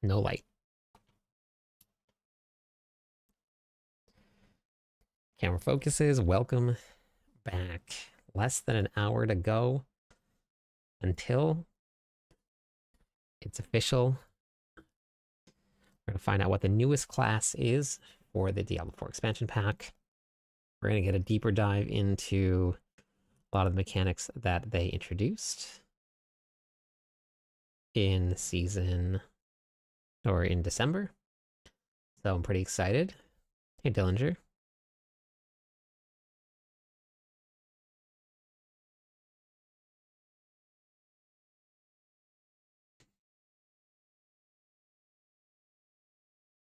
No light. Camera focuses. Welcome back. Less than an hour to go until it's official. We're going to find out what the newest class is for the Diablo 4 expansion pack. We're going to get a deeper dive into a lot of the mechanics that they introduced in season or in December. So I'm pretty excited. Hey, Dillinger.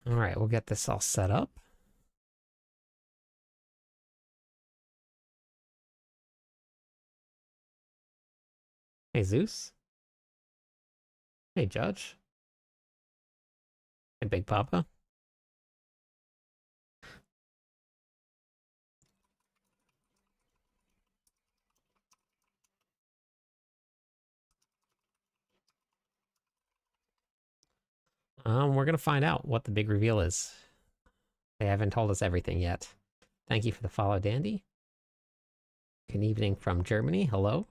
All right, we'll get this all set up. Hey, Zeus. Hey, Judge. Hey, Big Papa. We're gonna find out what the big reveal is. They haven't told us everything yet. Thank you for the follow, Dandy. Good evening from Germany. Hello.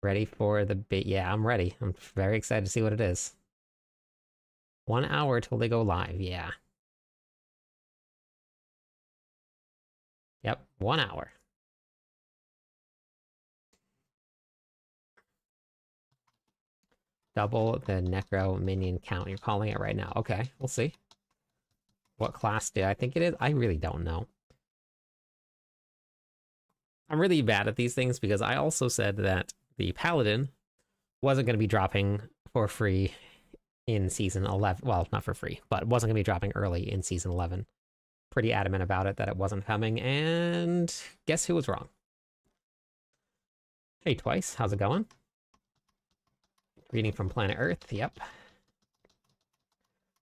Ready for the bit? Yeah, I'm ready. I'm very excited to see what it is. 1 hour till they go live. Yeah. Yep, 1 hour. Double the Necro minion count. You're calling it right now. Okay, we'll see. What class do I think it is? I really don't know. I'm really bad at these things because I also said that the Paladin wasn't going to be dropping for free in Season 11. Well, not for free, but wasn't going to be dropping early in Season 11. Pretty adamant about it, that it wasn't coming, and guess who was wrong? Hey, Twice, how's it going? Reading from Planet Earth, yep.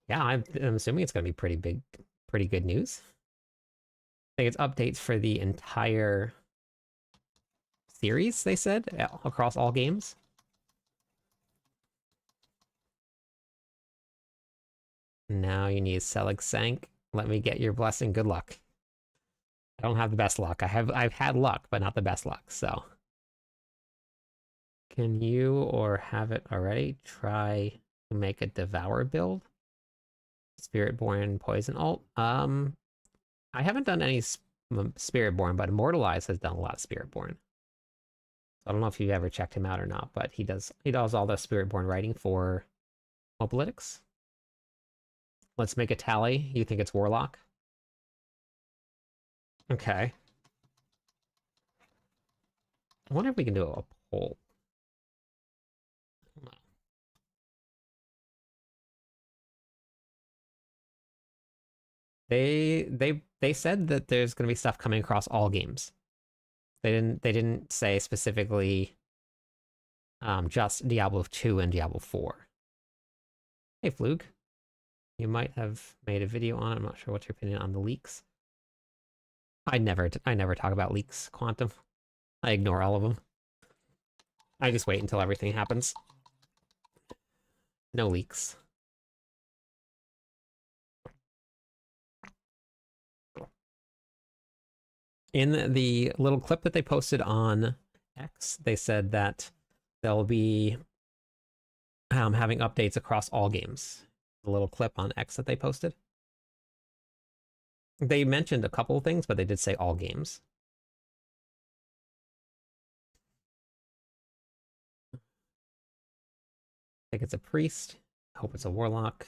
Yeah, I'm assuming it's going to be pretty good news. I think it's updates for the entire series, they said, across all games. Now you need Selig Sank. Let me get your blessing. Good luck. I don't have the best luck. I've had luck, but not the best luck, so. Can you, or have it already, try to make a Devour build? Spiritborn Poison ult? I haven't done any Spiritborn, but Immortalize has done a lot of Spiritborn. I don't know if you've ever checked him out or not, but he does all the Spiritborn writing for Mobalytics. Let's make a tally. You think it's Warlock? Okay. I wonder if we can do a poll. They said that there's going to be stuff coming across all games. They didn't say specifically just Diablo 2 and Diablo 4. Hey, Flug. You might have made a video on it. I'm not sure what's your opinion on the leaks. I never talk about leaks, Quantum. I ignore all of them. I just wait until everything happens. No leaks. In the little clip that they posted on X, they said that they'll be having updates across all games. The little clip on X that they posted. They mentioned a couple of things, but they did say all games. I think it's a priest. I hope it's a warlock.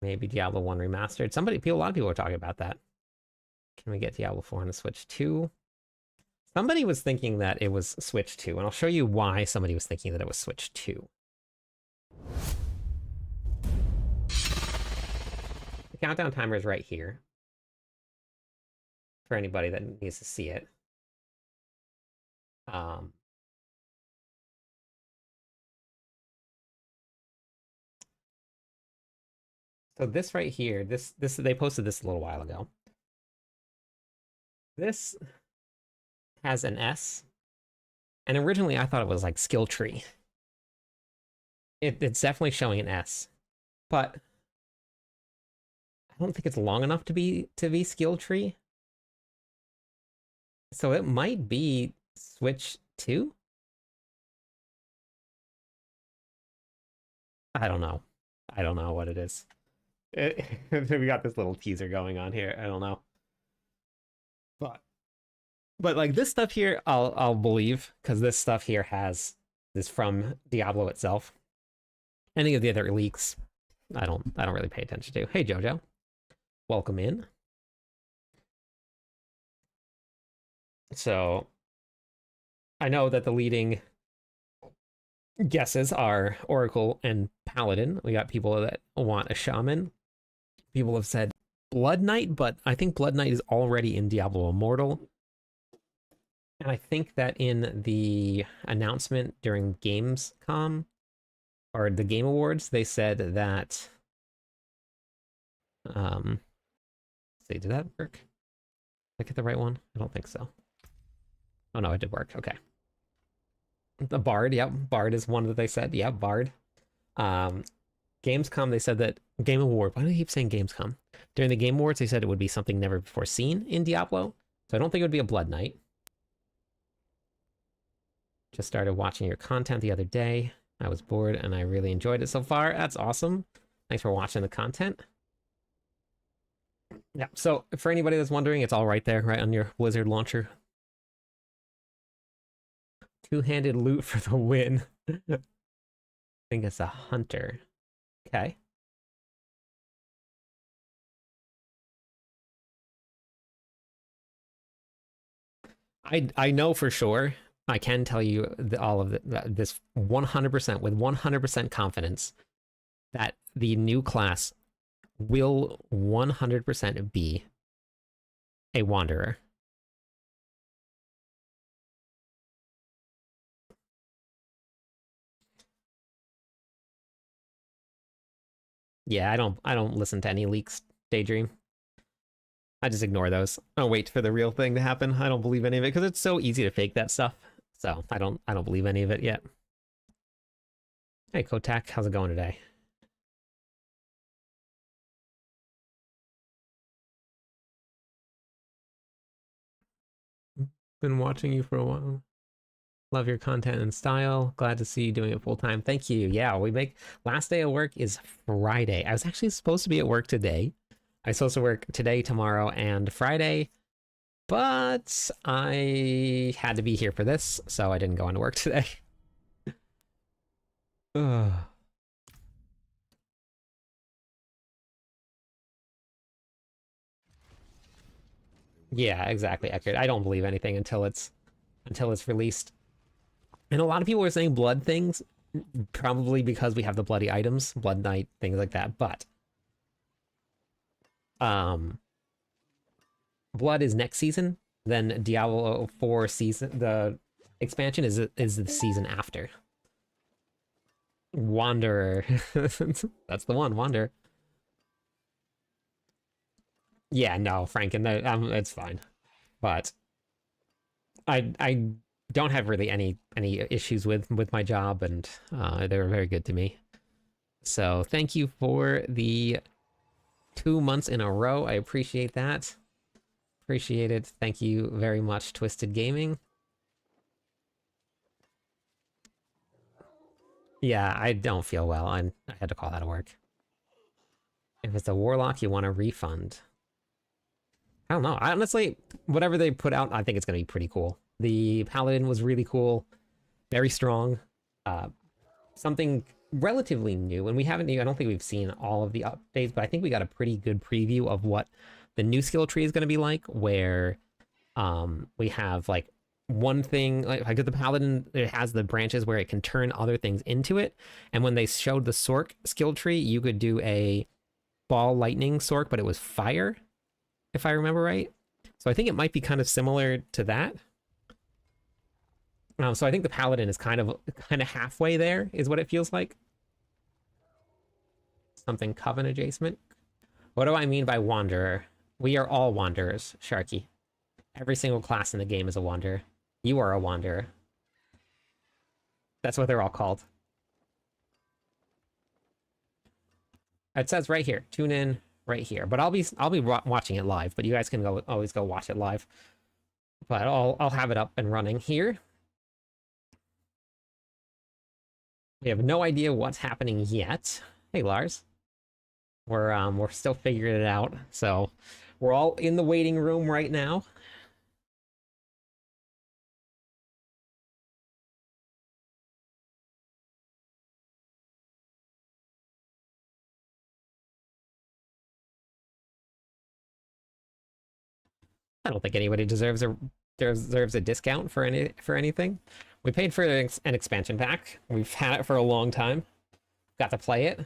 Maybe Diablo 1 remastered. A lot of people are talking about that. Can we get Diablo 4 on the Switch 2? Somebody was thinking that it was Switch 2, and I'll show you why somebody was thinking that it was Switch 2. The countdown timer is right here. For anybody that needs to see it. So this right here, this they posted this a little while ago. This has an S, and originally I thought it was like skill tree. It's definitely showing an S, but I don't think it's long enough to be skill tree. So it might be switch 2? I don't know. I don't know what it is. We got this little teaser going on here. I don't know. But like this stuff here, I'll believe because this stuff here has is from Diablo itself. Any of the other leaks, I don't really pay attention to. Hey Jojo, welcome in. So I know that the leading guesses are Oracle and Paladin. We got people that want a Shaman. People have said Blood Knight, but I think Blood Knight is already in Diablo Immortal. And I think that in the announcement during Gamescom, or the Game Awards, they said that... let's see, did that work? Did I get the right one? I don't think so. Oh no, it did work. Okay. The Bard, yep. Bard is one that they said. Yeah, Bard. Gamescom, they said that Game Award. Why do they keep saying Gamescom? During the Game Awards, they said it would be something never before seen in Diablo. So I don't think it would be a Blood Knight. Just started watching your content the other day. I was bored and I really enjoyed it so far. That's awesome. Thanks for watching the content. Yeah, so for anybody that's wondering, it's all right there, right on your Blizzard launcher. Two-handed loot for the win. I think it's a hunter. Okay. I know for sure. I can tell you all of this 100% with 100% confidence that the new class will 100% be a wanderer. Yeah, I don't listen to any leaks, Daydream. I just ignore those. I don't wait for the real thing to happen. I don't believe any of it because it's so easy to fake that stuff. So I don't believe any of it yet. Hey Kotak, how's it going today? Been watching you for a while. Love your content and style. Glad to see you doing it full time. Thank you. Yeah, we make last day of work is Friday. I was actually supposed to be at work today. I was supposed to work today, tomorrow, and Friday, but I had to be here for this, so I didn't go into work today. Ugh. Yeah, exactly, Eckert. I don't believe anything until it's released. And a lot of people are saying blood things, probably because we have the bloody items, Blood Knight, things like that. But blood is next season. Then Diablo 4 season, the expansion is the season after. Wanderer, that's the one. Wanderer. Yeah, no, Franken, it's fine. But I don't have really any issues with my job, and they were very good to me. So thank you for the 2 months in a row. I appreciate that. Appreciate it. Thank you very much, Twisted Gaming. Yeah, I don't feel well. I had to call out of work. If it's a warlock, you want a refund. I don't know. I honestly, whatever they put out, I think it's going to be pretty cool. The Paladin was really cool. Very strong. Something relatively new. And we haven't, I don't think we've seen all of the updates, but I think we got a pretty good preview of what the new skill tree is going to be like, where we have like one thing, like the Paladin, it has the branches where it can turn other things into it. And when they showed the Sork skill tree, you could do a ball lightning Sork, but it was fire, if I remember right. So I think it might be kind of similar to that. So I think the Paladin is kind of halfway there, is what it feels like. Something Coven adjacent. What do I mean by Wanderer? We are all Wanderers, Sharky. Every single class in the game is a Wanderer. You are a Wanderer. That's what they're all called. It says right here, tune in right here. But I'll be watching it live, but you guys can always go watch it live. But I'll have it up and running here. We have no idea what's happening yet. Hey Lars. We're still figuring it out. So we're all in the waiting room right now. I don't think anybody deserves a discount for anything. We paid for an expansion pack. We've had it for a long time. Got to play it.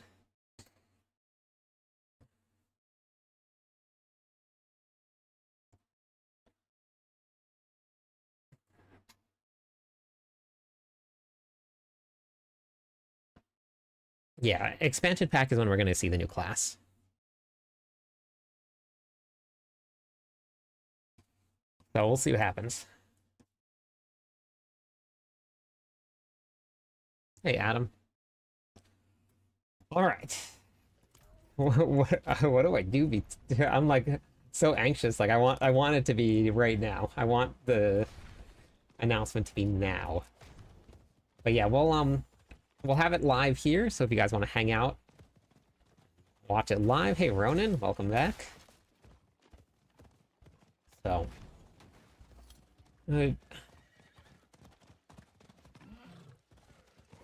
Yeah, expansion pack is when we're going to see the new class. So we'll see what happens. Hey, Adam. All right. What do I do? I'm like so anxious. Like I want it to be right now. I want the announcement to be now. But yeah, we'll have it live here. So if you guys want to hang out, watch it live. Hey, Ronan, welcome back. So.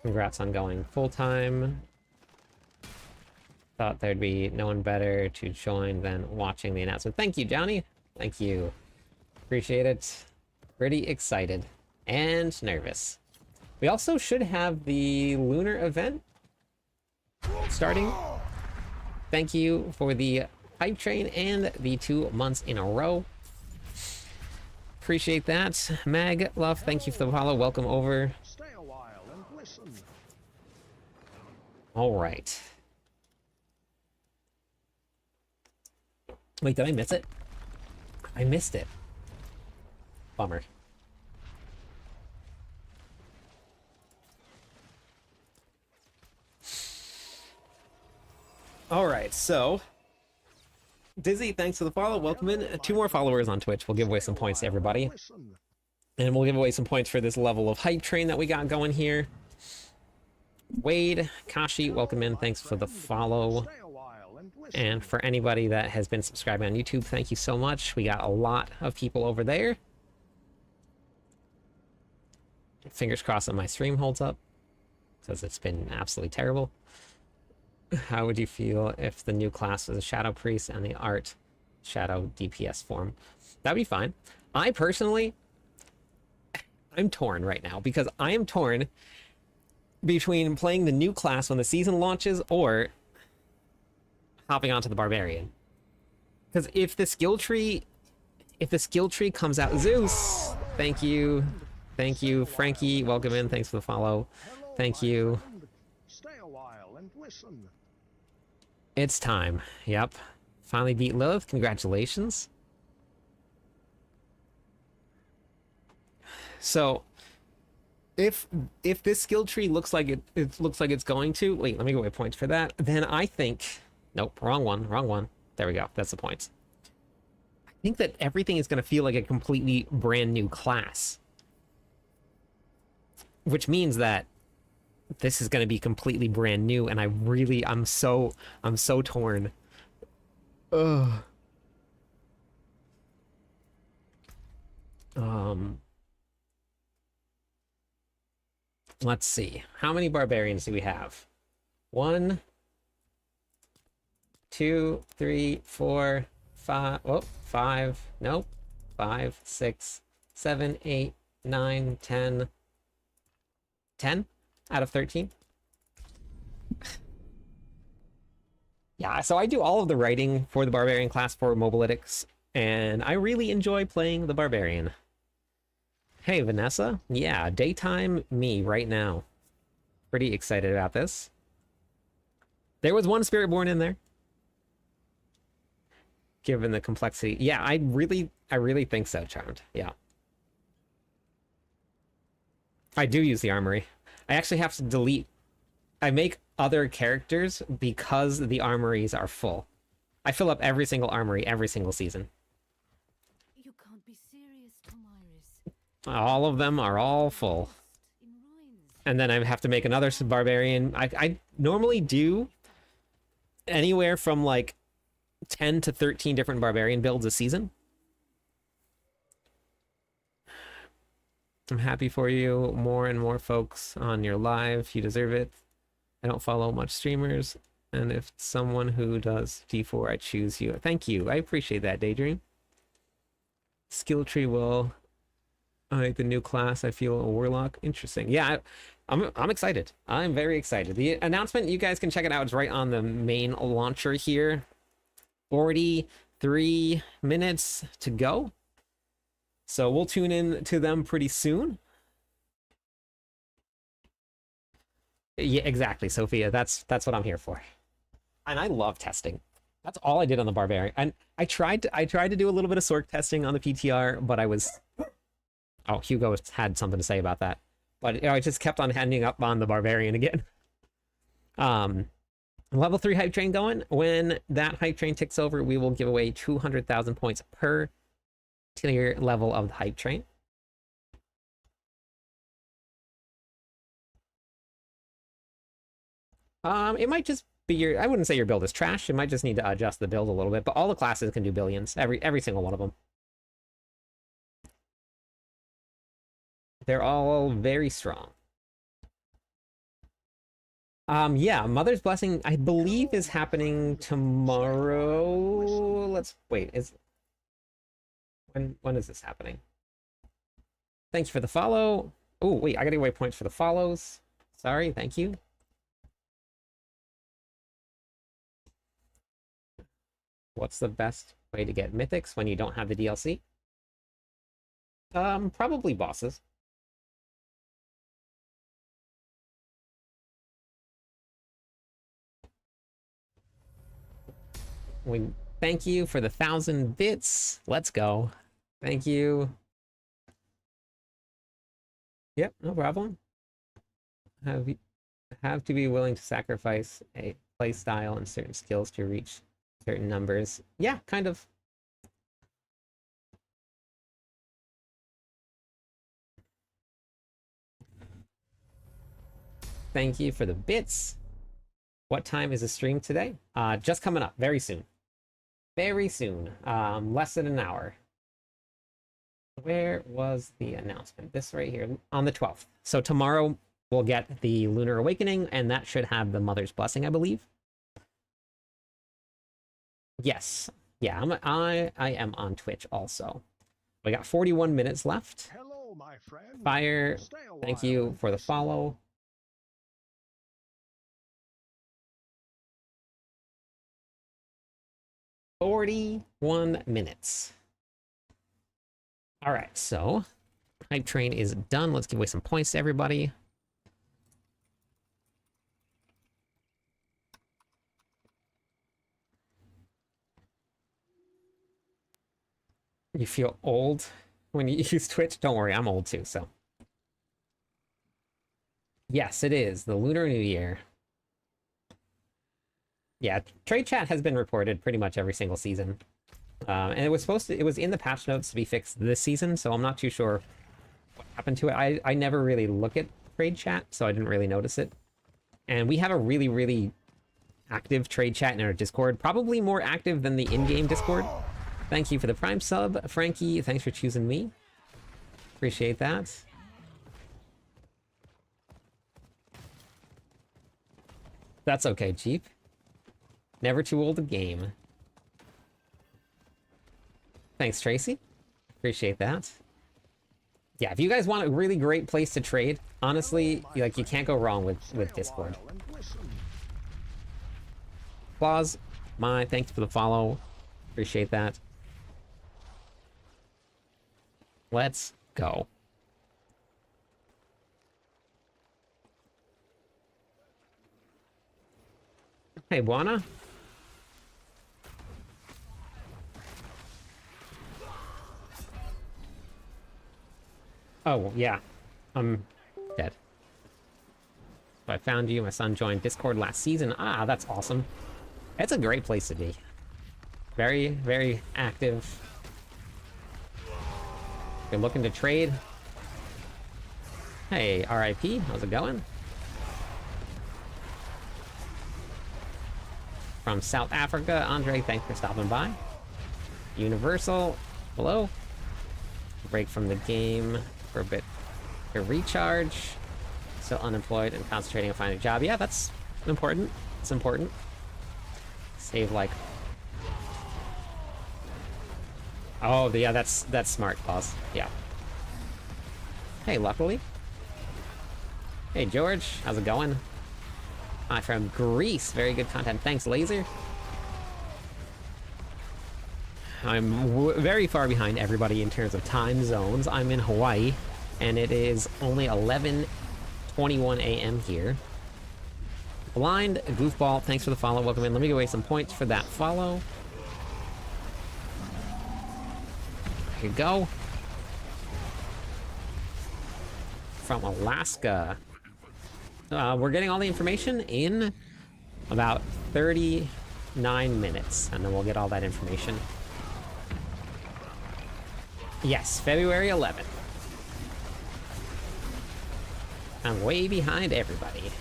Congrats on going full-time. Thought there'd be no one better to join than watching the announcement. Thank you, Johnny. Thank you. Appreciate it. Pretty excited and nervous. We also should have the lunar event starting. Thank you for the hype train and the 2 months in a row. Appreciate that. Mag, love, thank you for the follow. Welcome over. Stay a while and listen. All right. Wait, did I miss it? I missed it. Bummer. All right, so Dizzy, thanks for the follow. Welcome in. 2 more followers on Twitch. We'll give away some points to everybody. And we'll give away some points for this level of hype train that we got going here. Wade, Kashi, welcome in. Thanks for the follow. And for anybody that has been subscribing on YouTube, thank you so much. We got a lot of people over there. Fingers crossed that my stream holds up, because it's been absolutely terrible. How would you feel if the new class was a Shadow Priest and the art Shadow DPS form? That'd be fine. I personally, I'm torn right now, because I am torn between playing the new class when the season launches or hopping onto the Barbarian. Because if the skill tree comes out, Zeus, thank you, Frankie, welcome in, thanks for the follow, thank you. Stay a while and listen. It's time. Yep. Finally beat Lilith. Congratulations. So, if this skill tree looks like it looks like it's going to, wait, let me go away points for that. Then I think, nope, wrong one. There we go. That's the points. I think that everything is going to feel like a completely brand new class, which means that this is going to be completely brand new, and I'm so torn. Ugh. Let's see. How many barbarians do we have? 1, 2, 3, 4, 5. Oh, 5. Nope. 5, 6, 7, 8, 9, 10. 10 out of 13. Yeah, so I do all of the writing for the Barbarian class for Mobalytics, and I really enjoy playing the Barbarian. Hey, Vanessa. Yeah, daytime me right now. Pretty excited about this. There was one Spiritborn in there, given the complexity. Yeah, I really think so, Charmed. Yeah. I do use the armory. I actually have to delete. I make other characters because the armories are full. I fill up every single armory every single season. You can't be serious, Tomiris. All of them are all full. In ruins. And then I have to make another barbarian. I normally do anywhere from like 10 to 13 different barbarian builds a season. I'm happy for you. More and more folks on your live. You deserve it. I don't follow much streamers. And if someone who does D4, I choose you. Thank you. I appreciate that, Daydream. Skill tree will... I like the new class. I feel a warlock. Interesting. Yeah, I'm excited. I'm very excited. The announcement, you guys can check it out. It's right on the main launcher here. 43 minutes to go. So we'll tune in to them pretty soon. Yeah, exactly, Sophia. That's what I'm here for. And I love testing. That's all I did on the Barbarian. And I tried to do a little bit of Sork testing on the PTR, but I was... Oh, Hugo had something to say about that. But you know, I just kept on ending up on the Barbarian again. Level 3 hype train going. When that hype train ticks over, we will give away 200,000 points per tier level of the hype train. It might just be your... I wouldn't say your build is trash. It might just need to adjust the build a little bit. But all the classes can do billions. Every single one of them. They're all very strong. Yeah, Mother's Blessing, I believe, is happening tomorrow. Let's wait. When is this happening? Thank you for the follow. Oh, wait, I gotta give away points for the follows. Sorry, thank you. What's the best way to get mythics when you don't have the DLC? Probably bosses. We thank you for the 1,000 bits. Let's go. Thank you. Yep, no problem. Have to be willing to sacrifice a play style and certain skills to reach certain numbers. Yeah, kind of. Thank you for the bits. What time is the stream today? Just coming up, very soon. Very soon. Less than an hour. Where was the announcement? This right here, on the 12th. So tomorrow we'll get the Lunar Awakening, and that should have the Mother's Blessing, I believe. Yes. Yeah, I am on Twitch also. We got 41 minutes left. Hello, my friend. Fire, Stay a thank while you and for the listen. follow. "41 minutes. All right, so hype train is done. Let's give away some points to everybody. You feel old when you use Twitch? Don't worry, I'm old too, so. Yes, it is the Lunar New Year. Yeah, trade chat has been reported pretty much every single season. And it was in the patch notes to be fixed this season, so I'm not too sure what happened to it. I never really look at trade chat, so I didn't really notice it. And we have a really, really active trade chat in our Discord, probably more active than the in-game Discord. Thank you for the Prime sub, Frankie. Thanks for choosing me. Appreciate that. That's okay, Jeep. Never too old to game. Thanks, Tracy. Appreciate that. Yeah, if you guys want a really great place to trade, honestly, like, you can't go wrong with Discord. Applause. Thanks for the follow. Appreciate that. Let's go. Hey, Buana. Oh, yeah. I'm dead. I found you. My son joined Discord last season. Ah, that's awesome. It's a great place to be. Very, very active. You're looking to trade. Hey, RIP, how's it going? From South Africa, Andre, thanks for stopping by. Universal, hello. Break from the game for a bit to recharge. Still unemployed and concentrating on finding a job. Yeah, that's important. It's important. Save like... Oh, yeah, that's smart, boss. Yeah. Hey, luckily. Hey, George, how's it going? Hi, from Greece. Very good content. Thanks, Laser. I'm very far behind everybody in terms of time zones. I'm in Hawaii, and it is only 11:21 a.m. here. Blind Goofball, thanks for the follow. Welcome in. Let me give away some points for that follow. Here you go. From Alaska. We're getting all the information in about 39 minutes, and then we'll get all that information. Yes, February 11th. I'm way behind everybody.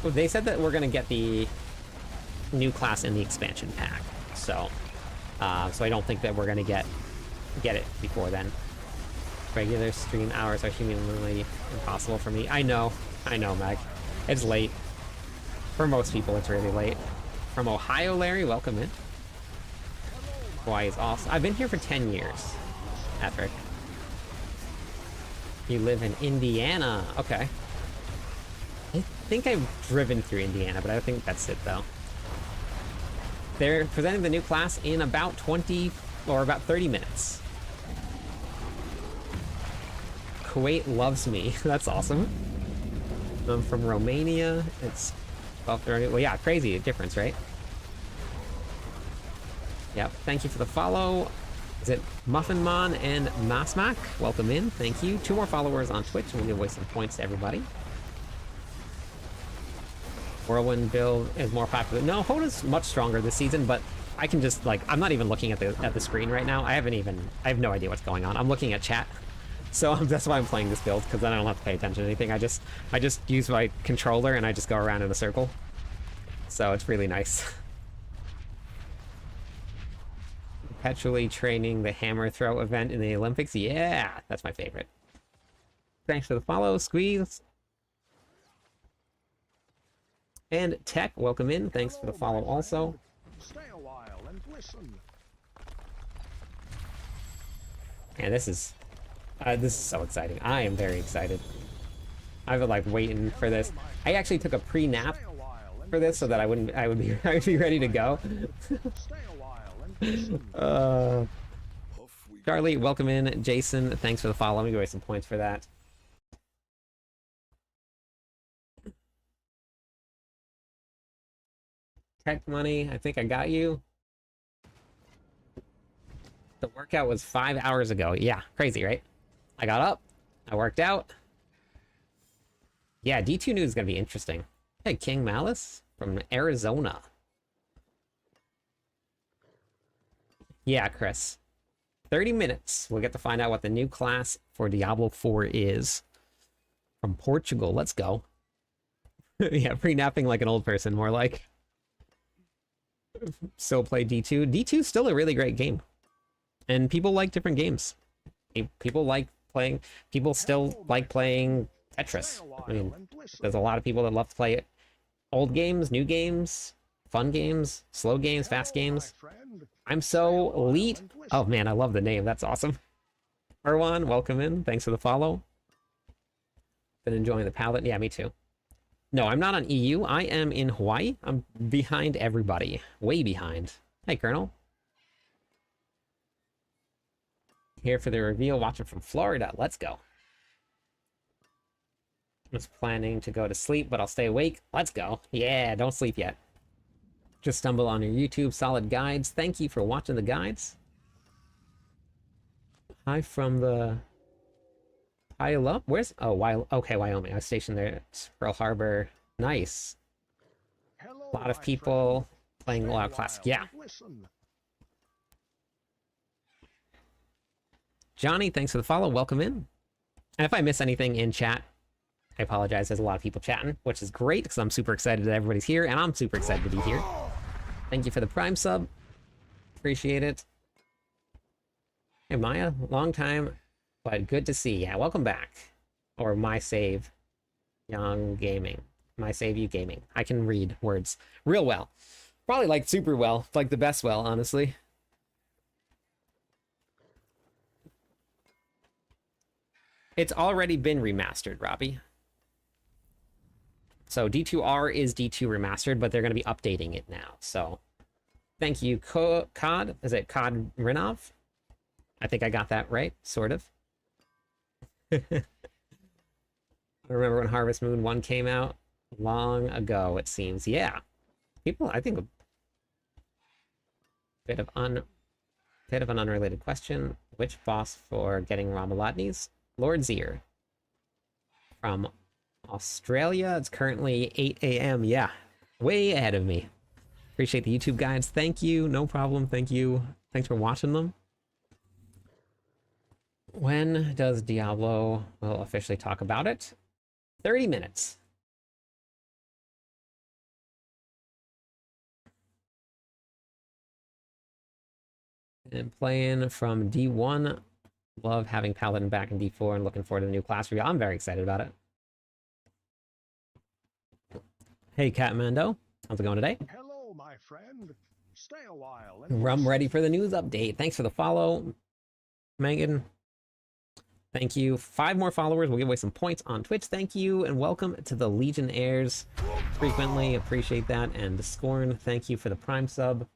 They said that we're gonna get the new class in the expansion pack, so I don't think that we're gonna get it before then. Regular stream hours are humanly impossible for me. I know, Meg. It's late. For most people, it's really late. From Ohio, Larry, welcome in. Hawaii is awesome. I've been here for 10 years, Patrick. You live in Indiana. Okay. I think I've driven through Indiana, but I don't think that's it, though. They're presenting the new class in about 20 or about 30 minutes. Kuwait loves me. That's awesome. I'm from Romania. It's 12:30. Well, yeah, crazy difference, right? Yep. Thank you for the follow. Is it Muffinmon and Masmac? Welcome in. Thank you. 2 more followers on Twitch, and we'll give away some points to everybody. Whirlwind build is more popular. No, Hoda's much stronger this season, but I can just, like, I'm not even looking at the screen right now. I have no idea what's going on. I'm looking at chat. So that's why I'm playing this build, because then I don't have to pay attention to anything. I just use my controller and I just go around in a circle. So it's really nice. Perpetually training the hammer throw event in the Olympics. Yeah, that's my favorite. Thanks for the follow, Squeeze. And Tech, welcome in. Thanks for the follow also. Stay a while and listen. And this is so exciting. I am very excited. I've been like waiting for this. I actually took a pre-nap for this so that I would be ready to go. Charlie, welcome in. Jason, thanks for the follow. Let me give away some points for that. Tech money, I think I got you. The workout was 5 hours ago. Yeah, crazy, right? I got up, I worked out. Yeah, D2 news is gonna be interesting. Hey, King Malice from Arizona. Yeah, Chris. 30 minutes. We'll get to find out what the new class for Diablo 4 is. From Portugal. Let's go. Yeah, pre-napping like an old person, more like. Still play D2. D2 is still a really great game. And people like different games. People still like playing Tetris. I mean, there's a lot of people that love to play old games, new games, fun games, slow games, fast games. I'm so elite. Oh man, I love the name. That's awesome. Erwan, welcome in. Thanks for the follow. Been enjoying the palette. Yeah, me too. No, I'm not on EU. I am in Hawaii. I'm behind everybody. Way behind. Hey, Colonel. Here for the reveal, watching from Florida. Let's go. I was planning to go to sleep, but I'll stay awake. Let's go. Yeah, don't sleep yet. Just stumble on your YouTube. Solid guides. Thank you for watching the guides. Hi from the pile up. Where's... Oh, okay, Wyoming. I was stationed there at Pearl Harbor. Nice. Hello, A lot of my people friend. playing a Stay lot of classic. while Yeah. and listen. Johnny, thanks for the follow. Welcome in. And if I miss anything in chat, I apologize. There's a lot of people chatting, which is great because I'm super excited that everybody's here, and I'm super excited to be here. Thank you for the Prime sub. Appreciate it. Hey, Maya, long time, but good to see. Yeah, welcome back. Or my save, Young Gaming. My save you gaming. I can read words real well. Probably like super well, like the best well, honestly. It's already been remastered, Robbie. So D2R is D2 remastered, but they're going to be updating it now. So thank you, Cod. Is it Cod Rinov? I think I got that right, sort of. I remember when Harvest Moon 1 came out long ago, it seems. Yeah. People, I think a bit of an unrelated question. Which boss for getting Ramaladni's? Lord Zier. From Australia. It's currently 8 a.m. Yeah. Way ahead of me. Appreciate the YouTube guides. Thank you. No problem. Thank you. Thanks for watching them. When does Diablo will officially talk about it? 30 minutes. And playing from D1. Love having Paladin back in D4 and looking forward to the new class review. I'm very excited about it. Hey, Catmando. How's it going today? Hello, my friend. Stay a while and I'm listen. ready for the news update. Thanks for the follow, Megan. Thank you. 5 more followers. We'll give away some points on Twitch. Thank you, and welcome to the Legionnaires. Frequently appreciate that. And the Scorn, thank you for the Prime sub.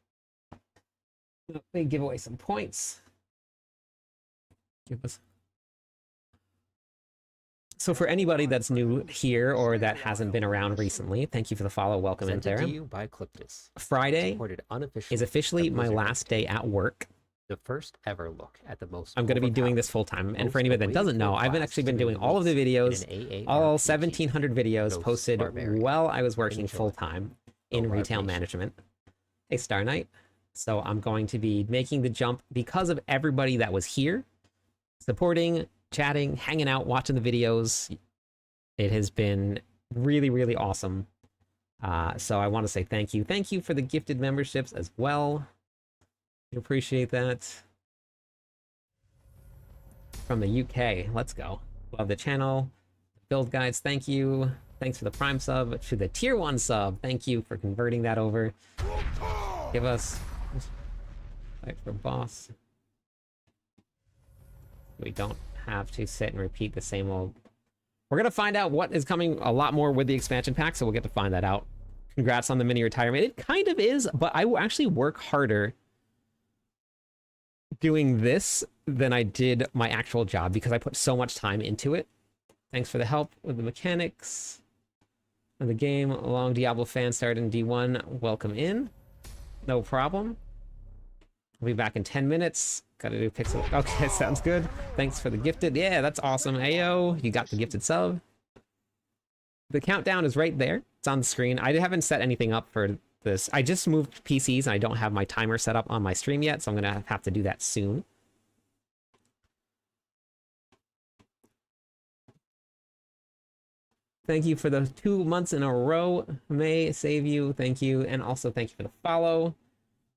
They give away some points. Give us. So for anybody that's new here or that hasn't been around recently, thank you for the follow. Welcome in, Presented to Tara. you by Cliptus. Friday Supported unofficially is officially the my Blizzard last day at work. The first ever look at the most. I'm going to be doing this full time. And for anybody that doesn't know, I've actually been doing all of the videos, all 1,700 videos posted while I was working full time in retail management. Hey, Star Knight. So I'm going to be making the jump because of everybody that was here, supporting, chatting, hanging out, watching the videos. It has been really, really awesome. So I want to say thank you. Thank you for the gifted memberships as well. I appreciate that. From the UK, let's go. Love the channel. Build guides, thank you. Thanks for the Prime sub. To the Tier 1 sub, thank you for converting that over. Give us... Fight for boss. We don't have to sit and repeat the same old... We're going to find out what is coming a lot more with the expansion pack, so we'll get to find that out. Congrats on the mini retirement. It kind of is, but I will actually work harder doing this than I did my actual job because I put so much time into it. Thanks for the help with the mechanics of the game. A long Diablo fan started in D1. Welcome in. No problem. I'll be back in 10 minutes. Gotta do pixel. Okay, sounds good. Thanks for the gifted. Yeah, that's awesome. Ayo, you got the gifted sub. The countdown is right there. It's on the screen. I haven't set anything up for this. I just moved PCs and I don't have my timer set up on my stream yet, so I'm gonna have to do that soon. Thank you for the 2 months in a row. May save you. Thank you. And also thank you for the follow,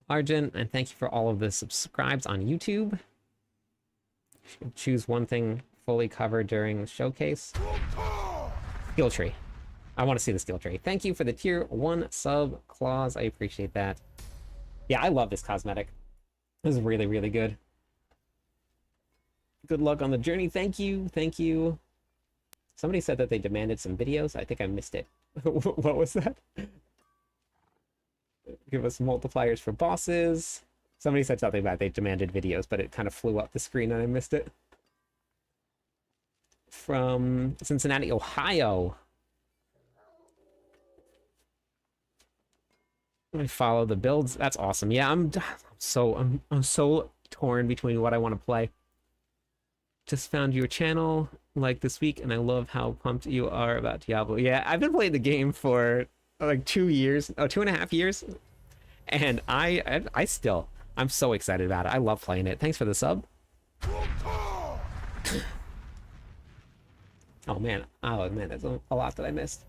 Argent. And thank you for all of the subscribes on YouTube. Choose one thing fully covered during the showcase. Skill tree. I want to see the skill tree. Thank you for the tier 1 sub, Claus. I appreciate that. Yeah, I love this cosmetic. This is really, really good. Good luck on the journey. Thank you. Thank you. Somebody said that they demanded some videos. I think I missed it. What was that? Give us multipliers for bosses. Somebody said something about they demanded videos, but it kind of flew up the screen and I missed it. From Cincinnati, Ohio. Let me follow the builds. That's awesome. Yeah, I'm so torn between what I want to play. Just found your channel like this week, and I love how pumped you are about Diablo. Yeah, I've been playing the game for like 2 years, 2.5 years, and I'm so excited about it. I love playing it. Thanks for the sub. Oh man, there's a lot that I missed.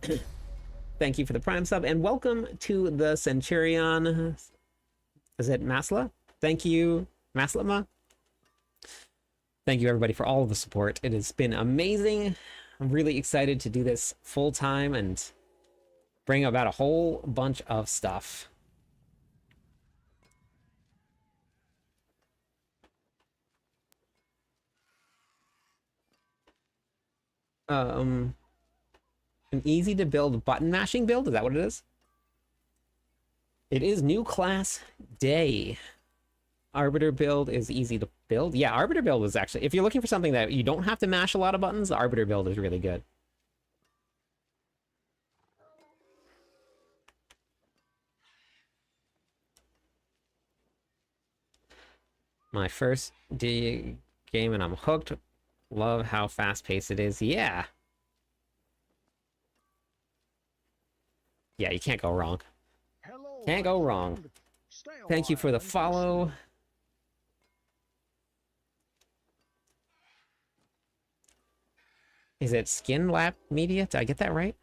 Thank you for the Prime sub, and welcome to the Centurion. Is it Masla? Thank you, Maslama. Thank you everybody for all of the support. It has been amazing. I'm really excited to do this full time and bring about a whole bunch of stuff. An easy to build button mashing build, is that what it is? It is new class day. Arbiter build is easy to build. Yeah, Arbiter build is actually, if you're looking for something that you don't have to mash a lot of buttons, the Arbiter build is really good. My first D game and I'm hooked. Love how fast-paced it is. Yeah. Yeah, you can't go wrong. Hello, Can't my go wrong. friend. Stay a Thank you for while the and follow. listen. Is it Skin Lab Media? Did I get that right?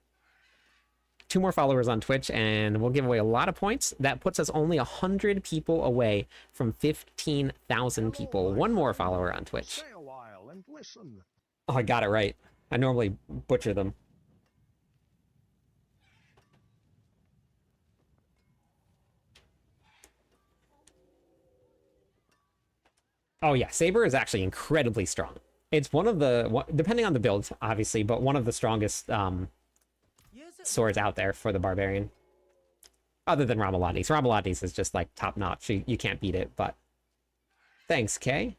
2 more followers on Twitch, and we'll give away a lot of points. That puts us only 100 people away from 15,000 people. Hello, my 1 more friend. follower on Twitch. Stay a while and listen. Oh, I got it right. I normally butcher them. Oh yeah, Saber is actually incredibly strong. It's one of the, depending on the build, obviously, but one of the strongest swords out there for the Barbarian. Other than Ramalati's. Ramalati's is just like top notch. You can't beat it, but thanks, Kay.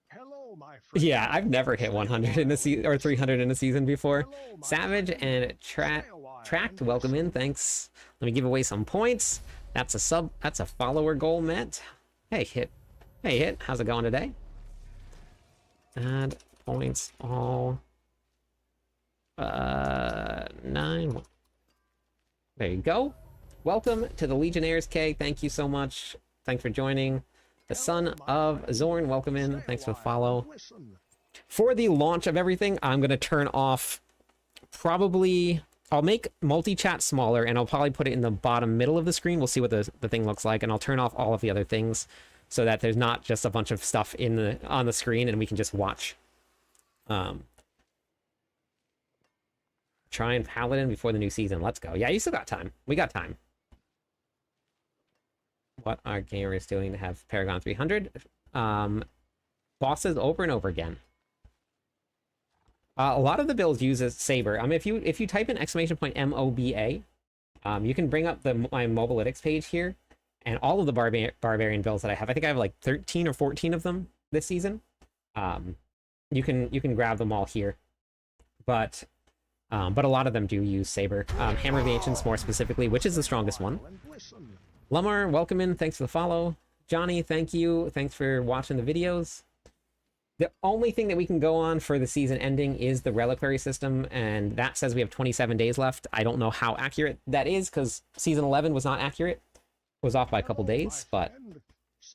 Hello, my friend. Yeah, I've never hit Stay a 100 in a while season and or 300 in a season before. Hello, my Savage friend. and Stay a while Tracked, and welcome in. listen. Thanks. Let me give away some points. That's a sub. That's a follower goal met. Hey, Hit. Hey, Hit. How's it going today? Add points all. 9. There you go. Welcome to the Legionnaires, K. Thank you so much. Thanks for joining. The son Hello, my of friend. Zorn, welcome in. Stay a Thanks for the while follow. and listen. For the launch of everything, I'm going to turn off probably... I'll make multi-chat smaller, and I'll probably put it in the bottom middle of the screen. We'll see what the thing looks like, and I'll turn off all of the other things so that there's not just a bunch of stuff on the screen, and we can just watch. Try and Paladin before the new season. Let's go. Yeah, you still got time. We got time. What are gamers doing to have Paragon 300? Bosses over and over again. A lot of the builds uses Saber. If you type in !MOBA, you can bring up my Mobalytics page here, and all of the barbarian builds that I think I have like 13 or 14 of them this season. You can grab them all here, but a lot of them do use Saber. Hammer of the Ancients more specifically, which is the strongest one. Lummer, welcome in. Thanks for the follow. Johnny, thank you. Thanks for watching the videos. The only thing that we can go on for the season ending is the reliquary system, and that says we have 27 days left. I don't know how accurate that is, because season 11 was not accurate. It was off by a couple days, but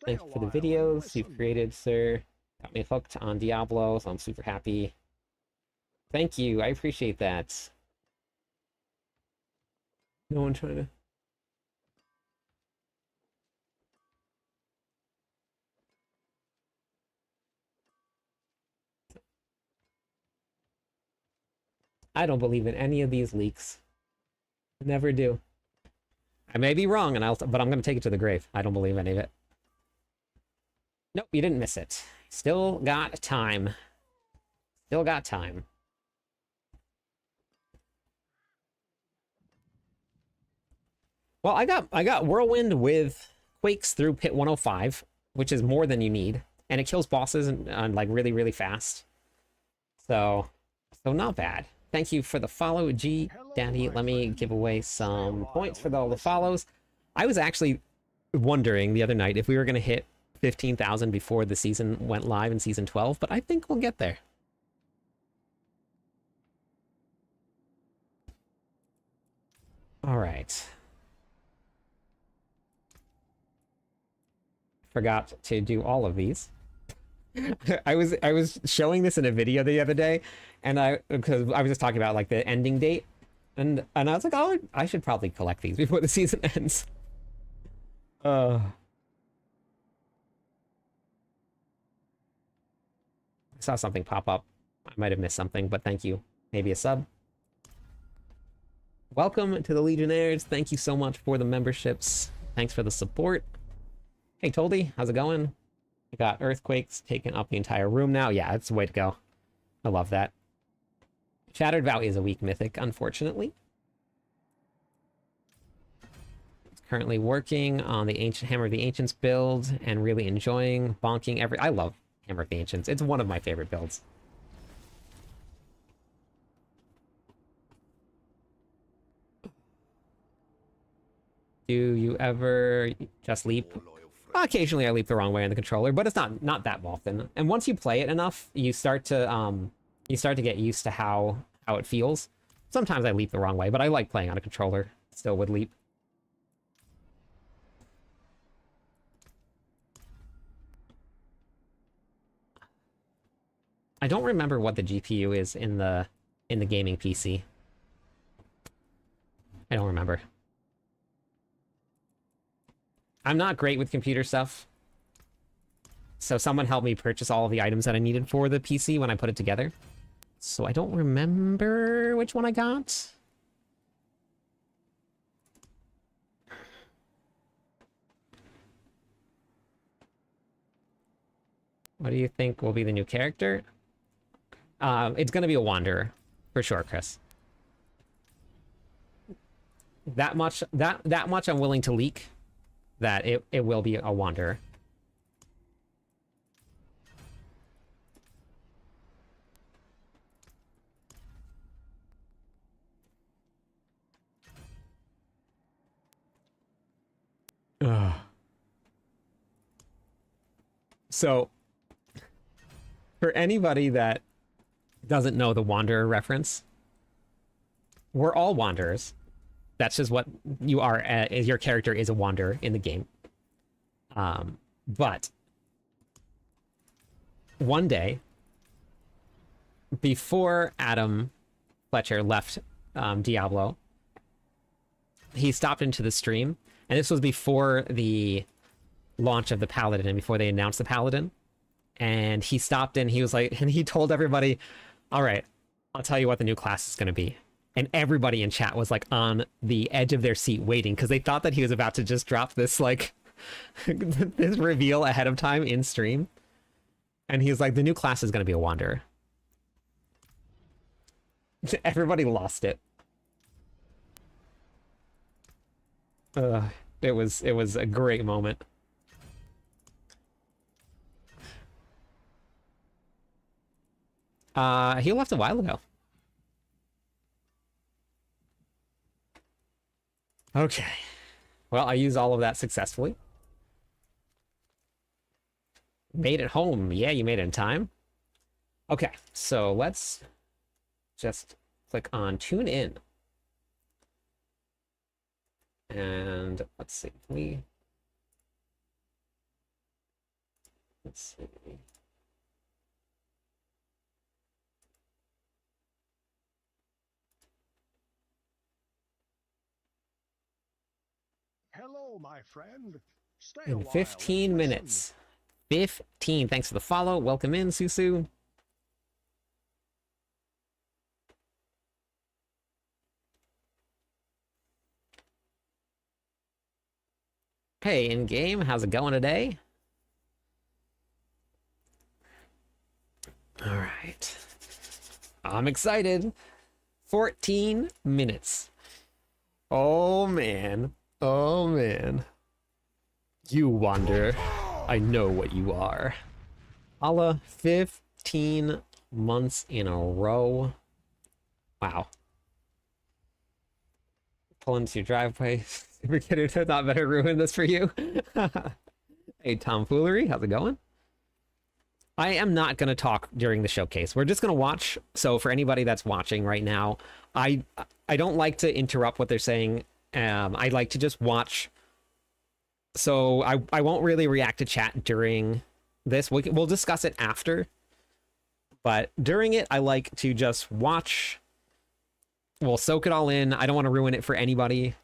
thank you for the videos you've created, sir. Got me hooked on Diablo, so I'm super happy. Thank you, I appreciate that. No one trying to... I don't believe in any of these leaks. Never do. I may be wrong, but I'm going to take it to the grave. I don't believe any of it. Nope, you didn't miss it. Still got time. Still got time. Well, I got Whirlwind with Quakes through Pit 105, which is more than you need, and it kills bosses like really, really fast. So not bad. Thank you for the follow, G Daddy. Let me give away some points for all the follows. I was actually wondering the other night if we were going to hit 15,000 before the season went live in season 12, but I think we'll get there. All right. Forgot to do all of these. I was showing this in a video the other day, and because I was just talking about like the ending date, and I was like, oh, I should probably collect these before the season ends. I saw something pop up. I might have missed something, but thank you. Maybe a sub. Welcome to the Legionnaires. Thank you so much for the memberships. Thanks for the support. Hey, Toldy, how's it going? I got earthquakes taking up the entire room now. Yeah, it's the way to go. I love that. Shattered Vow is a weak mythic, unfortunately. It's currently working on the Ancient Hammer of the Ancients build and really enjoying bonking every... I love Hammer of the Ancients. It's one of my favorite builds. Do you ever just leap? Occasionally I leap the wrong way on the controller, but it's not that often. And once you play it enough, you start to get used to how it feels. Sometimes I leap the wrong way, but I like playing on a controller. Still would leap. I don't remember what the GPU is in the gaming PC. I don't remember. I'm not great with computer stuff. So someone helped me purchase all of the items that I needed for the PC when I put it together. So I don't remember which one I got. What do you think will be the new character? It's gonna be a Wanderer, for sure, Chris. That much I'm willing to leak. That it will be a Wanderer. Ugh. So, for anybody that doesn't know the Wanderer reference, we're all Wanderers. That's just what you are. Your character is a wanderer in the game. But one day, before Adam Fletcher left Diablo, he stopped into the stream, and this was before the launch of the Paladin and before they announced the Paladin. And he stopped in. He was like, and he told everybody, "All right, I'll tell you what the new class is going to be." And everybody in chat was like on the edge of their seat waiting because they thought that he was about to just drop this like this reveal ahead of time in stream. And he was like, the new class is going to be a Wanderer. Everybody lost it. It was a great moment. He left a while ago. Okay. Well, I used all of that successfully. Made it home. Yeah, you made it in time. Okay, so let's just click on Tune In. And let's see. Let's see. Hello, my friend. Stay a In while 15 and minutes. 15. Thanks for the follow. Welcome in, Susu. Hey, in-game, how's it going today? All right. I'm excited. 14 minutes. Oh, man. Oh, man. You wander. I know what you are. Allah, 15 months in a row. Wow. Pull into your driveway. Forget it, not better ruin this for you. Hey, Tomfoolery, how's it going? I am not going to talk during the showcase. We're just going to watch. So for anybody that's watching right now, I don't like to interrupt what they're saying. I like to just watch. So I won't really react to chat during this. We'll discuss it after. But during it, I like to just watch. We'll soak it all in. I don't want to ruin it for anybody.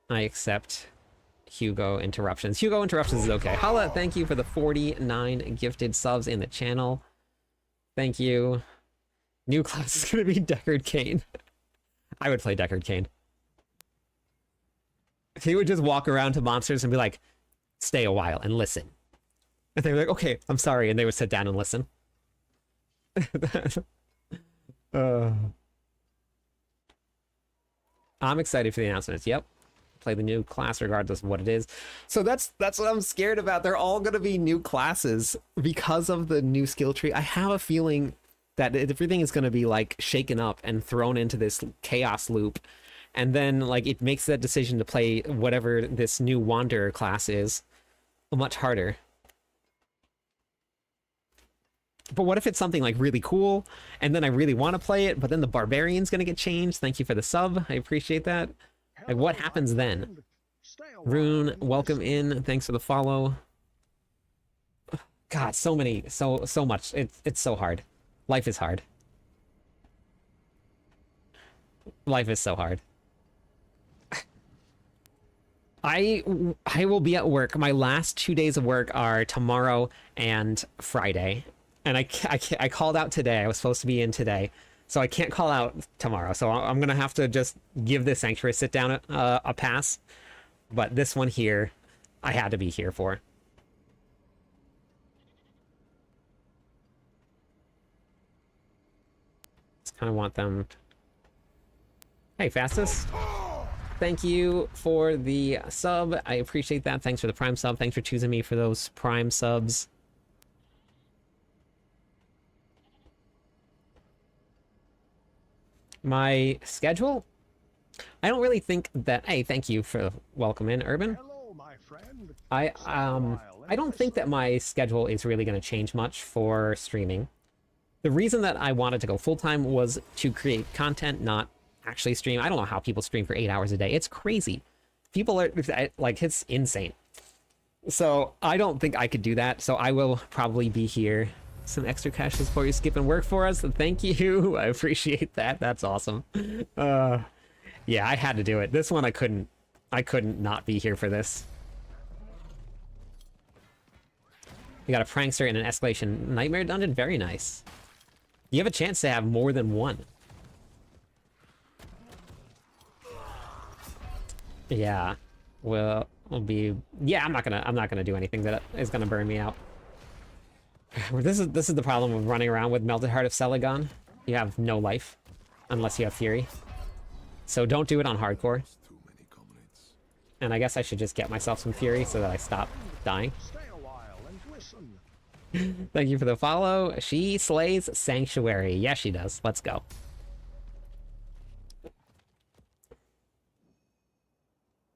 I accept Hugo interruptions. Hugo interruptions is okay. Hala, thank you for the 49 gifted subs in the channel. Thank you. New class is going to be Deckard Cain. I would play Deckard Cain. He would just walk around to monsters and be like, stay a while and listen. And they were like, okay, I'm sorry. And they would sit down and listen. I'm excited for the announcements. Yep. Play the new class regardless of what it is. So that's what I'm scared about. They're all going to be new classes because of the new skill tree. I have a feeling that everything is going to be like shaken up and thrown into this chaos loop. And then like it makes that decision to play whatever this new Wanderer class is much harder. But what if it's something like really cool and then I really want to play it, but then the Barbarian's going to get changed? Thank you for the sub. I appreciate that. Like, what happens then? Rune, welcome in. Thanks for the follow. God, so much. It's so hard. Life is hard. Life is so hard. I will be at work. My last 2 days of work are tomorrow and Friday. And I called out today. I was supposed to be in today. So I can't call out tomorrow. So I'm going to have to just give this Sanctuary sit down a pass. But this one here, I had to be here for. Just kind of want them. Hey, Fastest. Thank you for the sub. I appreciate that. Thanks for the Prime sub. Thanks for choosing me for those Prime subs. My schedule? I don't really think that... Hey, thank you for welcome in, Urban. Hello, my friend. I don't think that my schedule is really going to change much for streaming. The reason that I wanted to go full-time was to create content, not actually stream. I don't know how people stream for 8 hours a day. It's crazy. People are... Like, it's insane. So, I don't think I could do that. So, I will probably be here. Some extra cash for you skipping work for us. Thank you. I appreciate that. That's awesome. Yeah, I had to do it. This one I couldn't not be here for this. You got a prankster in an escalation nightmare dungeon? Very nice. You have a chance to have more than one. Yeah. Well, we'll be... Yeah, I'm not gonna do anything that is gonna burn me out. This is the problem with running around with Melted Heart of Celagon. You have no life unless you have Fury. So don't do it on hardcore. And I guess I should just get myself some Fury so that I stop dying. Stay a while and listen. Thank you for the follow. She slays Sanctuary. Yes, she does. Let's go.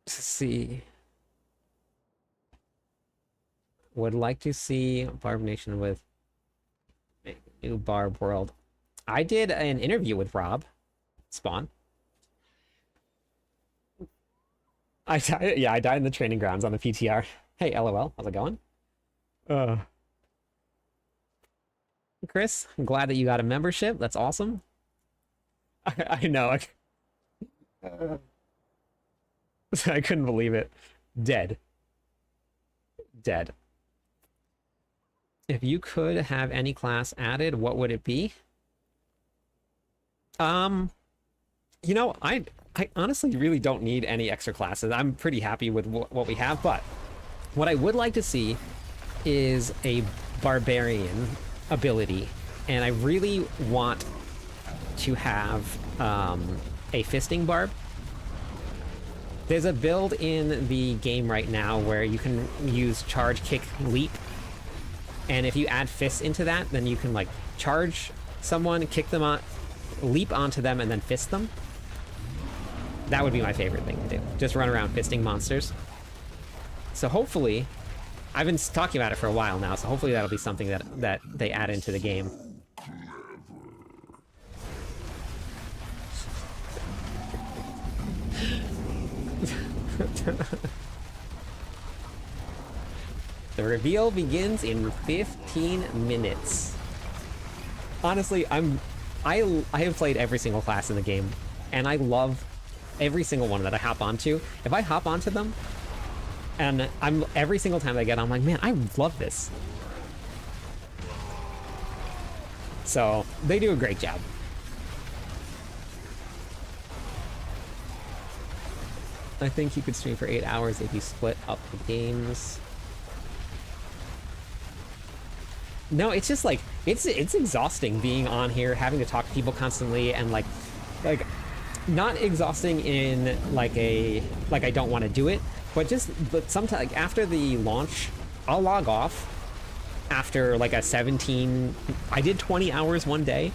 Let's see. Would like to see Barb Nation with new Barb World. I did an interview with Rob Spawn. I died in the training grounds on the PTR. Hey, LOL, how's it going? Chris, I'm glad that you got a membership. That's awesome. I know. I couldn't believe it. Dead. If you could have any class added, what would it be? You know, I honestly really don't need any extra classes. I'm pretty happy with what we have, but what I would like to see is a barbarian ability, and I really want to have a fisting barb. There's a build in the game right now where you can use charge, kick, leap. And if you add fists into that, then you can like charge someone, kick them on, leap onto them, and then fist them. That would be my favorite thing to do. Just run around fisting monsters. So hopefully, I've been talking about it for a while now, so hopefully that'll be something that they add into the game. The reveal begins in 15 minutes. Honestly, I have played every single class in the game, and I love every single one that I hop onto. If I hop onto them, and every single time I get on, I'm like, man, I love this. So they do a great job. I think you could stream for 8 hours if you split up the games. No, it's just like, it's exhausting being on here, having to talk to people constantly, and like not exhausting in like I don't want to do it, but sometimes like, after the launch, I'll log off after like a 17, I did 20 hours one day,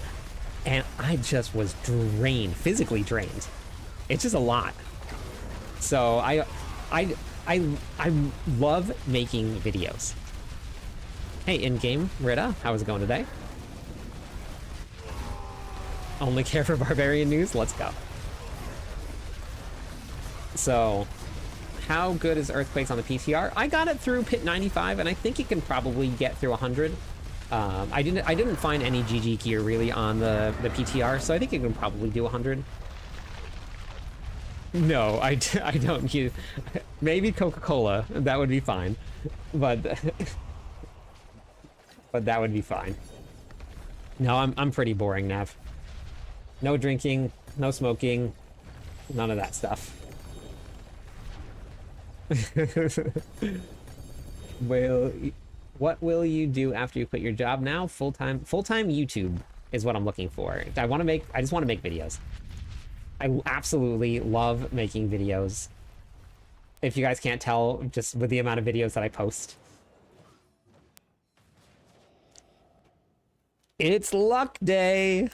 and I just was drained, physically drained. It's just a lot. So I love making videos. Hey, in-game, Rita, how is it going today? Only care for Barbarian news? Let's go. So, how good is Earthquakes on the PTR? I got it through Pit 95, and I think it can probably get through 100. I didn't find any GG gear really on the PTR, so I think it can probably do 100. No, I don't use... Maybe Coca-Cola, that would be fine. But that would be fine. No, I'm pretty boring, Nav. No drinking, no smoking, none of that stuff. Well, what will you do after you quit your job now? Full-time YouTube is what I'm looking for. I just want to make videos. I absolutely love making videos. If you guys can't tell, just with the amount of videos that I post. It's luck day!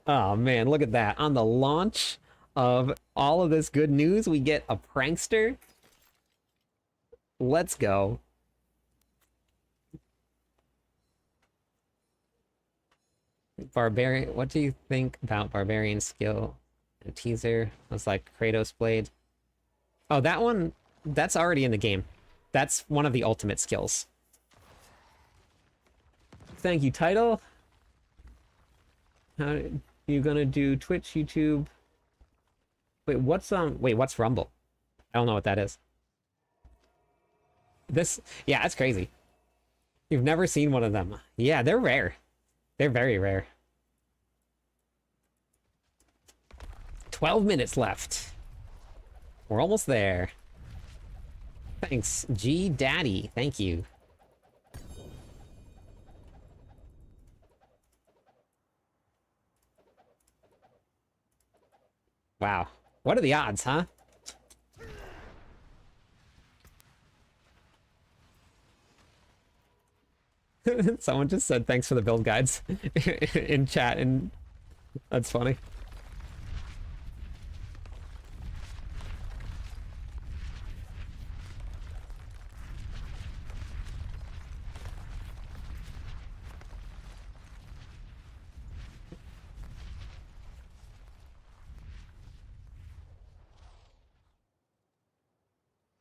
Oh man, look at that. On the launch of all of this good news, we get a prankster. Let's go. Barbarian, what do you think about Barbarian skill? A teaser was like Kratos Blade. Oh, that one, that's already in the game. That's one of the ultimate skills. Thank you, title. How you gonna do Twitch, YouTube? Wait, what's Rumble? I don't know what that is. Yeah, that's crazy. You've never seen one of them. Yeah, they're rare. They're very rare. 12 minutes left. We're almost there. Thanks, G Daddy. Thank you. Wow. What are the odds, huh? Someone just said thanks for the build guides in chat, and that's funny.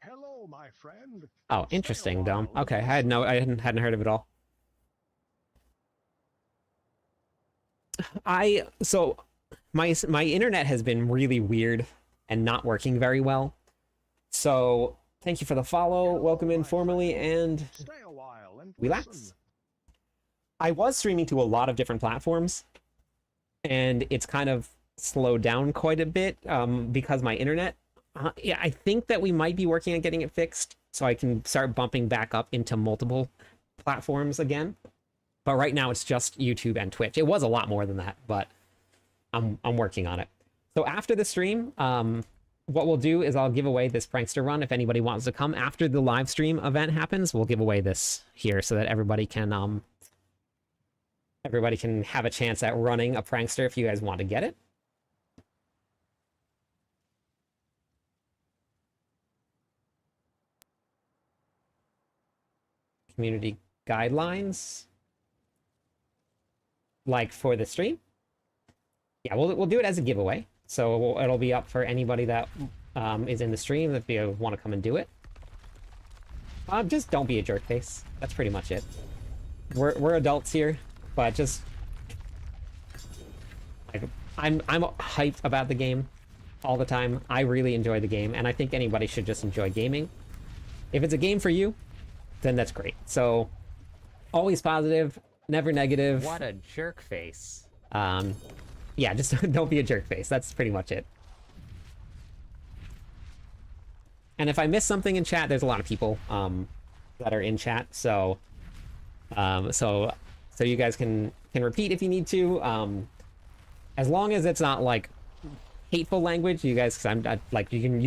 Hello, my friend. Oh, interesting, Dom. Okay, I hadn't heard of it all. So my internet has been really weird and not working very well. So thank you for the follow. Welcome in formally, and Stay a while and relax. listen. I was streaming to a lot of different platforms, and it's kind of slowed down quite a bit because my internet. Yeah, I think that we might be working on getting it fixed so I can start bumping back up into multiple platforms again. But right now it's just YouTube and Twitch. It was a lot more than that, but I'm working on it. So after the stream, what we'll do is I'll give away this prankster run. If anybody wants to come after the live stream event happens, we'll give away this here so that everybody can have a chance at running a prankster if you guys want to get it. community guidelines, like for the stream. Yeah, we'll do it as a giveaway, so it'll be up for anybody that is in the stream if you want to come and do it. Just don't be a jerk face. That's pretty much it. We're adults here, but just like I'm hyped about the game all the time. I really enjoy the game, and I think anybody should just enjoy gaming. If it's a game for you, then that's great. So always positive, never negative. What a jerk face. Yeah, just don't be a jerk face. That's pretty much it. And if I miss something in chat, there's a lot of people that are in chat, so so you guys can repeat if you need to. As long as it's not like hateful language, you guys, because I'm like you can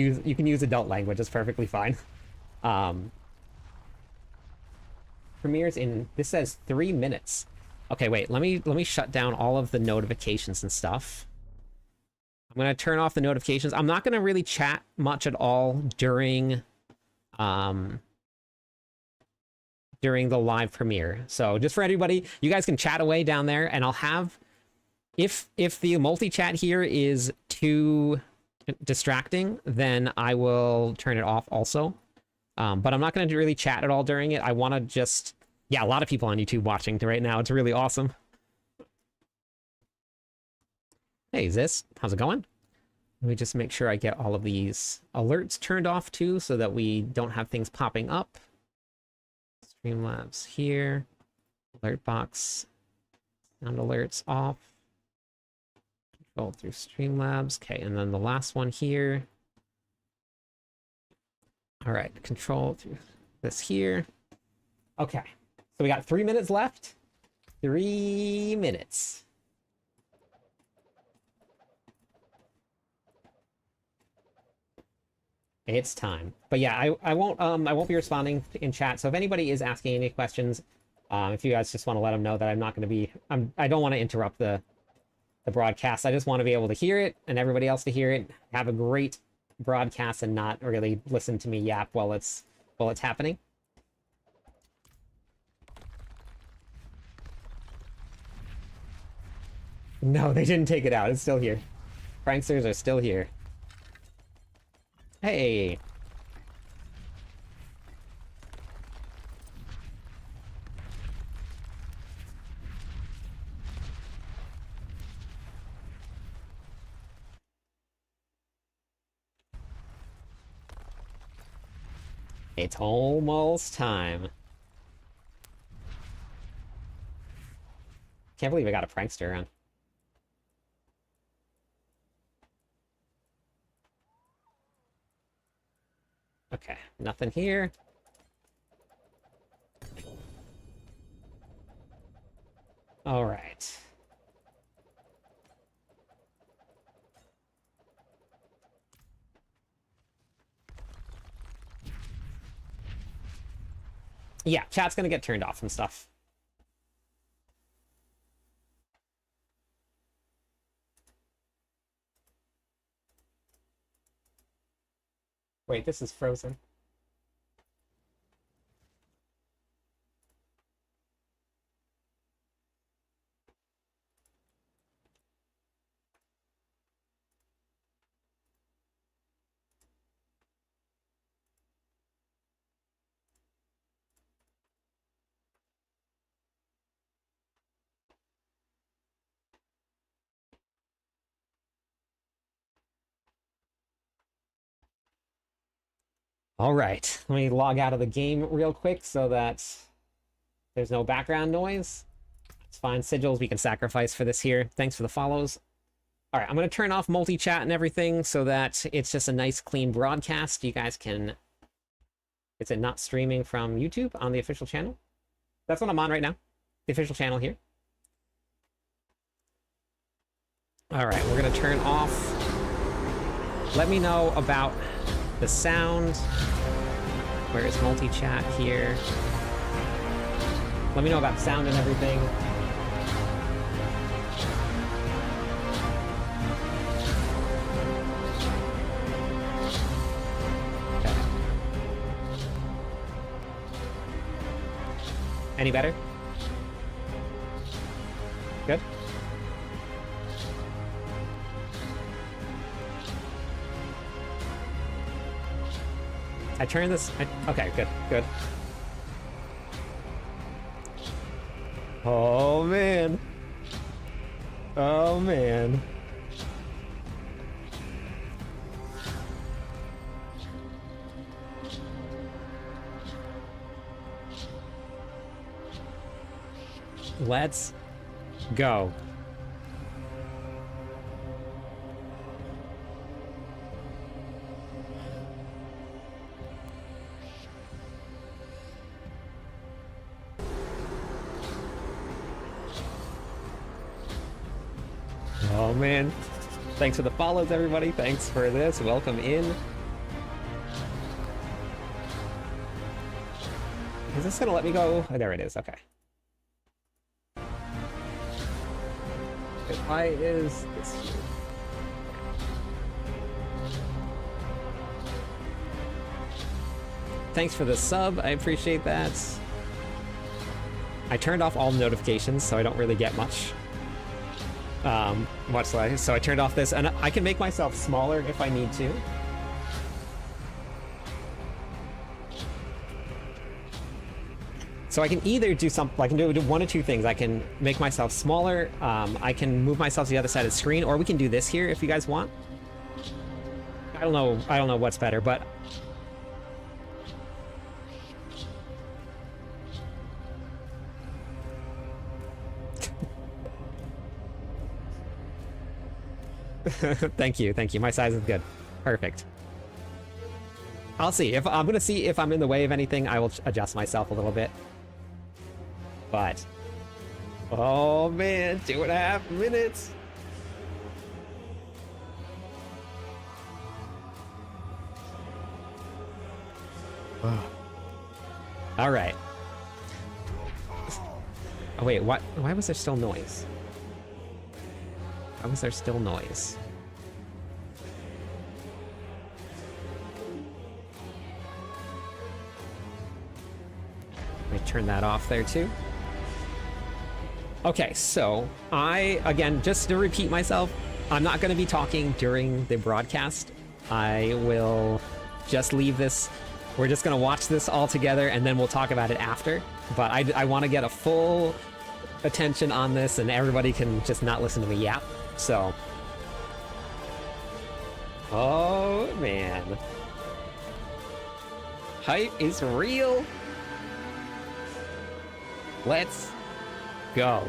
use adult language. It's perfectly fine. Premieres in, this says 3 minutes. Okay, wait, let me shut down all of the notifications and stuff. I'm gonna turn off the notifications. I'm not gonna really chat much at all during the live premiere. So just for everybody, you guys can chat away down there, and I'll have, if the multi-chat here is too distracting, then I will turn it off also. But I'm not going to really chat at all during it. I want to just... Yeah, a lot of people on YouTube watching right now. It's really awesome. Hey, Zis. How's it going? Let me just make sure I get all of these alerts turned off too, so that we don't have things popping up. Streamlabs here. Alert box. Sound alerts off. Control through Streamlabs. Okay, and then the last one here. All right, control through this here. Okay, so we got 3 minutes left. 3 minutes. It's time. But yeah, I won't be responding in chat. So if anybody is asking any questions, if you guys just want to let them know that I'm not going to be, I don't want to interrupt the broadcast. I just want to be able to hear it and everybody else to hear it. Have a great broadcast and not really listen to me yap while it's happening. No, they didn't take it out. It's still here. Pranksters are still here. Hey. It's almost time. Can't believe I got a prankster on. Okay, nothing here. All right. Yeah, chat's gonna get turned off and stuff. Wait, this is frozen. All right, let me log out of the game real quick so that there's no background noise. It's fine. Sigils we can sacrifice for this here. Thanks for the follows. All right, I'm going to turn off multi-chat and everything so that it's just a nice, clean broadcast. You guys can... Is it not streaming from YouTube on the official channel? That's what I'm on right now. The official channel here. All right, we're going to turn off. Let me know about the sound. Where is multi-chat here? Let me know about sound and everything. Okay. Any better? Good? I turn this... okay, good, good. Oh, man. Oh, man. Let's go. Oh man. Thanks for the follows, everybody. Thanks for this. Welcome in. Is this gonna let me go? Oh, there it is. Okay. Why is this here? Thanks for the sub. I appreciate that. I turned off all notifications, so I don't really get much. So I turned off this, and I can make myself smaller if I need to. So I can either do I can do one of two things. I can make myself smaller, I can move myself to the other side of the screen, or we can do this here if you guys want. I don't know what's better, but... Thank you. My size is good. Perfect. I'll see. I'm gonna see if I'm in the way of anything. I will adjust myself a little bit. But... oh man, 2.5 minutes! Alright. Oh wait, why was there still noise? Why was there still noise? Let me turn that off there too. Okay, so again, just to repeat myself, I'm not going to be talking during the broadcast. I will just leave this. We're just going to watch this all together, and then we'll talk about it after. But I want to get a full attention on this, and everybody can just not listen to me yap. So... oh, man. Hype is real. Let's go.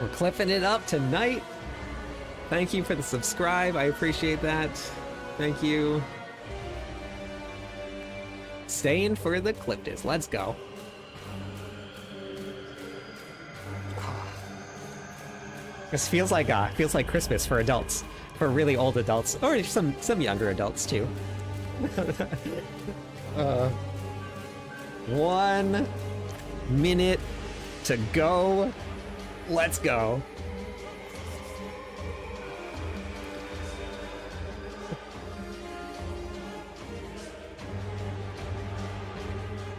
We're clipping it up tonight. Thank you for the subscribe. I appreciate that. Thank you. Staying for the cliptis. Let's go. This feels like Christmas for adults, for really old adults, or some younger adults too. 1 minute to go. Let's go.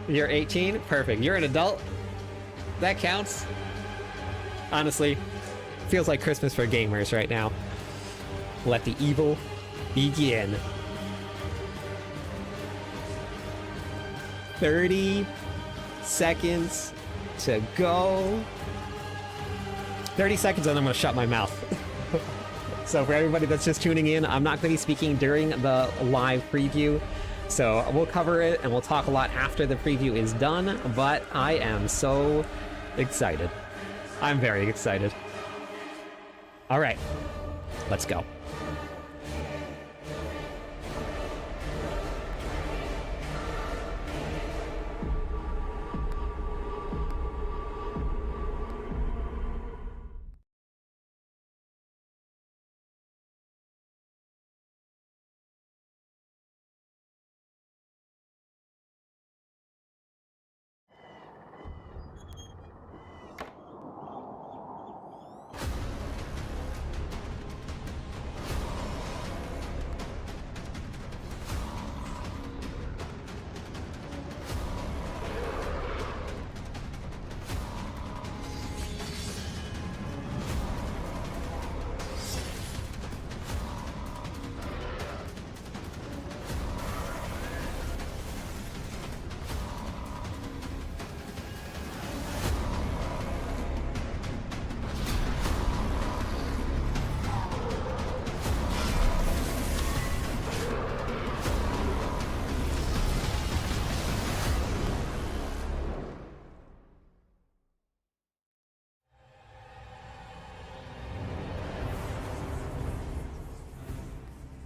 You're 18? Perfect. You're an adult? That counts. Honestly, feels like Christmas for gamers right now. Let the evil begin. 30 seconds to go. 30 seconds and I'm gonna shut my mouth. So for everybody that's just tuning in, I'm not gonna be speaking during the live preview. So we'll cover it and we'll talk a lot after the preview is done, but I am so excited. I'm very excited. All right, let's go.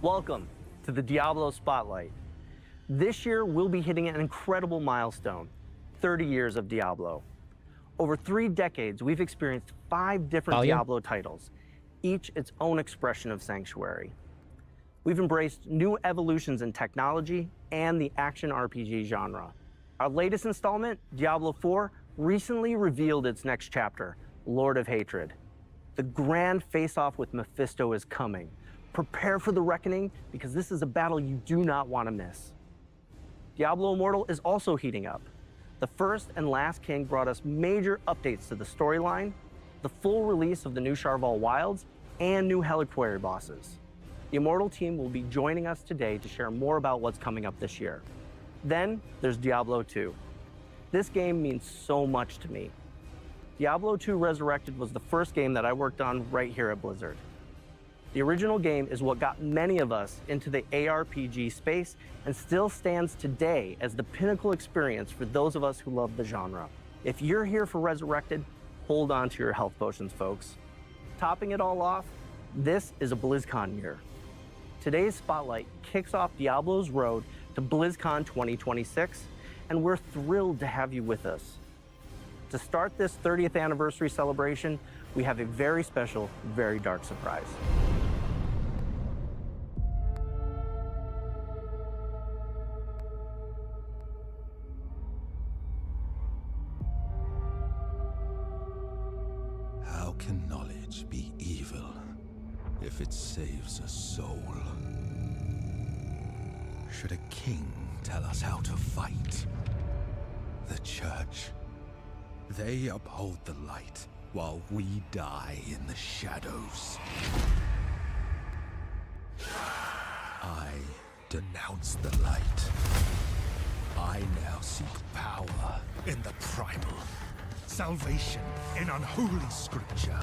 Welcome to the Diablo Spotlight. This year, we'll be hitting an incredible milestone, 30 years of Diablo. Over 3 decades, we've experienced 5 different Diablo titles, each its own expression of sanctuary. We've embraced new evolutions in technology and the action RPG genre. Our latest installment, Diablo 4, recently revealed its next chapter, Lord of Hatred. The grand face-off with Mephisto is coming. Prepare for the reckoning, because this is a battle you do not want to miss. Diablo Immortal is also heating up. The First and Last King brought us major updates to the storyline, the full release of the new Charval Wilds, and new Heliquary bosses. The Immortal team will be joining us today to share more about what's coming up this year. Then there's Diablo 2. This game means so much to me. Diablo 2 Resurrected was the first game that I worked on right here at Blizzard. The original game is what got many of us into the ARPG space and still stands today as the pinnacle experience for those of us who love the genre. If you're here for Resurrected, hold on to your health potions, folks. Topping it all off, this is a BlizzCon year. Today's Spotlight kicks off Diablo's road to BlizzCon 2026, and we're thrilled to have you with us. To start this 30th anniversary celebration, we have a very special, very dark surprise. How can knowledge be evil if it saves a soul? Should a king tell us how to fight? The church, they uphold the light while we die in the shadows. I denounce the light. I now seek power in the primal, salvation in unholy scripture.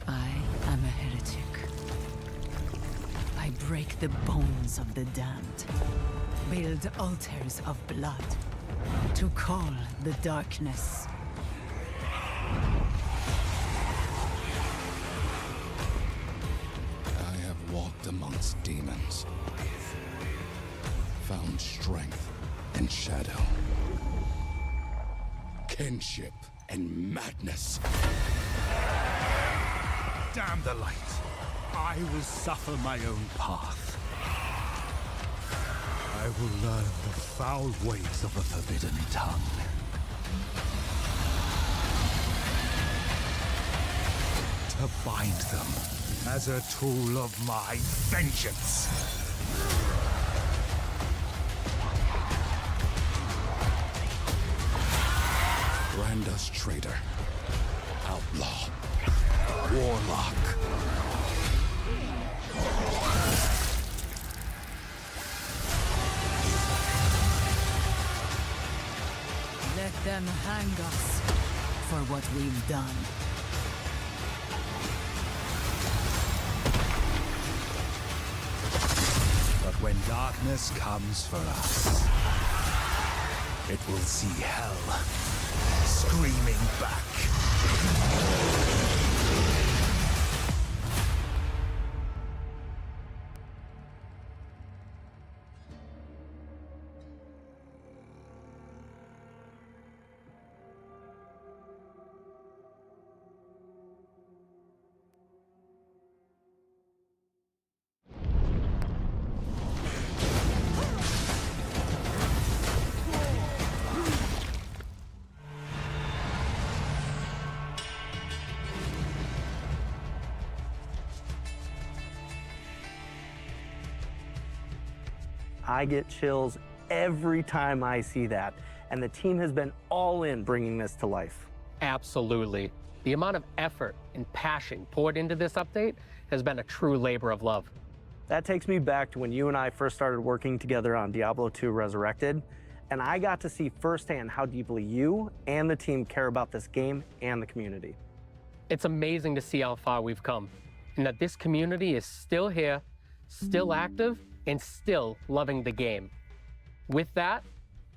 I am a heretic. I break the bones of the damned, build altars of blood to call the darkness. I have walked amongst demons, found strength in shadow, kinship and madness. Damn the light! I will suffer my own path. I will learn the foul ways of a forbidden tongue. To bind them as a tool of my vengeance. Brandus traitor, outlaw, warlock. Let them hang us for what we've done. But when darkness comes for us, it will see hell screaming back. I get chills every time I see that, and the team has been all in bringing this to life. Absolutely. The amount of effort and passion poured into this update has been a true labor of love. That takes me back to when you and I first started working together on Diablo 2 Resurrected, and I got to see firsthand how deeply you and the team care about this game and the community. It's amazing to see how far we've come, and that this community is still here, still active, and still loving the game. With that,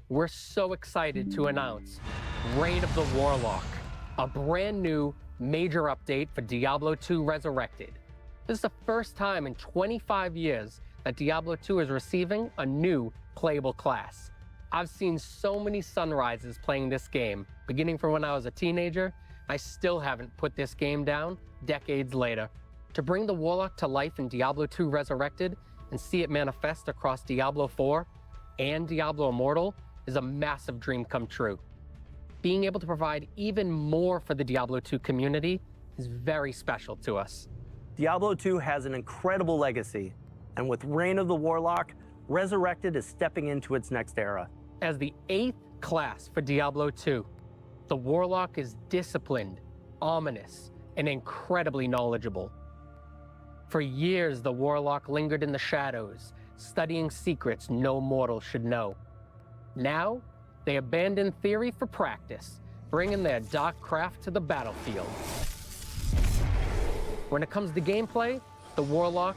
we're so excited to announce Reign of the Warlock, a brand new major update for Diablo 2 Resurrected. This is the first time in 25 years that Diablo 2 is receiving a new playable class. I've seen so many sunrises playing this game, beginning from when I was a teenager. I still haven't put this game down decades later. To bring the Warlock to life in Diablo 2 Resurrected and see it manifest across Diablo 4 and Diablo Immortal is a massive dream come true. Being able to provide even more for the Diablo 2 community is very special to us. Diablo 2 has an incredible legacy, and with Reign of the Warlock, Resurrected is stepping into its next era. As the 8th class for Diablo 2, the Warlock is disciplined, ominous, and incredibly knowledgeable. For years, the Warlock lingered in the shadows, studying secrets no mortal should know. Now, they abandon theory for practice, bringing their dark craft to the battlefield. When it comes to gameplay, the Warlock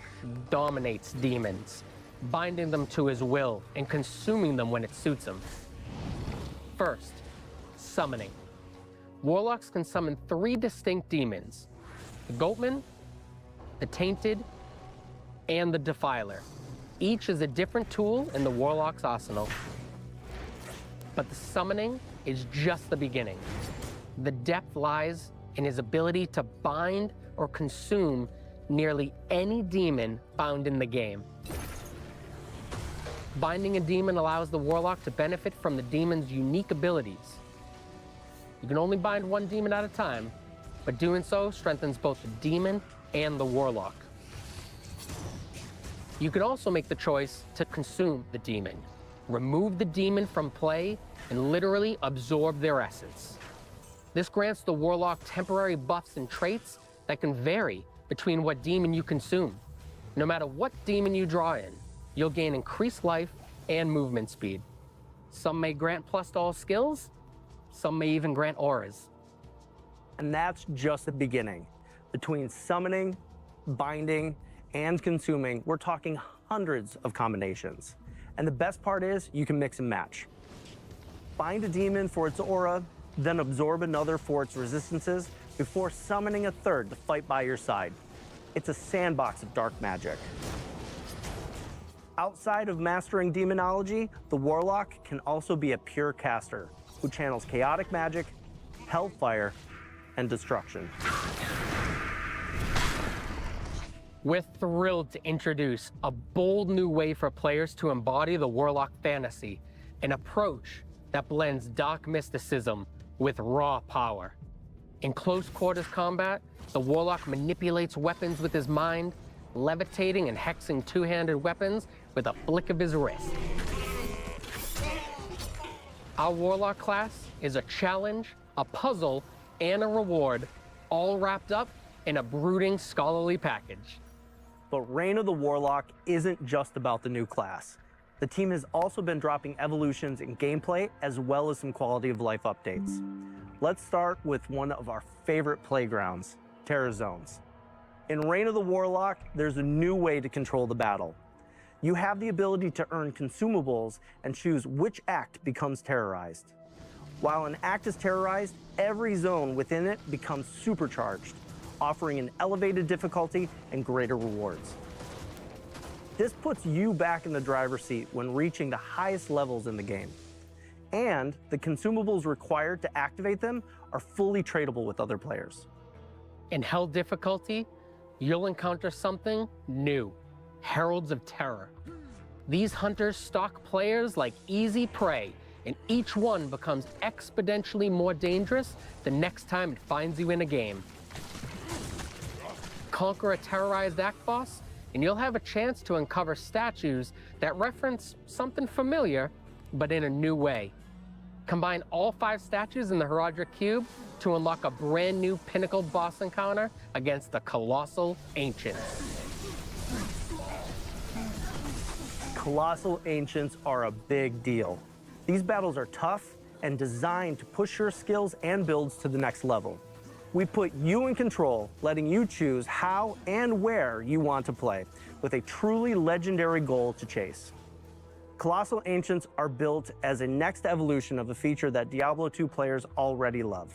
dominates demons, binding them to his will and consuming them when it suits him. First, summoning. Warlocks can summon 3 distinct demons: the Goatman, the Tainted, and the Defiler. Each is a different tool in the Warlock's arsenal. But the summoning is just the beginning. The depth lies in his ability to bind or consume nearly any demon found in the game. Binding a demon allows the Warlock to benefit from the demon's unique abilities. You can only bind one demon at a time, but doing so strengthens both the demon and the Warlock. You can also make the choice to consume the demon, remove the demon from play, and literally absorb their essence. This grants the Warlock temporary buffs and traits that can vary between what demon you consume. No matter what demon you draw in, you'll gain increased life and movement speed. Some may grant plus to all skills, some may even grant auras. And that's just the beginning. Between summoning, binding, and consuming, we're talking hundreds of combinations. And the best part is you can mix and match. Bind a demon for its aura, then absorb another for its resistances before summoning a third to fight by your side. It's a sandbox of dark magic. Outside of mastering demonology, the Warlock can also be a pure caster who channels chaotic magic, hellfire, and destruction. We're thrilled to introduce a bold new way for players to embody the Warlock fantasy, an approach that blends dark mysticism with raw power. In close quarters combat, the Warlock manipulates weapons with his mind, levitating and hexing two-handed weapons with a flick of his wrist. Our Warlock class is a challenge, a puzzle, and a reward, all wrapped up in a brooding scholarly package. But Reign of the Warlock isn't just about the new class. The team has also been dropping evolutions in gameplay as well as some quality of life updates. Let's start with one of our favorite playgrounds, Terror Zones. In Reign of the Warlock, there's a new way to control the battle. You have the ability to earn consumables and choose which act becomes terrorized. While an act is terrorized, every zone within it becomes supercharged, offering an elevated difficulty and greater rewards. This puts you back in the driver's seat when reaching the highest levels in the game. And the consumables required to activate them are fully tradable with other players. In Hell difficulty, you'll encounter something new: Heralds of Terror. These hunters stalk players like easy prey, and each one becomes exponentially more dangerous the next time it finds you in a game. Conquer a terrorized act boss, and you'll have a chance to uncover statues that reference something familiar, but in a new way. Combine all 5 statues in the Herodric Cube to unlock a brand new pinnacle boss encounter against the Colossal Ancients. Colossal Ancients are a big deal. These battles are tough and designed to push your skills and builds to the next level. We put you in control, letting you choose how and where you want to play, with a truly legendary goal to chase. Colossal Ancients are built as a next evolution of a feature that Diablo 2 players already love.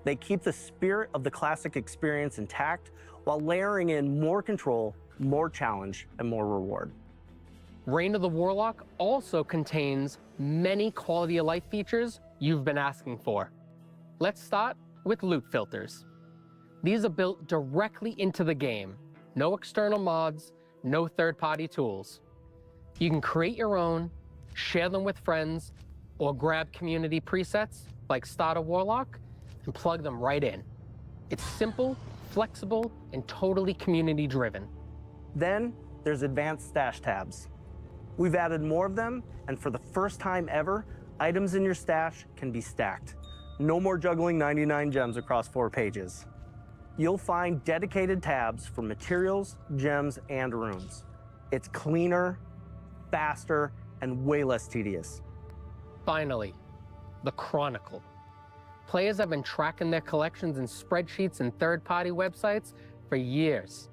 They keep the spirit of the classic experience intact while layering in more control, more challenge, and more reward. Reign of the Warlock also contains many quality of life features you've been asking for. Let's start with loot filters. These are built directly into the game. No external mods, no third-party tools. You can create your own, share them with friends, or grab community presets like Starter Warlock and plug them right in. It's simple, flexible, and totally community-driven. Then there's advanced stash tabs. We've added more of them, and for the first time ever, items in your stash can be stacked. No more juggling 99 gems across 4 pages. You'll find dedicated tabs for materials, gems, and runes. It's cleaner, faster, and way less tedious. Finally, the Chronicle. Players have been tracking their collections in spreadsheets and third-party websites for years.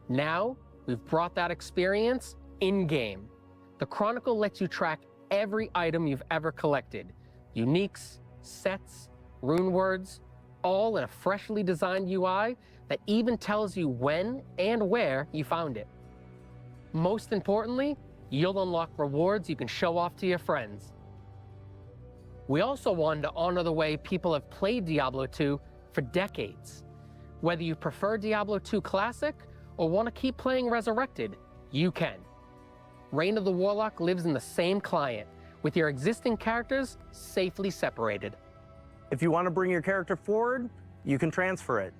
Now, we've brought that experience in-game. The Chronicle lets you track every item you've ever collected. Uniques, sets, rune words, all in a freshly designed UI that even tells you when and where you found it. Most importantly, you'll unlock rewards you can show off to your friends. We also wanted to honor the way people have played Diablo 2 for decades. Whether you prefer Diablo 2 Classic or want to keep playing Resurrected, you can. Reign of the Warlock lives in the same client, with your existing characters safely separated. If you want to bring your character forward, you can transfer it.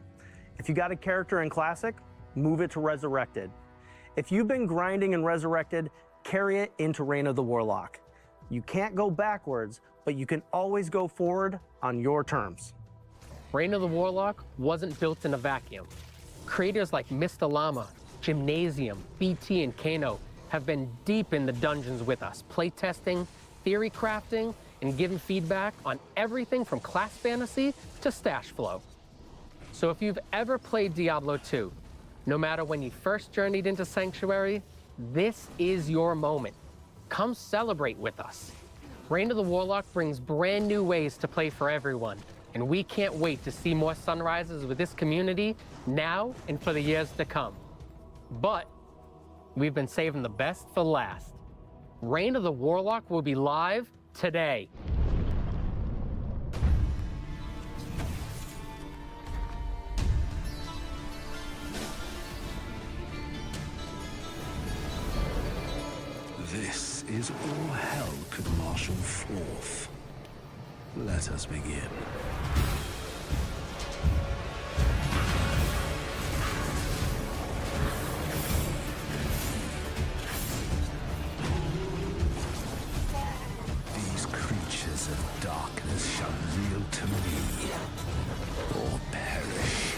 If you got a character in Classic, move it to Resurrected. If you've been grinding in Resurrected, carry it into Reign of the Warlock. You can't go backwards, but you can always go forward on your terms. Reign of the Warlock wasn't built in a vacuum. Creators like Mr. Llama, Gymnasium, BT, and Kano have been deep in the dungeons with us, playtesting, theory crafting, and giving feedback on everything from class fantasy to stash flow. So if you've ever played Diablo 2, no matter when you first journeyed into Sanctuary, this is your moment. Come celebrate with us. Reign of the Warlock brings brand new ways to play for everyone, and we can't wait to see more sunrises with this community now and for the years to come. But we've been saving the best for last. Reign of the Warlock will be live today. This is all hell could marshal forth. Let us begin. These creatures of darkness shall yield to me, or perish.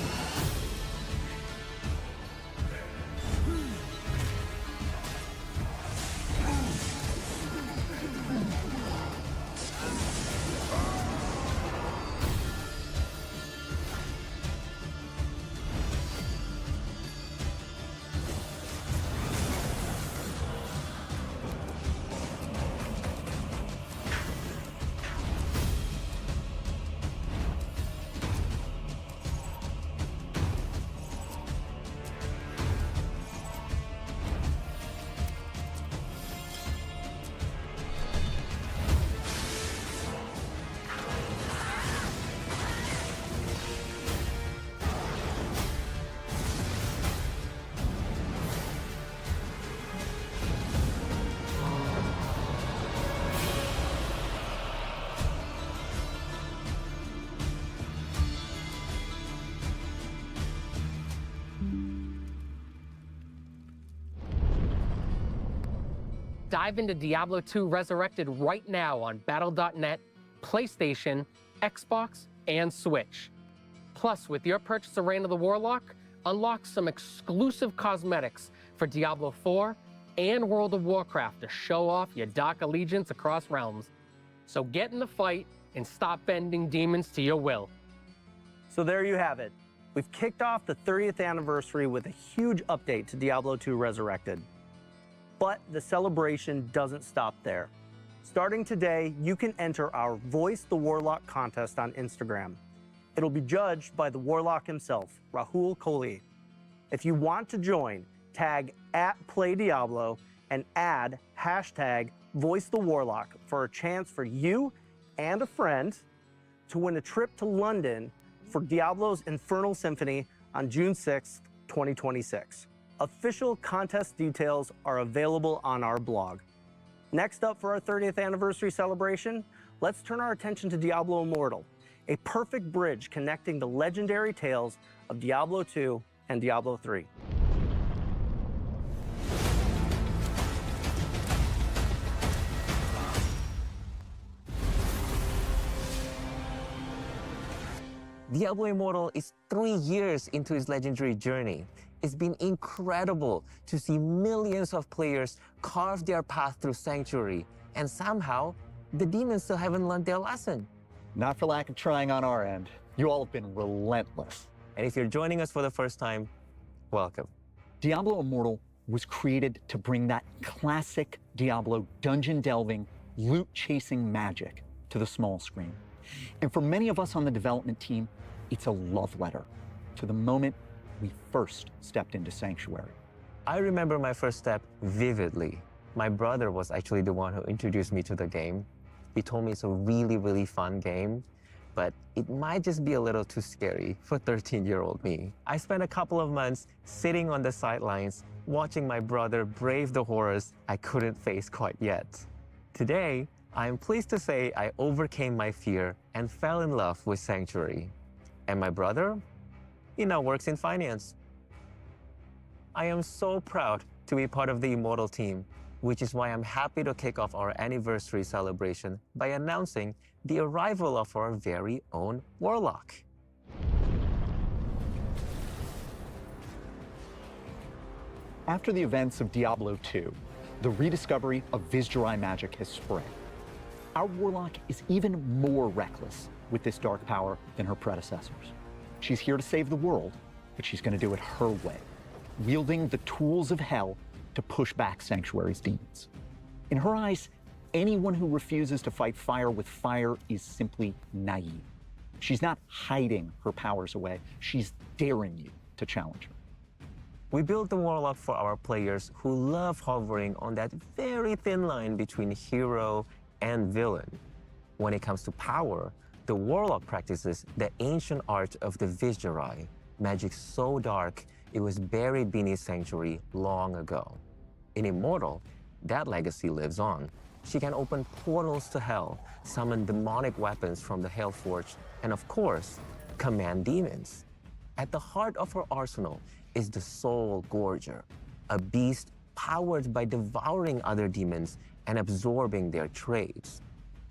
Dive into Diablo 2 Resurrected right now on Battle.net, PlayStation, Xbox, and Switch. Plus, with your purchase of Reign of the Warlock, unlock some exclusive cosmetics for Diablo 4 and World of Warcraft to show off your dark allegiance across realms. So get in the fight and stop bending demons to your will. So there you have it. We've kicked off the 30th anniversary with a huge update to Diablo 2 Resurrected. But the celebration doesn't stop there. Starting today, you can enter our Voice the Warlock contest on Instagram. It'll be judged by the Warlock himself, Rahul Kohli. If you want to join, tag @PlayDiablo and add #VoiceTheWarlock for a chance for you and a friend to win a trip to London for Diablo's Infernal Symphony on June 6th, 2026. Official contest details are available on our blog. Next up for our 30th anniversary celebration, let's turn our attention to Diablo Immortal, a perfect bridge connecting the legendary tales of Diablo 2 and Diablo 3. Diablo Immortal is 3 years into its legendary journey. It's been incredible to see millions of players carve their path through Sanctuary, and somehow, the demons still haven't learned their lesson. Not for lack of trying on our end. You all have been relentless. And if you're joining us for the first time, welcome. Diablo Immortal was created to bring that classic Diablo dungeon-delving, loot-chasing magic to the small screen. And for many of us on the development team, it's a love letter to the moment we first stepped into Sanctuary. I remember my first step vividly. My brother was actually the one who introduced me to the game. He told me it's a really, really fun game, but it might just be a little too scary for 13-year-old me. I spent a couple of months sitting on the sidelines, watching my brother brave the horrors I couldn't face quite yet. Today, I am pleased to say I overcame my fear and fell in love with Sanctuary. And my brother, he now works in finance. I am so proud to be part of the Immortal team, which is why I'm happy to kick off our anniversary celebration by announcing the arrival of our very own Warlock. After the events of Diablo 2, the rediscovery of Vizjurai magic has spread. Our Warlock is even more reckless with this dark power than her predecessors. She's here to save the world, but she's going to do it her way, wielding the tools of hell to push back Sanctuary's demons. In her eyes, anyone who refuses to fight fire with fire is simply naive. She's not hiding her powers away, she's daring you to challenge her. We built the Warlock for our players who love hovering on that very thin line between hero and villain. When it comes to power, the Warlock practices the ancient art of the Vizjurai, magic so dark it was buried beneath Sanctuary long ago. In Immortal, that legacy lives on. She can open portals to hell, summon demonic weapons from the Hellforge, and of course, command demons. At the heart of her arsenal is the Soul Gorger, a beast powered by devouring other demons and absorbing their traits.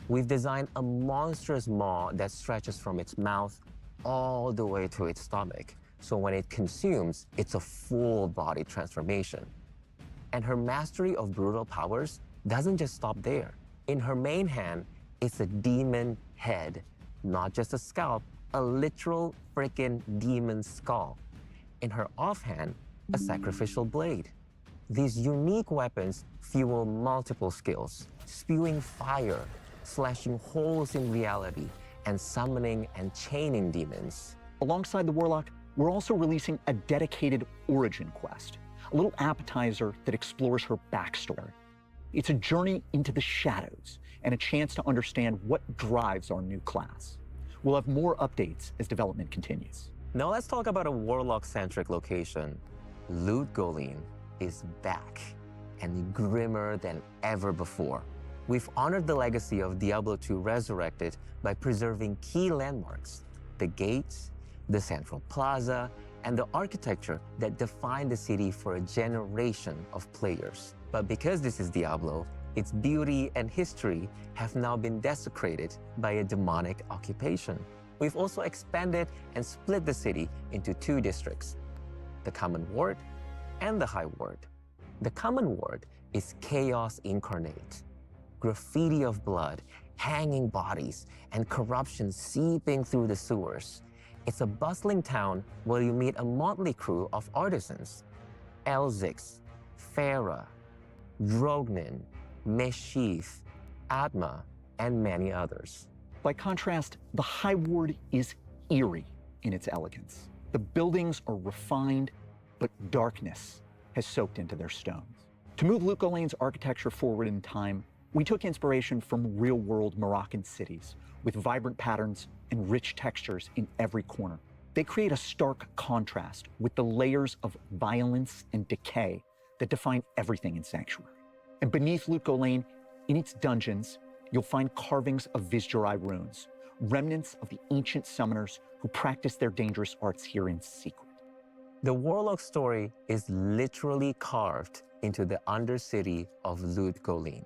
We've designed a monstrous maw that stretches from its mouth all the way to its stomach, so when it consumes, it's a full body transformation. And her mastery of brutal powers doesn't just stop there. In her main hand, it's a demon head, not just a scalp, a literal freaking demon skull. In her offhand, a sacrificial blade. These unique weapons fuel multiple skills, spewing fire, slashing holes in reality, and summoning and chaining demons. Alongside the Warlock, we're also releasing a dedicated origin quest, a little appetizer that explores her backstory. It's a journey into the shadows and a chance to understand what drives our new class. We'll have more updates as development continues. Now let's talk about a Warlock-centric location. Loot Golem is back and grimmer than ever before. We've honored the legacy of Diablo 2 Resurrected by preserving key landmarks, the gates, the central plaza, and the architecture that defined the city for a generation of players. But because this is Diablo, its beauty and history have now been desecrated by a demonic occupation. We've also expanded and split the city into 2 districts, the Common Ward and the High Ward. The Common Ward is chaos incarnate. Graffiti of blood, hanging bodies, and corruption seeping through the sewers. It's a bustling town where you meet a motley crew of artisans. Elzix, Farah, Drognin, Meshith, Atma, and many others. By contrast, the High Ward is eerie in its elegance. The buildings are refined, but but darkness has soaked into their stones. To move Luke Olane's architecture forward in time, we took inspiration from real-world Moroccan cities with vibrant patterns and rich textures in every corner. They create a stark contrast with the layers of violence and decay that define everything in Sanctuary. And beneath Luke Olane, in its dungeons, you'll find carvings of Vizjurai runes, remnants of the ancient summoners who practiced their dangerous arts here in secret. The Warlock story is literally carved into the undercity of Lut Gholein.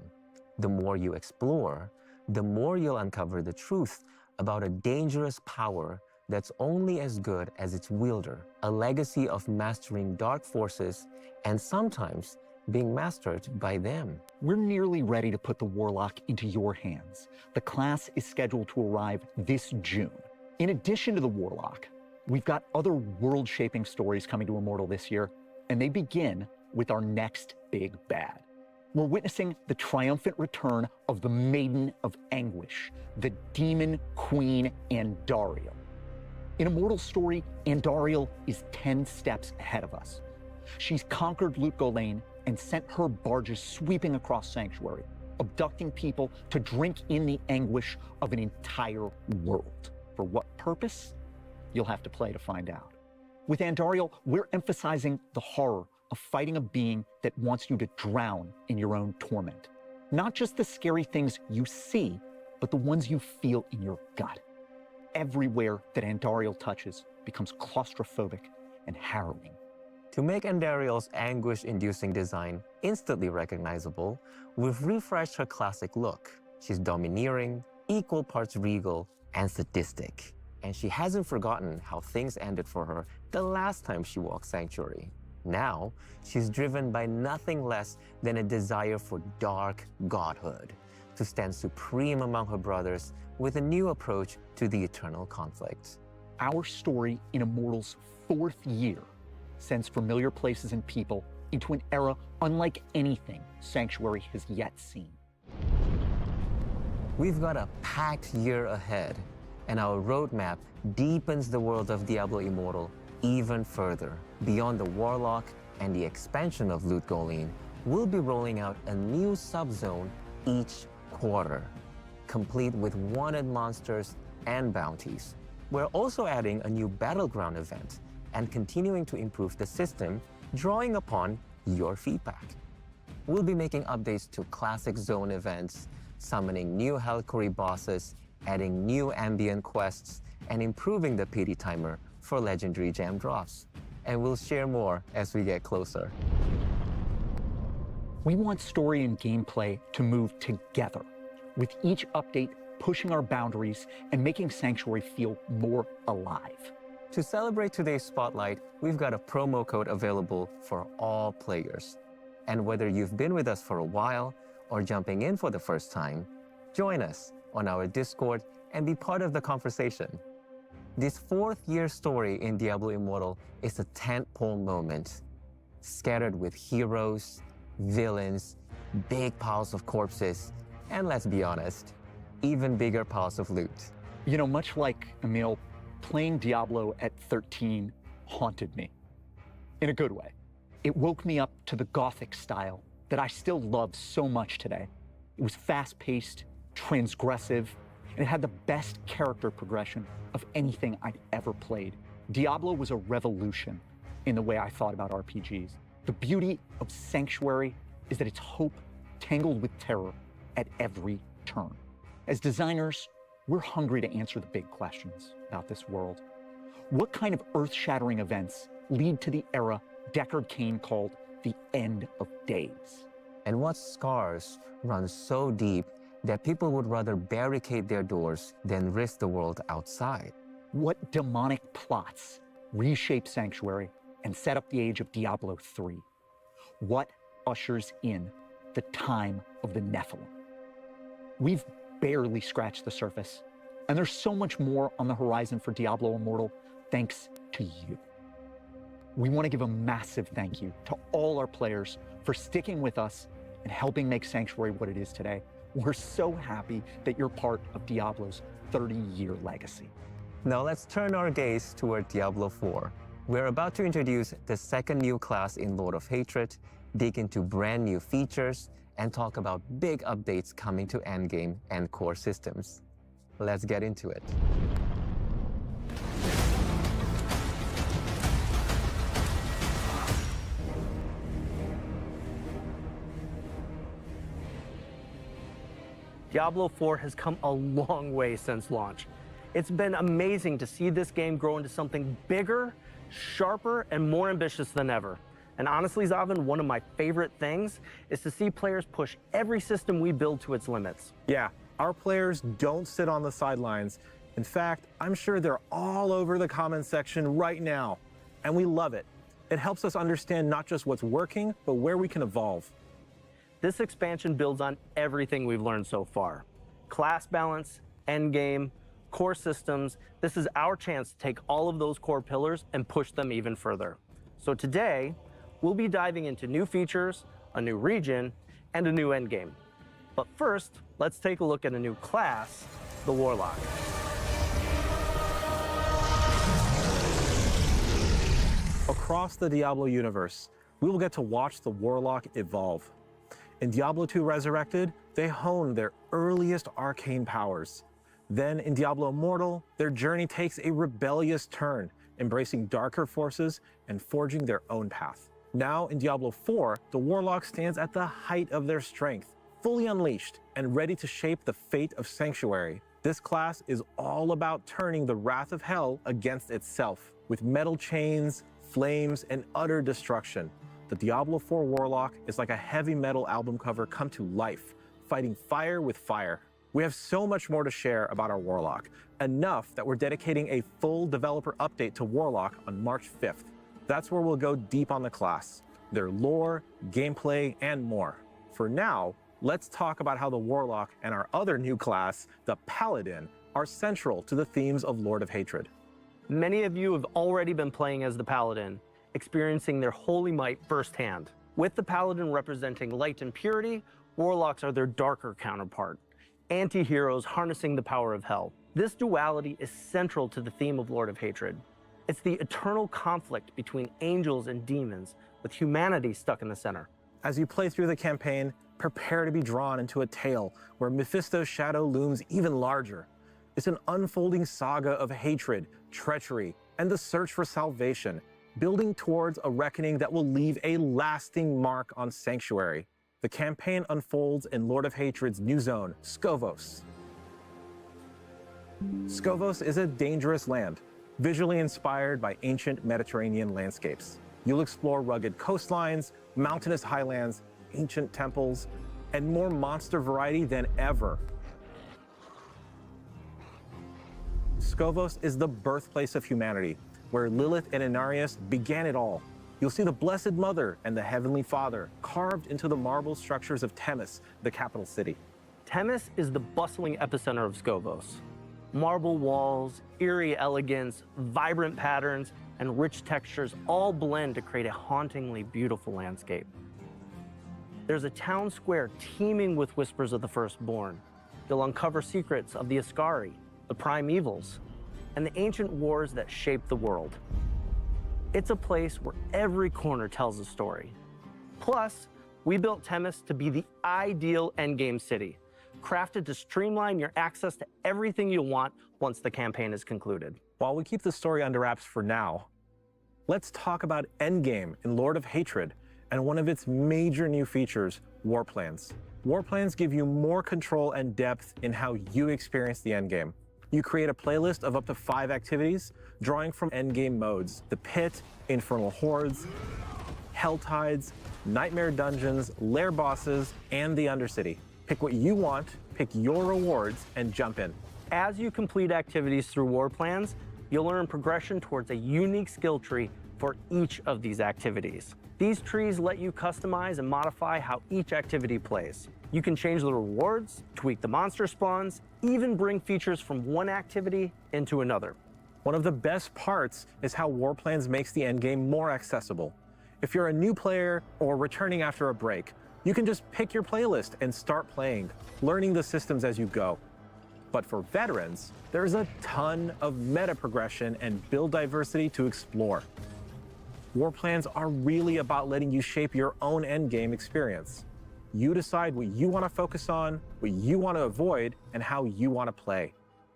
The more you explore, the more you'll uncover the truth about a dangerous power that's only as good as its wielder, a legacy of mastering dark forces and sometimes being mastered by them. We're nearly ready to put the Warlock into your hands. The class is scheduled to arrive this June. In addition to the Warlock, we've got other world-shaping stories coming to Immortal this year, and they begin with our next big bad. We're witnessing the triumphant return of the Maiden of Anguish, the Demon Queen Andariel. In Immortal's story, Andariel is 10 steps ahead of us. She's conquered Lut Gholein and sent her barges sweeping across Sanctuary, abducting people to drink in the anguish of an entire world. For what purpose? You'll have to play to find out. With Andariel, we're emphasizing the horror of fighting a being that wants you to drown in your own torment. Not just the scary things you see, but the ones you feel in your gut. Everywhere that Andariel touches becomes claustrophobic and harrowing. To make Andariel's anguish-inducing design instantly recognizable, we've refreshed her classic look. She's domineering, equal parts regal, and sadistic. And she hasn't forgotten how things ended for her the last time she walked Sanctuary. Now, she's driven by nothing less than a desire for dark godhood, to stand supreme among her brothers with a new approach to the eternal conflict. Our story in Immortal's 4th year sends familiar places and people into an era unlike anything Sanctuary has yet seen. We've got a packed year ahead, and our roadmap deepens the world of Diablo Immortal even further. Beyond the Warlock and the expansion of Lut Gholein, we'll be rolling out a new subzone each quarter, complete with wanted monsters and bounties. We're also adding a new battleground event and continuing to improve the system, drawing upon your feedback. We'll be making updates to classic zone events, summoning new Helcori bosses, adding new ambient quests, and improving the PD timer for legendary gem drops. And we'll share more as we get closer. We want story and gameplay to move together, with each update pushing our boundaries and making Sanctuary feel more alive. To celebrate today's spotlight, we've got a promo code available for all players. And whether you've been with us for a while or jumping in for the first time, join us on our Discord and be part of the conversation. This 4th year story in Diablo Immortal is a tentpole moment, scattered with heroes, villains, big piles of corpses, and let's be honest, even bigger piles of loot. You know, much like Emil, playing Diablo at 13 haunted me, in a good way. It woke me up to the Gothic style that I still love so much today. It was fast-paced, transgressive, and it had the best character progression of anything I'd ever played. Diablo was a revolution in the way I thought about RPGs. The beauty of Sanctuary is that it's hope tangled with terror at every turn. As designers, we're hungry to answer the big questions about this world. What kind of earth-shattering events lead to the era Deckard Cain called the end of days? And what scars run so deep that people would rather barricade their doors than risk the world outside? What demonic plots reshape Sanctuary and set up the age of Diablo 3? What ushers in the time of the Nephilim? We've barely scratched the surface, and there's so much more on the horizon for Diablo Immortal thanks to you. We want to give a massive thank you to all our players for sticking with us and helping make Sanctuary what it is today. We're so happy that you're part of Diablo's 30-year legacy. Now let's turn our gaze toward Diablo 4. We're about to introduce the second new class in Lord of Hatred, dig into brand new features, and talk about big updates coming to endgame and core systems. Let's get into it. Diablo 4 has come a long way since launch. It's been amazing to see this game grow into something bigger, sharper, and more ambitious than ever. And honestly, Zavin, one of my favorite things is to see players push every system we build to its limits. Yeah, our players don't sit on the sidelines. In fact, I'm sure they're all over the comments section right now, and we love it. It helps us understand not just what's working, but where we can evolve. This expansion builds on everything we've learned so far. Class balance, endgame, core systems. This is our chance to take all of those core pillars and push them even further. So today, we'll be diving into new features, a new region, and a new endgame. But first, let's take a look at a new class, the Warlock. Across the Diablo universe, we will get to watch the Warlock evolve. In Diablo 2 Resurrected, they honed their earliest arcane powers. Then in Diablo Immortal, their journey takes a rebellious turn, embracing darker forces and forging their own path. Now in Diablo 4, the Warlock stands at the height of their strength, fully unleashed and ready to shape the fate of Sanctuary. This class is all about turning the wrath of hell against itself, with metal chains, flames, and utter destruction. The Diablo 4 Warlock is like a heavy metal album cover come to life, fighting fire with fire. We have so much more to share about our Warlock, enough that we're dedicating a full developer update to Warlock on March 5th. That's where we'll go deep on the class, their lore, gameplay, and more. For now, let's talk about how the Warlock and our other new class, the Paladin, are central to the themes of Lord of Hatred. Many of you have already been playing as the Paladin, experiencing their holy might firsthand. With the Paladin representing light and purity, Warlocks are their darker counterpart, anti-heroes harnessing the power of hell. This duality is central to the theme of Lord of Hatred. It's the eternal conflict between angels and demons, with humanity stuck in the center. As you play through the campaign, prepare to be drawn into a tale where Mephisto's shadow looms even larger. It's an unfolding saga of hatred, treachery, and the search for salvation, building towards a reckoning that will leave a lasting mark on Sanctuary. The campaign unfolds in Lord of Hatred's new zone, Skavos. Skavos is a dangerous land, visually inspired by ancient Mediterranean landscapes. You'll explore rugged coastlines, mountainous highlands, ancient temples, and more monster variety than ever. Skavos is the birthplace of humanity, where Lilith and Inarius began it all. You'll see the Blessed Mother and the Heavenly Father carved into the marble structures of Themis, the capital city. Themis is the bustling epicenter of Skavos. Marble walls, eerie elegance, vibrant patterns, and rich textures all blend to create a hauntingly beautiful landscape. There's a town square teeming with whispers of the firstborn. You'll uncover secrets of the Ascari, the primevals, and the ancient wars that shaped the world. It's a place where every corner tells a story. Plus, we built Themis to be the ideal endgame city, crafted to streamline your access to everything you'll want once the campaign is concluded. While we keep the story under wraps for now, let's talk about endgame in Lord of Hatred and one of its major new features, War Plans. War Plans give you more control and depth in how you experience the endgame. You create a playlist of up to 5 activities, drawing from endgame modes: the Pit, Infernal Hordes, Hell Tides, Nightmare Dungeons, Lair Bosses, and the Undercity. Pick what you want, pick your rewards, and jump in. As you complete activities through War Plans, you'll earn progression towards a unique skill tree for each of these activities. These trees let you customize and modify how each activity plays. You can change the rewards, tweak the monster spawns, even bring features from one activity into another. One of the best parts is how War Plans makes the endgame more accessible. If you're a new player or returning after a break, you can just pick your playlist and start playing, learning the systems as you go. But for veterans, there's a ton of meta progression and build diversity to explore. War plans are really about letting you shape your own endgame experience. You decide what you want to focus on, what you want to avoid, and how you want to play.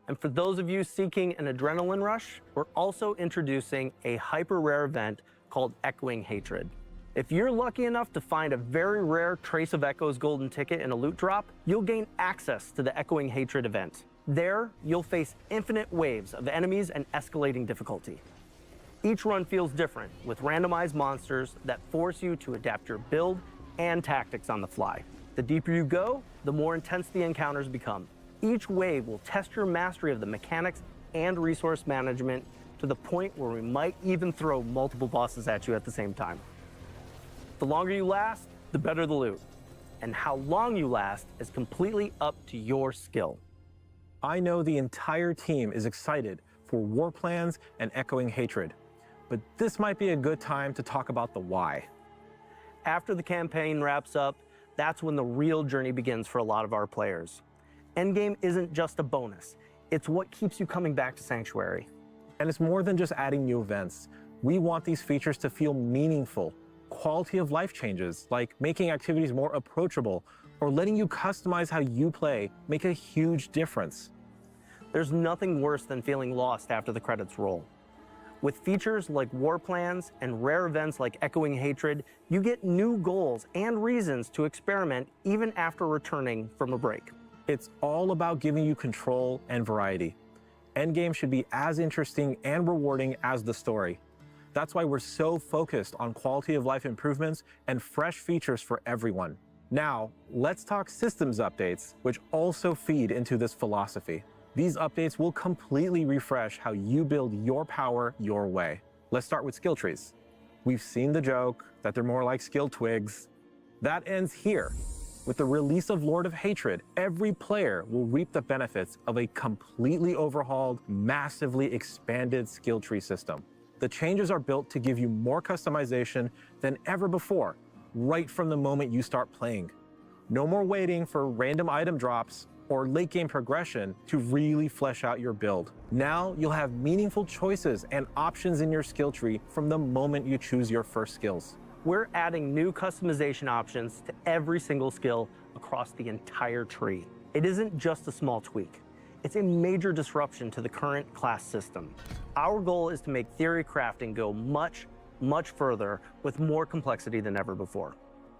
And for those of you seeking an adrenaline rush, we're also introducing a hyper rare event called Echoing Hatred. If you're lucky enough to find a very rare Trace of Echoes golden ticket in a loot drop, you'll gain access to the Echoing Hatred event. There, you'll face infinite waves of enemies and escalating difficulty. Each run feels different, with randomized monsters that force you to adapt your build and tactics on the fly. The deeper you go, the more intense the encounters become. Each wave will test your mastery of the mechanics and resource management to the point where we might even throw multiple bosses at you at the same time. The longer you last, the better the loot. And how long you last is completely up to your skill. I know the entire team is excited for War Plans and Echoing Hatred, but this might be a good time to talk about the why. After the campaign wraps up, that's when the real journey begins for a lot of our players. Endgame isn't just a bonus, it's what keeps you coming back to Sanctuary. And it's more than just adding new events. We want these features to feel meaningful, quality of life changes, like making activities more approachable or letting you customize how you play, make a huge difference. There's nothing worse than feeling lost after the credits roll. With features like War Plans and rare events like Echoing Hatred, you get new goals and reasons to experiment even after returning from a break. It's all about giving you control and variety. Endgame should be as interesting and rewarding as the story. That's why we're so focused on quality of life improvements and fresh features for everyone. Now, let's talk systems updates, which also feed into this philosophy. These updates will completely refresh how you build your power your way. Let's start with skill trees. We've seen the joke that they're more like skill twigs. That ends here. With the release of Lord of Hatred, every player will reap the benefits of a completely overhauled, massively expanded skill tree system. The changes are built to give you more customization than ever before, right from the moment you start playing. No more waiting for random item drops or late game progression to really flesh out your build. Now you'll have meaningful choices and options in your skill tree from the moment you choose your first skills. We're adding new customization options to every single skill across the entire tree. It isn't just a small tweak. It's a major disruption to the current class system. Our goal is to make theory crafting go much, much further with more complexity than ever before.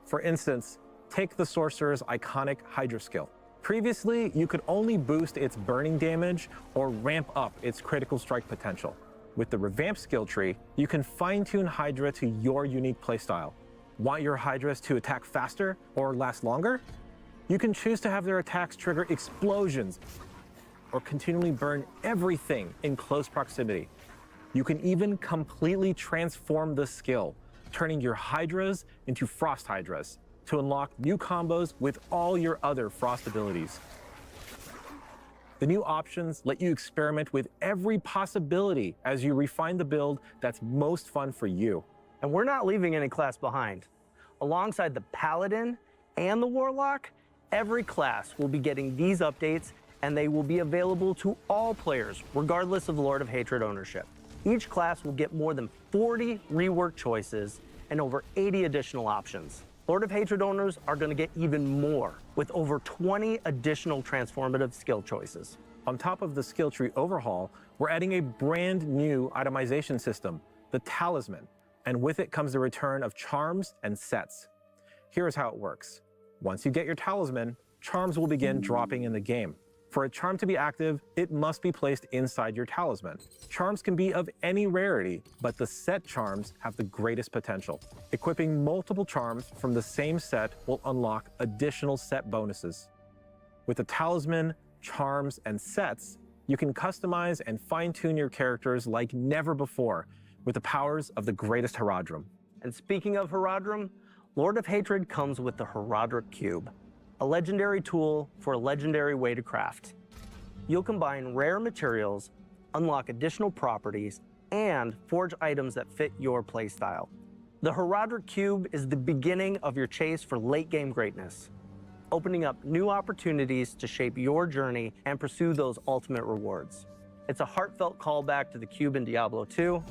For instance, take the Sorcerer's iconic Hydra skill. Previously, you could only boost its burning damage or ramp up its critical strike potential. With the revamped skill tree, you can fine-tune Hydra to your unique playstyle. Want your Hydras to attack faster or last longer? You can choose to have their attacks trigger explosions or continually burn everything in close proximity. You can even completely transform the skill, turning your Hydras into Frost Hydras to unlock new combos with all your other Frost abilities. The new options let you experiment with every possibility as you refine the build that's most fun for you. And we're not leaving any class behind. Alongside the Paladin and the Warlock, every class will be getting these updates, and they will be available to all players, regardless of Lord of Hatred ownership. Each class will get more than 40 rework choices and over 80 additional options. Lord of Hatred owners are going to get even more, with over 20 additional transformative skill choices. On top of the skill tree overhaul, we're adding a brand new itemization system, the Talisman, and with it comes the return of charms and sets. Here's how it works. Once you get your Talisman, charms will begin dropping in the game. For a charm to be active, it must be placed inside your Talisman. Charms can be of any rarity, but the set charms have the greatest potential. Equipping multiple charms from the same set will unlock additional set bonuses. With the Talisman, charms, and sets, you can customize and fine-tune your characters like never before with the powers of the greatest Herodrum. And speaking of Herodrum, Lord of Hatred comes with the Herodric Cube, a legendary tool for a legendary way to craft. You'll combine rare materials, unlock additional properties, and forge items that fit your playstyle. The Herodric Cube is the beginning of your chase for late-game greatness, opening up new opportunities to shape your journey and pursue those ultimate rewards. It's a heartfelt callback to the Cube in Diablo 2,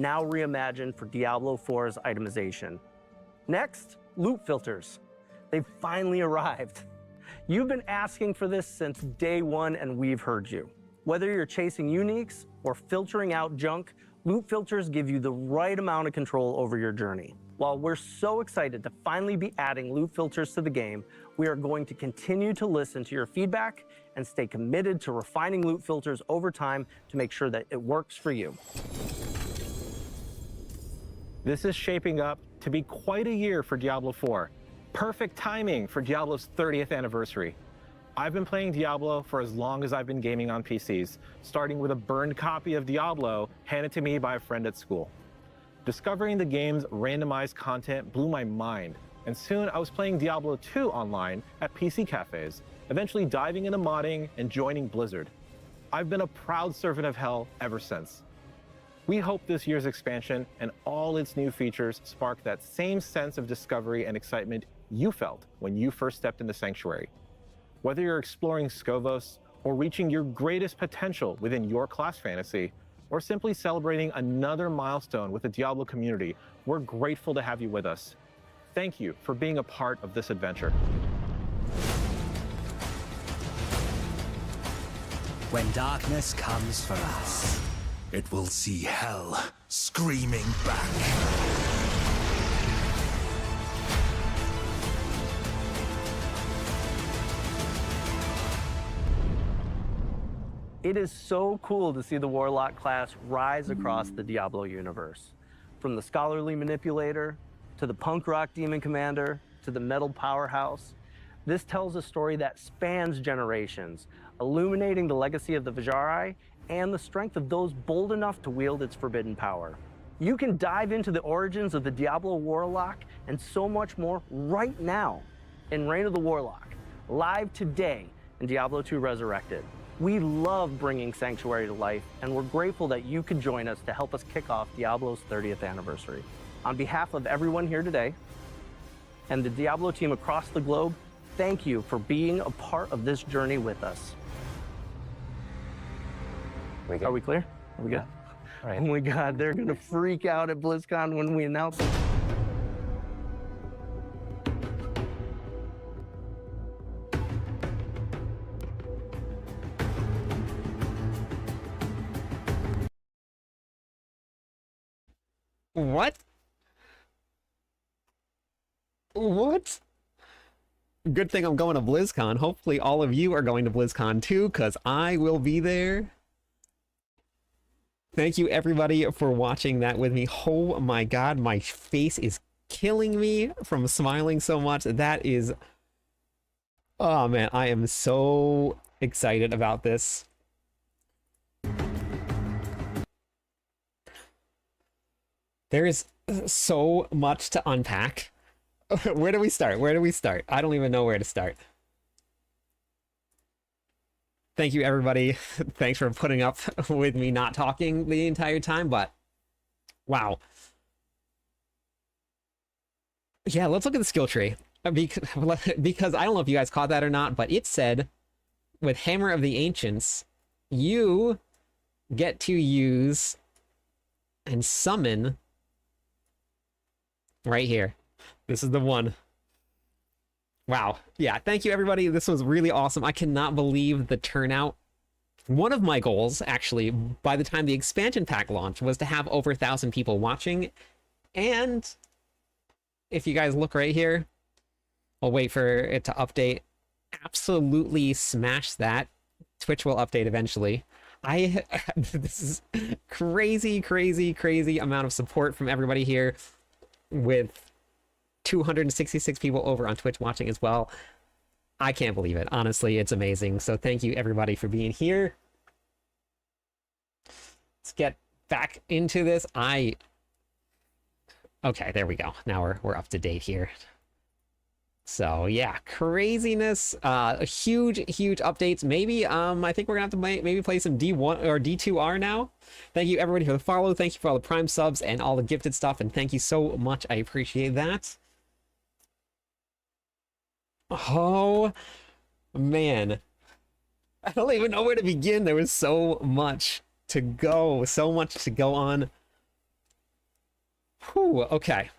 now reimagined for Diablo 4's itemization. Next, loot filters. They've finally arrived. You've been asking for this since day one, and we've heard you. Whether you're chasing uniques or filtering out junk, loot filters give you the right amount of control over your journey. While we're so excited to finally be adding loot filters to the game, we are going to continue to listen to your feedback and stay committed to refining loot filters over time to make sure that it works for you. This is shaping up to be quite a year for Diablo 4. Perfect timing for Diablo's 30th anniversary. I've been playing Diablo for as long as I've been gaming on PCs, starting with a burned copy of Diablo handed to me by a friend at school. Discovering the game's randomized content blew my mind, and soon I was playing Diablo 2 online at PC cafes, eventually diving into modding and joining Blizzard. I've been a proud servant of hell ever since. We hope this year's expansion and all its new features spark that same sense of discovery and excitement you felt when you first stepped into Sanctuary. Whether you're exploring Skovos or reaching your greatest potential within your class fantasy, or simply celebrating another milestone with the Diablo community, we're grateful to have you with us. Thank you for being a part of this adventure. When darkness comes for us, it will see hell screaming back. It is so cool to see the Warlock class rise across the Diablo universe. From the scholarly manipulator, to the punk rock demon commander, to the metal powerhouse. This tells a story that spans generations, illuminating the legacy of the Vajari and the strength of those bold enough to wield its forbidden power. You can dive into the origins of the Diablo Warlock and so much more right now in Reign of the Warlock, live today in Diablo 2 Resurrected. We love bringing Sanctuary to life, and we're grateful that you could join us to help us kick off Diablo's 30th anniversary. On behalf of everyone here today and the Diablo team across the globe, thank you for being a part of this journey with us. Are we clear? Are we good? All right. Oh my God, they're gonna freak out at BlizzCon when we announce it. What? What? Good thing I'm going to BlizzCon. Hopefully all of you are going to BlizzCon too, because I will be there. Thank you everybody for watching that with me. Oh my God, my face is killing me from smiling so much. That is... Oh man, I am so excited about this. There is so much to unpack. Where do we start? Where do we start? I don't even know where to start. Thank you, everybody. Thanks for putting up with me not talking the entire time, but wow. Yeah, let's look at the skill tree. Because I don't know if you guys caught that or not, but it said, with Hammer of the Ancients, you get to use and summon right here. This is the one. Wow. Yeah, thank you everybody. This was really awesome. I cannot believe the turnout. One of my goals, actually, by the time the expansion pack launched, was to have over 1,000 people watching. And if you guys look right here, I'll wait for it to update. Absolutely smash that. Twitch will update eventually. This is crazy, crazy, crazy amount of support from everybody here, with 266 people over on Twitch watching as well. I can't believe it. Honestly, it's amazing. So thank you everybody for being here. Let's get back into this. Okay, there we go. Now we're up to date here. So yeah, craziness. Huge updates. Maybe I think we're gonna have to maybe play some D1 or D2R now. Thank you everybody for the follow. Thank you for all the Prime subs and all the gifted stuff, and thank you so much. I appreciate that. Oh man, I don't even know where to begin. There was so much to go, so much to go on. Whew, okay.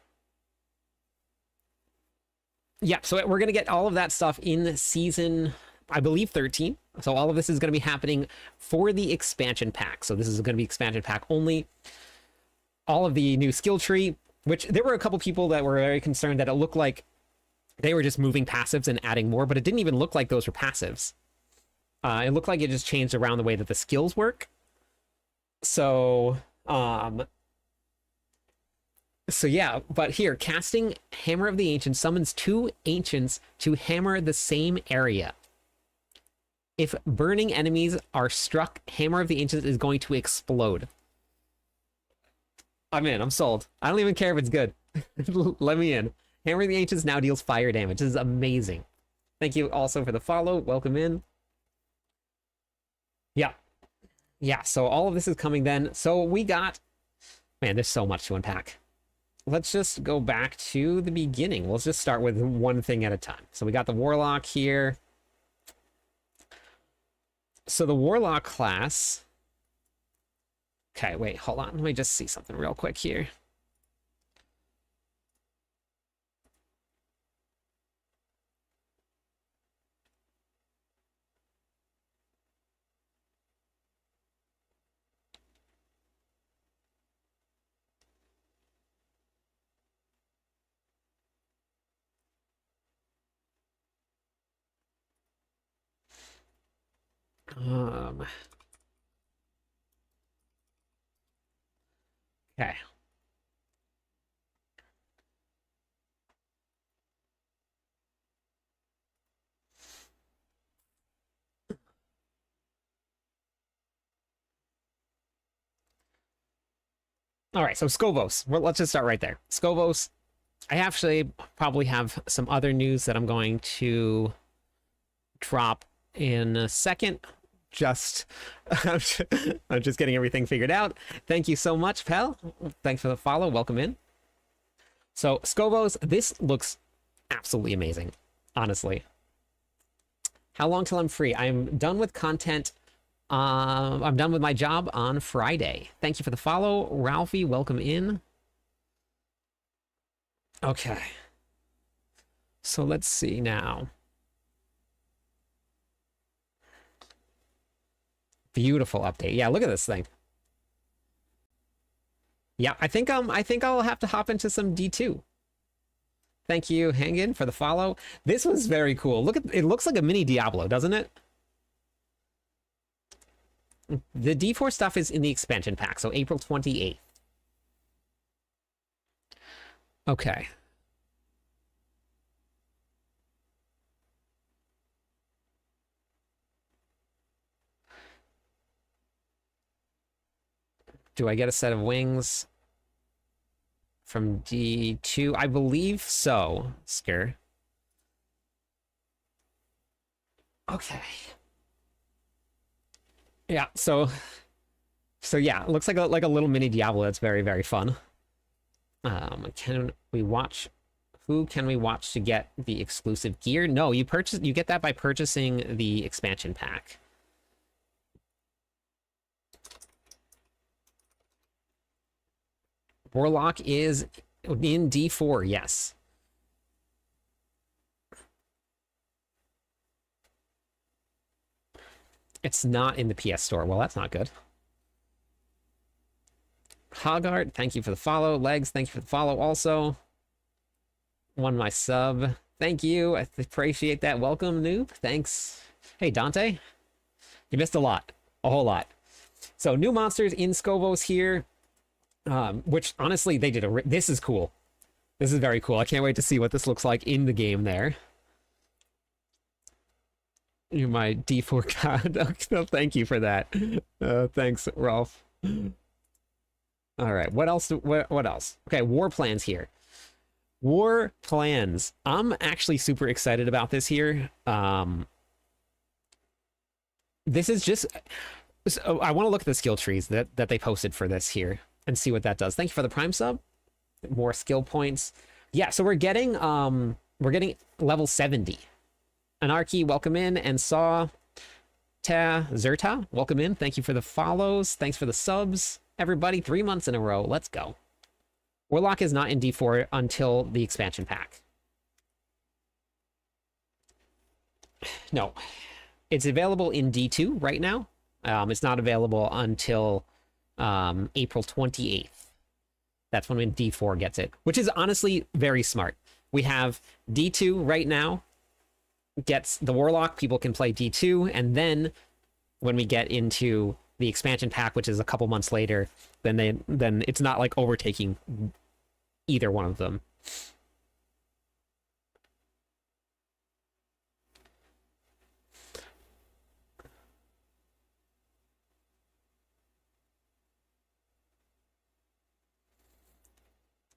Yeah, so we're going to get all of that stuff in season, I believe, 13. So all of this is going to be happening for the expansion pack. So this is going to be expansion pack only. All of the new skill tree, which there were a couple people that were very concerned that it looked like they were just moving passives and adding more, but it didn't even look like those were passives. It looked like it just changed around the way that the skills work. So yeah, but here, casting Hammer of the Ancients summons 2 Ancients to hammer the same area. If burning enemies are struck, Hammer of the Ancients is going to explode. I'm in, I'm sold. I don't even care if it's good. Let me in. Hammer of the Ancients now deals fire damage. This is amazing. Thank you also for the follow. Welcome in. Yeah. Yeah, so all of this is coming then. So we got... Man, there's so much to unpack. Let's just go back to the beginning. Let's just start with one thing at a time. So we got the Warlock here. So the Warlock class... Okay, wait, hold on. Let me just see something real quick here. Okay. All right, so Scovos. Well, let's just start right there. Scovos. I actually probably have some other news that I'm going to drop in a second. I'm just getting everything figured out. Thank you so much, pal. Thanks for the follow. Welcome in. So, Scovos, this looks absolutely amazing, honestly. How long till I'm free? I'm done with content. I'm done with my job on Friday. Thank you for the follow. Ralphie, welcome in. Okay. So let's see now. Beautiful update. Yeah, look at this thing. Yeah, I think I'll have to hop into some D2. Thank you, Hangin, for the follow. This was very cool. Look at it, looks like a mini Diablo, doesn't it? The D4 stuff is in the expansion pack, so April 28th. Okay. Do I get a set of wings from D2? I believe so, Sker. Okay. Yeah, so yeah, it looks like a little mini Diablo. That's very, very fun. Can we watch? Who can we watch to get the exclusive gear? No, you get that by purchasing the expansion pack. Warlock is in D4, yes. It's not in the PS Store. Well, that's not good. Hoggart, thank you for the follow. Legs, thank you for the follow also. Won my sub. Thank you. I appreciate that. Welcome, noob. Thanks. Hey, Dante. You missed a lot. A whole lot. So, new monsters in Scovos here. Which, honestly, they did a... This is cool. This is very cool. I can't wait to see what this looks like in the game there. You're my D4 god. No, thank you for that. Thanks, Rolf. All right, what else? What else? Okay, war plans here. War plans. I'm actually super excited about this here. This is just... So I want to look at the skill trees that they posted for this here and see what that does. Thank you for the Prime sub. More skill points. Yeah, so we're getting level 70. Anarchy, welcome in, and Saw Zerta, welcome in. Thank you for the follows. Thanks for the subs. Everybody, 3 months in a row. Let's go. Warlock is not in D4 until the expansion pack. No, it's available in D2 right now. It's not available until April 28th. That's when D4 gets it, which is honestly very smart. We have D2 right now, gets the Warlock, people can play D2, and then when we get into the expansion pack, which is a couple months later, then it's not like overtaking either one of them.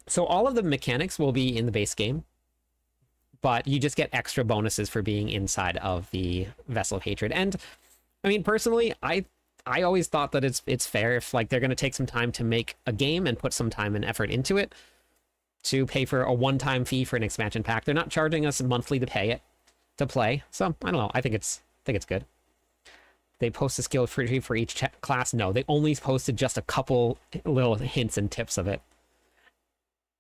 So all of the mechanics will be in the base game, but you just get extra bonuses for being inside of the Vessel of Hatred. And I mean, personally, I always thought that it's fair if like they're going to take some time to make a game and put some time and effort into it to pay for a one-time fee for an expansion pack. They're not charging us monthly to pay it to play. So I don't know. I think it's good. They post a skill tree for each class. No, they only posted just a couple little hints and tips of it.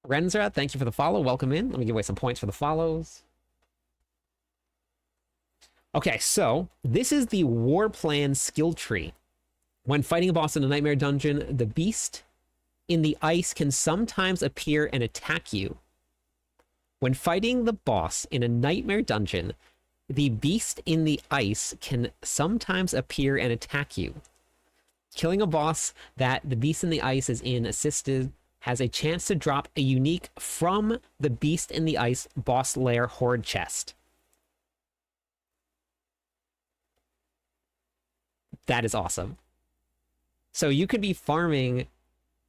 Renzra, thank you for the follow. Welcome in. Let me give away some points for the follows. Okay, so this is the War Plan skill tree. When fighting a boss in a nightmare dungeon, the beast in the ice can sometimes appear and attack you. When fighting the boss in a nightmare dungeon, the beast in the ice can sometimes appear and attack you. Killing a boss that the beast in the ice is in assisted has a chance to drop a unique from the Beast in the Ice boss lair horde chest. That is awesome. So you could be farming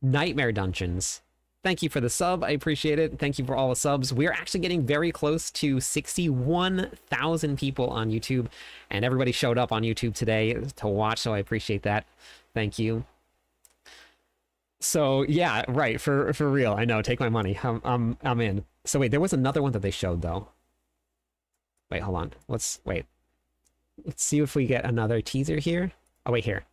nightmare dungeons. Thank you for the sub. I appreciate it. Thank you for all the subs. We're actually getting very close to 61,000 people on YouTube, and everybody showed up on YouTube today to watch, so I appreciate that. Thank you. So yeah, right, for real. I know, take my money. I'm in. So wait, there was another one that they showed though. Wait, hold on. Let's see if we get another teaser here. Oh wait, here.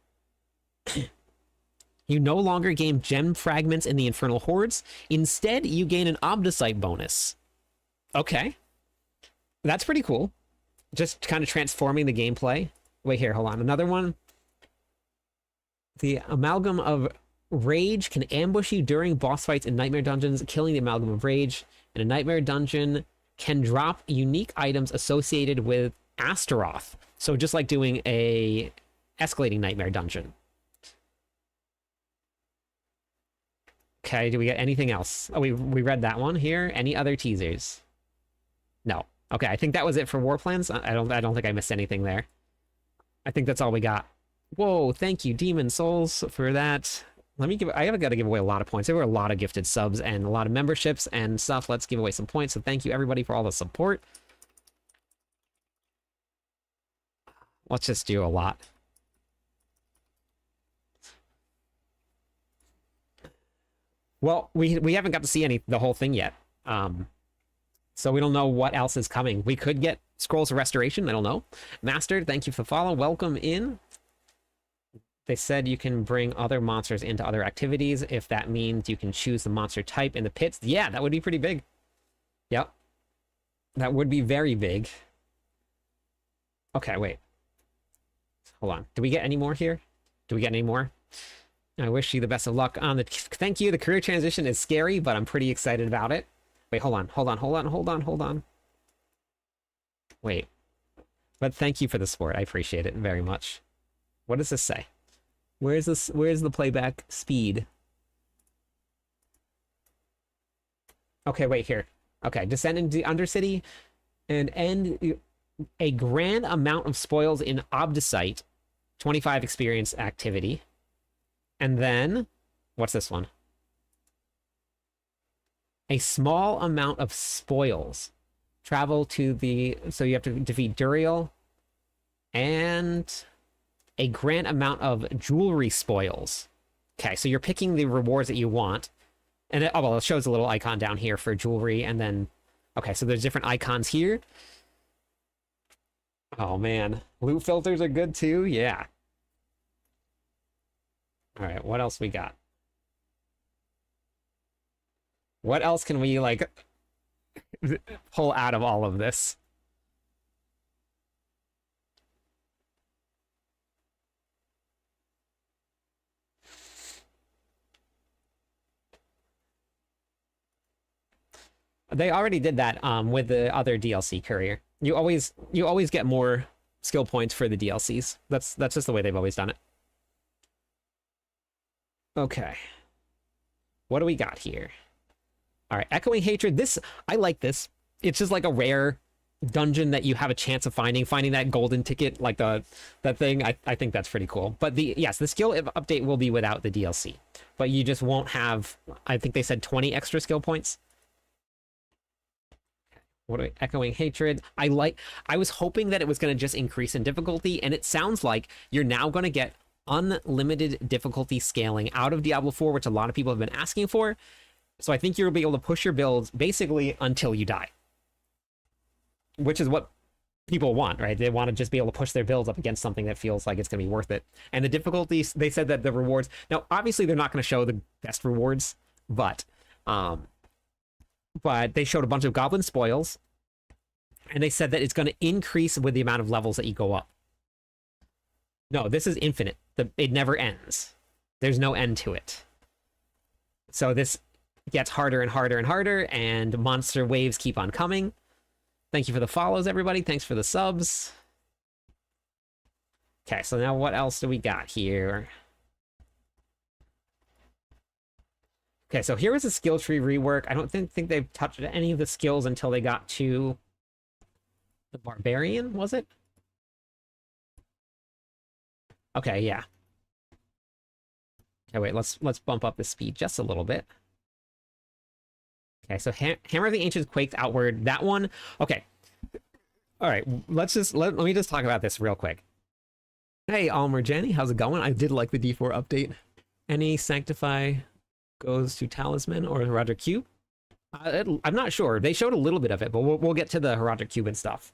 You no longer gain gem fragments in the Infernal Hordes. Instead, you gain an Obdicite bonus. Okay. That's pretty cool. Just kind of transforming the gameplay. Wait here, hold on. Another one. The Amalgam of Rage can ambush you during boss fights in Nightmare Dungeons. Killing the Amalgam of Rage in a Nightmare Dungeon can drop unique items associated with Astaroth. So just like doing a escalating Nightmare Dungeon. Okay, do we get anything else? Oh, we read that one here. Any other teasers? No. Okay, I think that was it for War Plans. I don't think I missed anything there. I think that's all we got. Whoa, thank you, Demon Souls, for that. I have got to give away a lot of points. There were a lot of gifted subs and a lot of memberships and stuff. Let's give away some points. So thank you everybody for all the support. Let's just do a lot. Well, we haven't got to see the whole thing yet. So we don't know what else is coming. We could get Scrolls of Restoration. I don't know. Master, thank you for the follow. Welcome in. They said you can bring other monsters into other activities. If that means you can choose the monster type in the pits. Yeah, that would be pretty big. Yep. That would be very big. Okay, wait. Hold on. Do we get any more here? Do we get any more? I wish you the best of luck on the... Thank you. The career transition is scary, but I'm pretty excited about it. Wait, hold on. Wait. But thank you for the support. I appreciate it very much. What does this say? Where's the playback speed? Okay, wait here. Okay, descend into the Undercity and end a grand amount of spoils in Obdicite. 25 experience activity. And then, what's this one? A small amount of spoils. Travel to the... So you have to defeat Duriel. And a grand amount of jewelry spoils. Okay, so you're picking the rewards that you want. And it shows a little icon down here for jewelry. And then... Okay, so there's different icons here. Oh, man. Loot filters are good, too? Yeah. All right, what else we got? What else can we, like, pull out of all of this? They already did that with the other DLC courier. You always get more skill points for the DLCs. That's just the way they've always done it. Okay. What do we got here? All right, Echoing Hatred. This, I like this. It's just like a rare dungeon that you have a chance of finding that golden ticket, like that thing. I think that's pretty cool. But the skill update will be without the DLC, but you just won't have, I think they said 20 extra skill points. Echoing Hatred. I was hoping that it was going to just increase in difficulty, and it sounds like you're now going to get unlimited difficulty scaling out of Diablo 4, which a lot of people have been asking for. So I think you'll be able to push your builds basically until you die, which is what people want, right? They want to just be able to push their builds up against something that feels like it's going to be worth it. And the difficulties, they said that the rewards, now obviously they're not going to show the best rewards, but they showed a bunch of goblin spoils, and they said that it's going to increase with the amount of levels that you go up. No, this is infinite. It never ends. There's no end to it. So this gets harder and harder and harder, and monster waves keep on coming. Thank you for the follows, everybody. Thanks for the subs. Okay, so now what else do we got here? Okay, so here is a skill tree rework. I don't think they've touched any of the skills until they got to the Barbarian, was it? Okay, yeah. Okay, wait, let's bump up the speed just a little bit. Okay, so Hammer of the Ancients Quakes Outward. That one, okay. All right, let me just talk about this real quick. Hey, Almer Jenny, how's it going? I did like the D4 update. Any Sanctify goes to Talisman or Herodric Cube? I'm not sure. They showed a little bit of it, but we'll get to the Herodric Cube and stuff.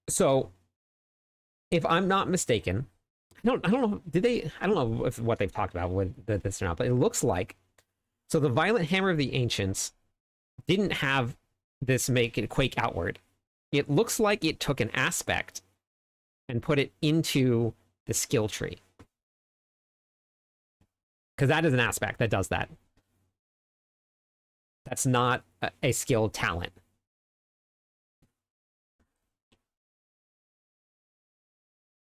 So if I'm not mistaken, I don't know, I don't know if what they've talked about with this or not, but it looks like, so the Violent Hammer of the Ancients didn't have this make it quake outward. It looks like it took an aspect and put it into the skill tree. Because that is an aspect that does that. That's not a skill talent.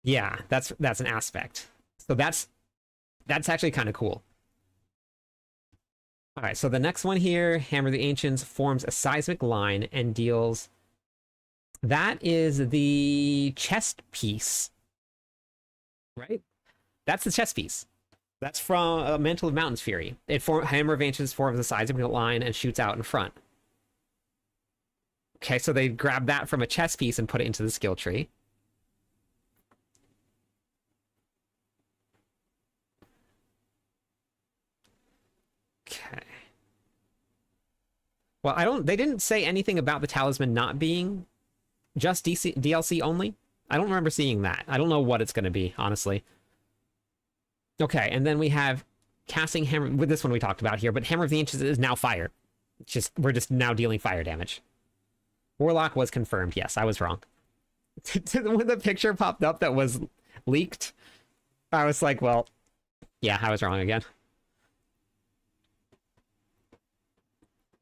Yeah, that's an aspect. So that's actually kind of cool. All right, so the next one here, Hammer of the Ancients, forms a seismic line and deals... That is the chest piece, right? That's the chest piece. That's from Mantle of Mountain's Fury. Hammer of Ancients forms a seismic line and shoots out in front. Okay, so they grab that from a chest piece and put it into the skill tree. Okay. Well, they didn't say anything about the talisman not being just DLC only. I don't remember seeing that. I don't know what it's going to be, honestly. Okay, and then we have casting Hammer, with this one we talked about here, but Hammer of the Ancients is now fire. We're just now dealing fire damage. Warlock was confirmed. Yes, I was wrong. When the picture popped up that was leaked, I was like, well, yeah, I was wrong again.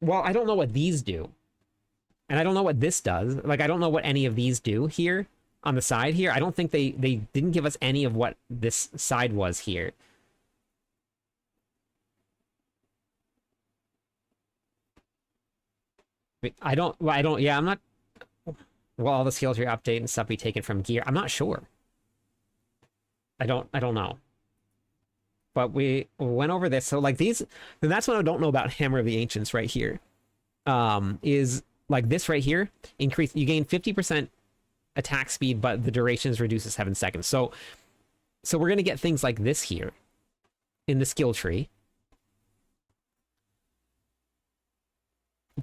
Well, I don't know what these do. And I don't know what this does. Like, I don't know what any of these do here on the side here. I don't think they didn't give us any of what this side was here. Yeah, I'm not... Will all the skill tree update and stuff be taken from gear? I'm not sure. I don't know. But we went over this. So, like, these... And that's what I don't know about Hammer of the Ancients right here. Is, like, this right here. You gain 50% attack speed, but the duration is reduced to 7 seconds. So we're going to get things like this here in the skill tree.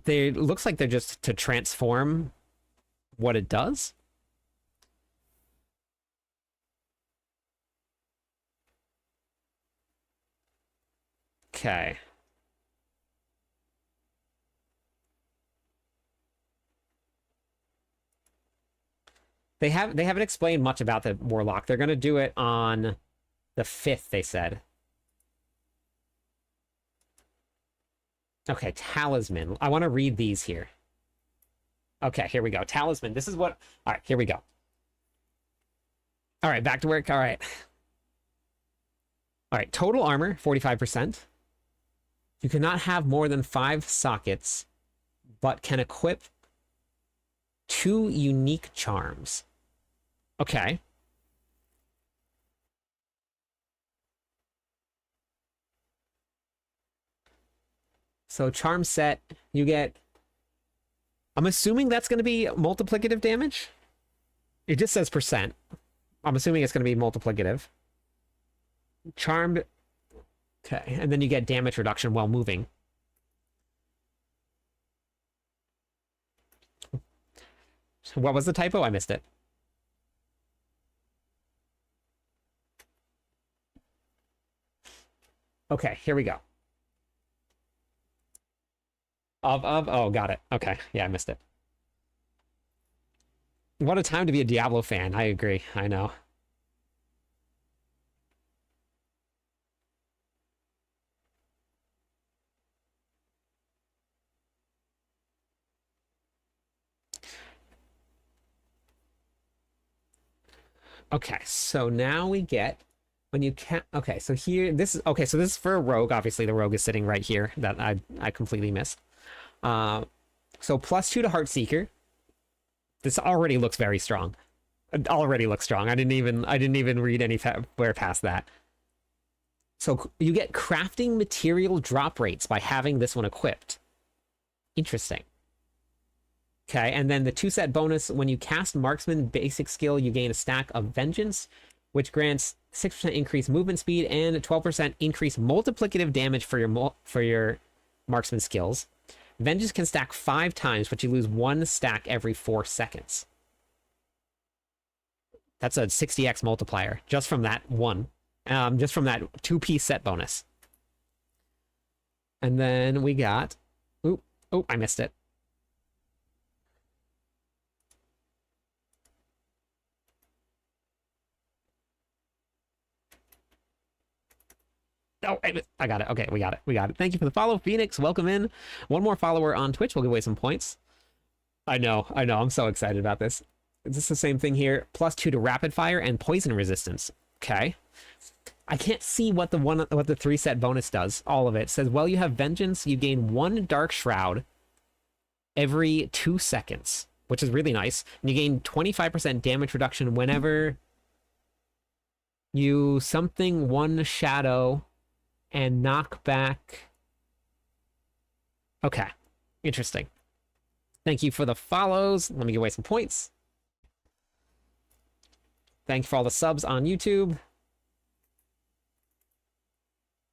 It looks like they're just to transform what it does. Okay. They haven't explained much about the Warlock. They're gonna do it on the 5th, they said. Okay, Talisman. I want to read these here. Okay, here we go. Talisman. This is what... All right, here we go. All right, back to work. All right. All right, total armor, 45%. You cannot have more than 5 sockets, but can equip 2 unique charms. Okay. So charm set, you get... I'm assuming that's going to be multiplicative damage. It just says percent. I'm assuming it's going to be multiplicative. Charmed. Okay, and then you get damage reduction while moving. What was the typo? I missed it. Okay, here we go. Oh, got it. Okay, yeah, I missed it. What a time to be a Diablo fan. I agree. I know. Okay, so now we get when you can. Okay, so here this is okay. So this is for a rogue. Obviously, the rogue is sitting right here. That I completely missed. So +2 to Heartseeker. This already looks very strong. It already looks strong. I didn't even read anywhere past that. So you get crafting material drop rates by having this one equipped. Interesting. Okay, and then the 2-set bonus, when you cast Marksman basic skill, you gain a stack of Vengeance, which grants 6% increased movement speed and 12% increased multiplicative damage for your Marksman skills. Vengeance can stack 5 times, but you lose 1 stack every 4 seconds. That's a 60x multiplier, just from that one. Just from that 2-piece set bonus. And then we got... Oh, I missed it. Oh, I got it. Okay, we got it. We got it. Thank you for the follow, Phoenix. Welcome in. One more follower on Twitch. We'll give away some points. I know. I'm so excited about this. Is this the same thing here? +2 to rapid fire and poison resistance. Okay. I can't see what the 3-set bonus does. All of it says, well, you have Vengeance. You gain 1 Dark Shroud every 2 seconds, which is really nice. And you gain 25% damage reduction whenever you something 1 shadow and knock back. Okay, interesting. Thank you for the follows. Let me give away some points. Thank you for all the subs on YouTube.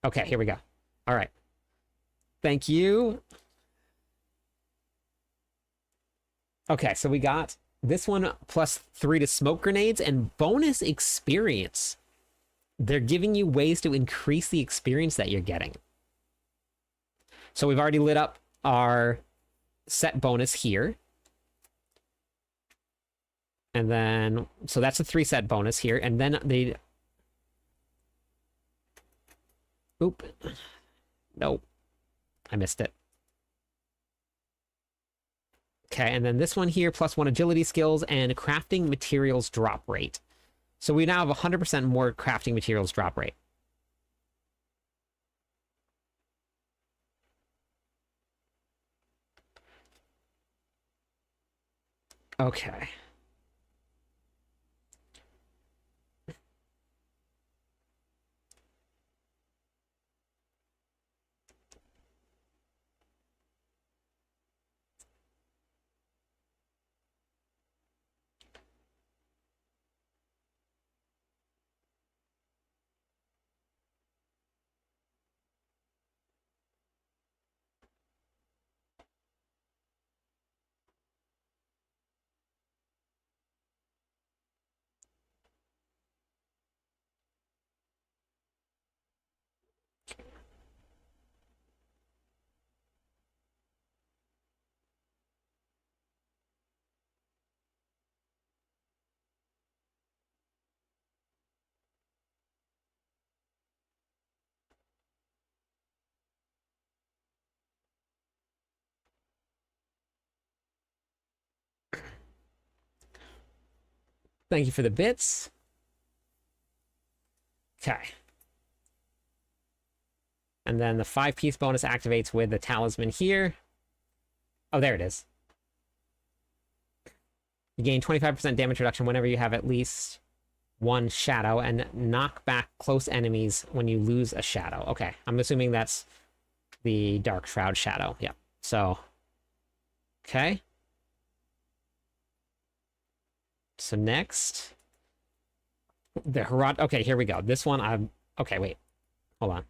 Okay, here we go. All right. Thank you. Okay, so we got this one +3 to smoke grenades and bonus experience. They're giving you ways to increase the experience that you're getting. So we've already lit up our set bonus here. And then, so that's a 3-set bonus here. And then they... Oop. Nope. I missed it. Okay, and then this one here, +1 agility skills and crafting materials drop rate. So we now have 100% more crafting materials drop rate. Okay. Thank you for the bits. Okay. And then the 5-piece bonus activates with the talisman here. Oh, there it is. You gain 25% damage reduction whenever you have at least one shadow, and knock back close enemies when you lose a shadow. Okay, I'm assuming that's the Dark Shroud shadow. Yep. So, okay. So next, the Herod. Okay, here we go. This one, okay, wait. Hold on.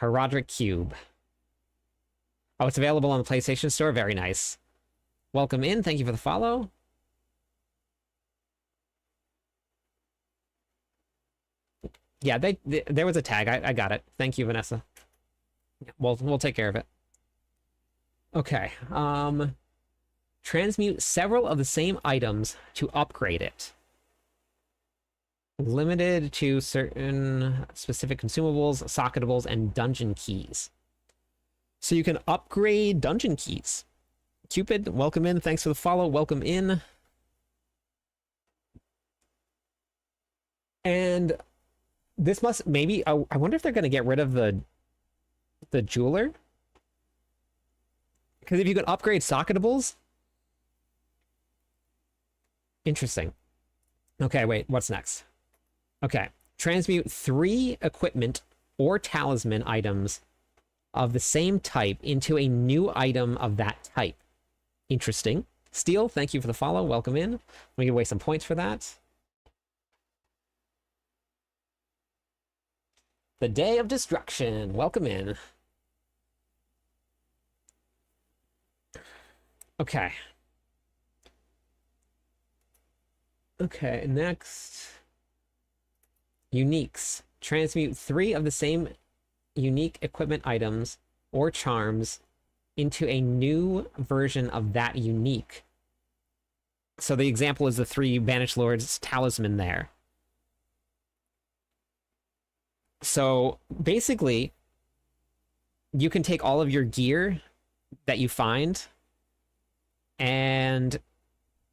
Herodric Cube. Oh, it's available on the PlayStation Store. Very nice. Welcome in. Thank you for the follow. Yeah, there was a tag. I got it. Thank you, Vanessa. We'll take care of it. Okay. Transmute several of the same items to upgrade it. Limited to certain specific consumables, socketables, and dungeon keys. So you can upgrade dungeon keys. Cupid, welcome in. Thanks for the follow. Welcome in. And this must maybe... I wonder if they're going to get rid of the jeweler. Because if you can upgrade socketables... Interesting. Okay, wait. What's next? Okay. Transmute 3 equipment or talisman items of the same type into a new item of that type. Interesting. Steel, thank you for the follow. Welcome in. We can waste some points for that. The Day of Destruction. Welcome in. Okay. Okay, next. Uniques. Transmute 3 of the same unique equipment items or charms into a new version of that unique. So the example is the 3 Banished Lords talisman there. So basically, you can take all of your gear that you find and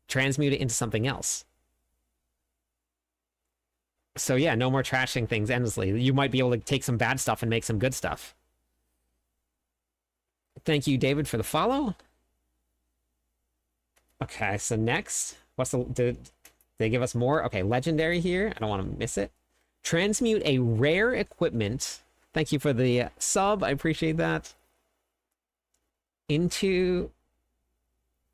transmute it into something else. So yeah, no more trashing things endlessly. You might be able to take some bad stuff and make some good stuff. Thank you, David, for the follow. Okay, so next, did they give us more? Okay, legendary here. I don't want to miss it. Transmute a rare equipment. Thank you for the sub. I appreciate that. Into...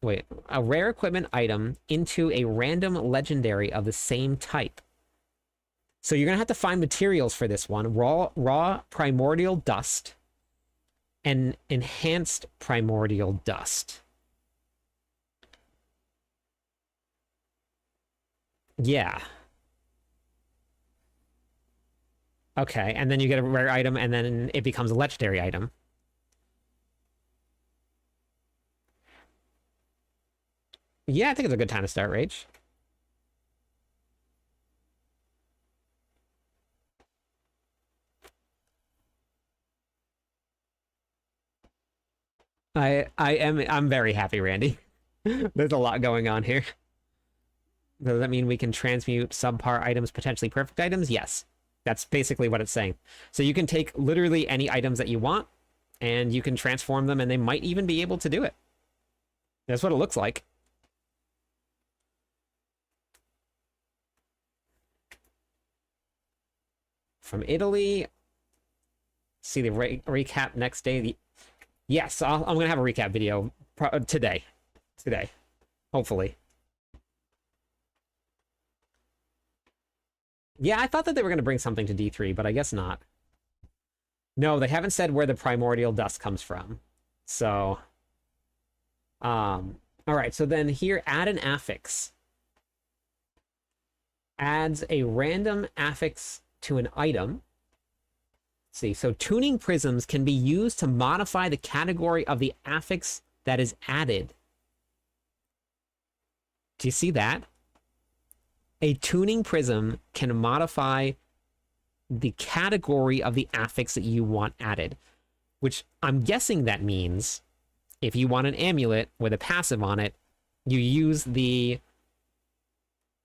Wait, a rare equipment item into a random legendary of the same type. So you're going to have to find materials for this one. Raw primordial dust and enhanced primordial dust. Yeah. Okay, and then you get a rare item, and then it becomes a legendary item. Yeah, I think it's a good time to start Rage. I'm very happy, Randy. There's a lot going on here. Does that mean we can transmute subpar items, potentially perfect items? Yes. That's basically what it's saying. So you can take literally any items that you want, and you can transform them, and they might even be able to do it. That's what it looks like. From Italy. See the recap next day. Yes, I'm going to have a recap video today. Hopefully. Yeah, I thought that they were going to bring something to D3, but I guess not. No, they haven't said where the primordial dust comes from. So, all right, so then here, add an affix. Adds a random affix to an item. Let's see, so tuning prisms can be used to modify the category of the affix that is added. Do you see that? A tuning prism can modify the category of the affix that you want added, which I'm guessing that means if you want an amulet with a passive on it, you use the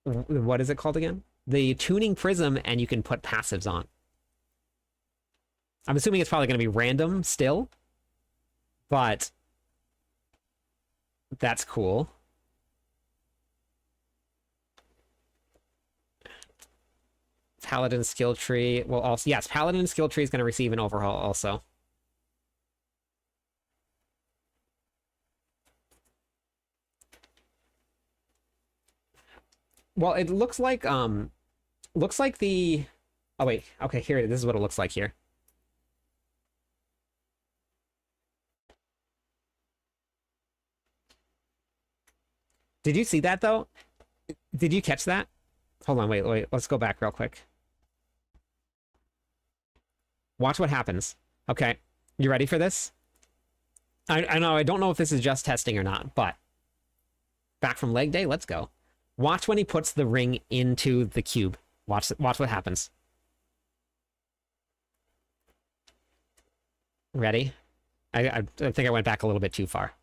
what is it called again? The tuning prism, and you can put passives on. I'm assuming it's probably going to be random still, but that's cool. Paladin skill tree will also, yes, Paladin skill tree is going to receive an overhaul also. Well, it looks like the, oh wait, okay, here it is. This is what it looks like here. Did you see that though? Did you catch that? Hold on, wait, let's go back real quick. Watch what happens. Okay, you ready for this? I know, I don't know if this is just testing or not, but back from leg day, let's go. Watch when he puts the ring into the cube. Watch what happens. Ready? I think I went back a little bit too far.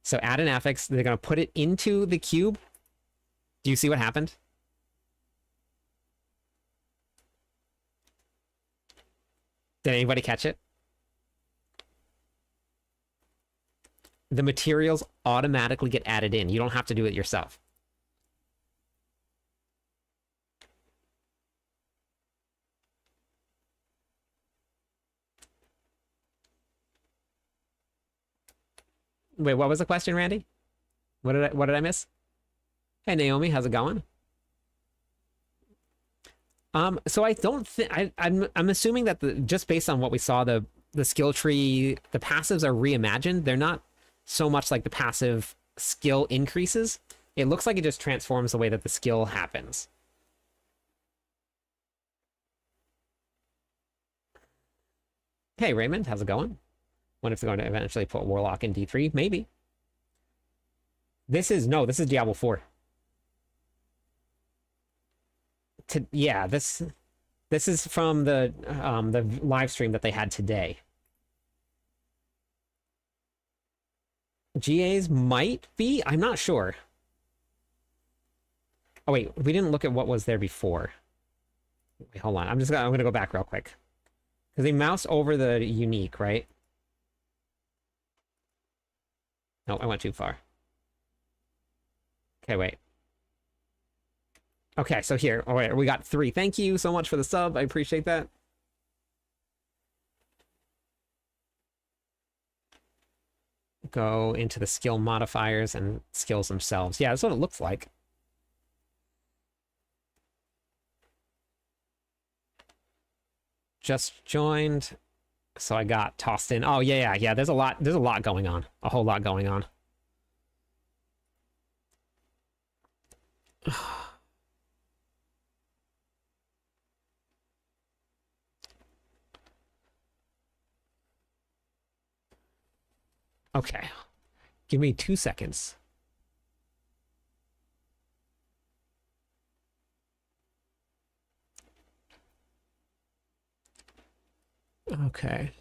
So add an affix. They're going to put it into the cube. Do you see what happened? Did anybody catch it? The materials automatically get added in. You don't have to do it yourself. Wait, what was the question, Randy? What did I miss? Hey Naomi, how's it going? So I don't think I'm assuming that just based on what we saw, the skill tree, the passives are reimagined. They're not so much like the passive skill increases. It looks like it just transforms the way that the skill happens. Hey Raymond, how's it going? Wonder if they're going to eventually put Warlock in D3. Maybe. This is Diablo 4. Yeah, this is from the live stream that they had today. GAs might be, I'm not sure. Oh wait, we didn't look at what was there before. Wait, hold on. I'm gonna go back real quick. Because they mouse over the unique, right? No, I went too far. Okay, wait. Okay, so here, all right, we got 3. Thank you so much for the sub. I appreciate that. Go into the skill modifiers and skills themselves. Yeah, that's what it looks like. Just joined. So I got tossed in. Oh yeah. There's a lot going on. A whole lot going on. Okay. Give me 2 seconds. Okay.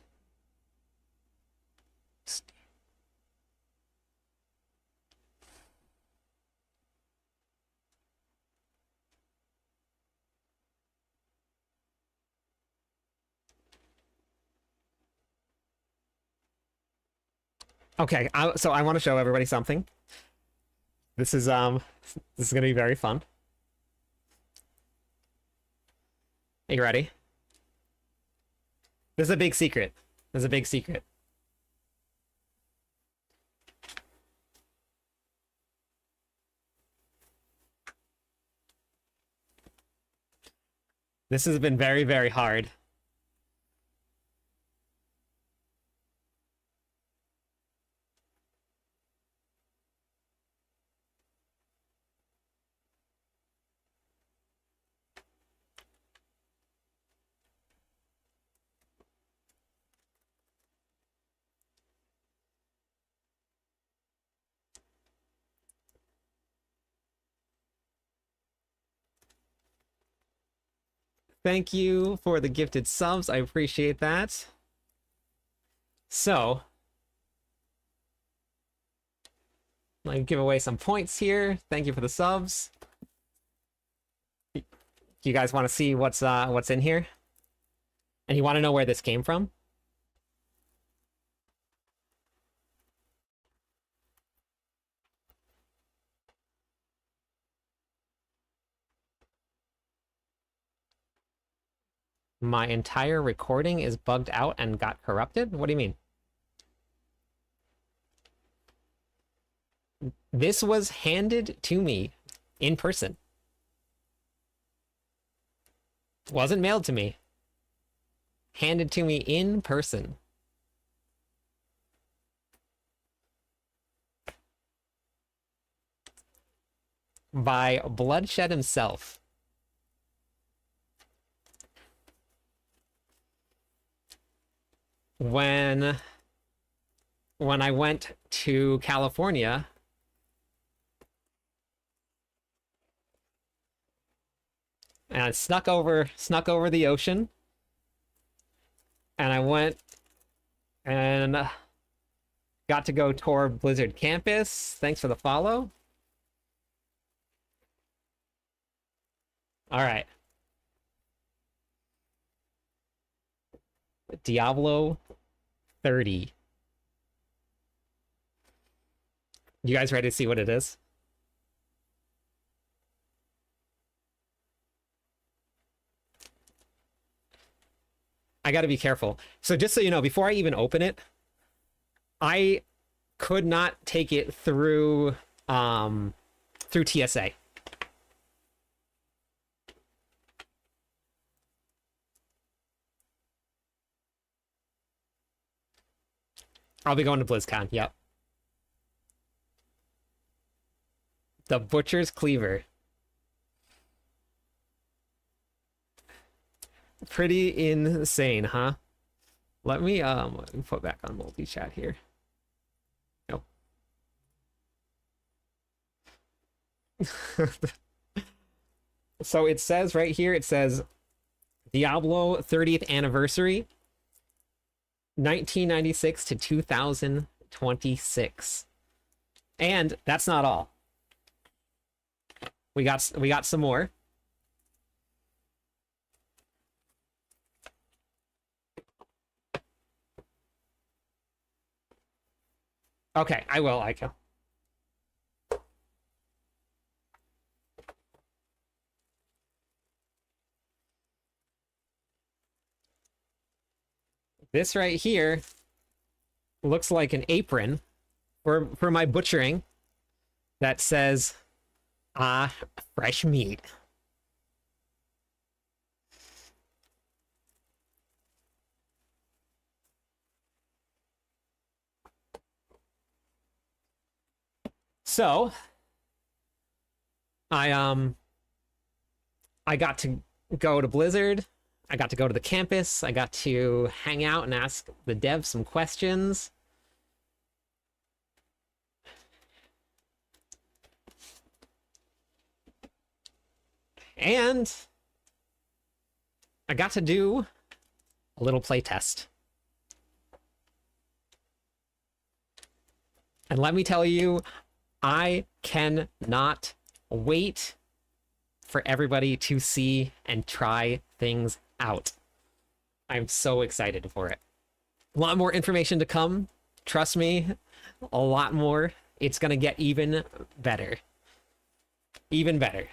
Okay, so I want to show everybody something. This is gonna be very fun. Are you ready? This is a big secret. This is a big secret. This has been very, very hard. Thank you for the gifted subs. I appreciate that. So, let me give away some points here. Thank you for the subs. Do you guys want to see what's in here? And you want to know where this came from? My entire recording is bugged out and got corrupted? What do you mean? This was handed to me in person. Wasn't mailed to me. Handed to me in person. By Bloodshed himself. When I went to California, and I snuck over the ocean, and I went and got to go tour Blizzard campus. Thanks for the follow. All right. Diablo 30. You guys ready to see what it is? I got to be careful. So just so you know, before I even open it, I could not take it through TSA. I'll be going to BlizzCon, yep. The Butcher's Cleaver. Pretty insane, huh? Let me put back on multi-chat here. Nope. So it says right here, it says Diablo 30th anniversary, 1996 to 2026. And that's not all. We got some more. Okay, I will, Aiko. This right here looks like an apron for my butchering that says, fresh meat. So, I got to go to Blizzard. I got to go to the campus. I got to hang out and ask the devs some questions. And I got to do a little play test. And let me tell you, I cannot wait for everybody to see and try things out. I'm so excited for it. A lot more information to come. Trust me, a lot more. It's gonna get even better. Even better.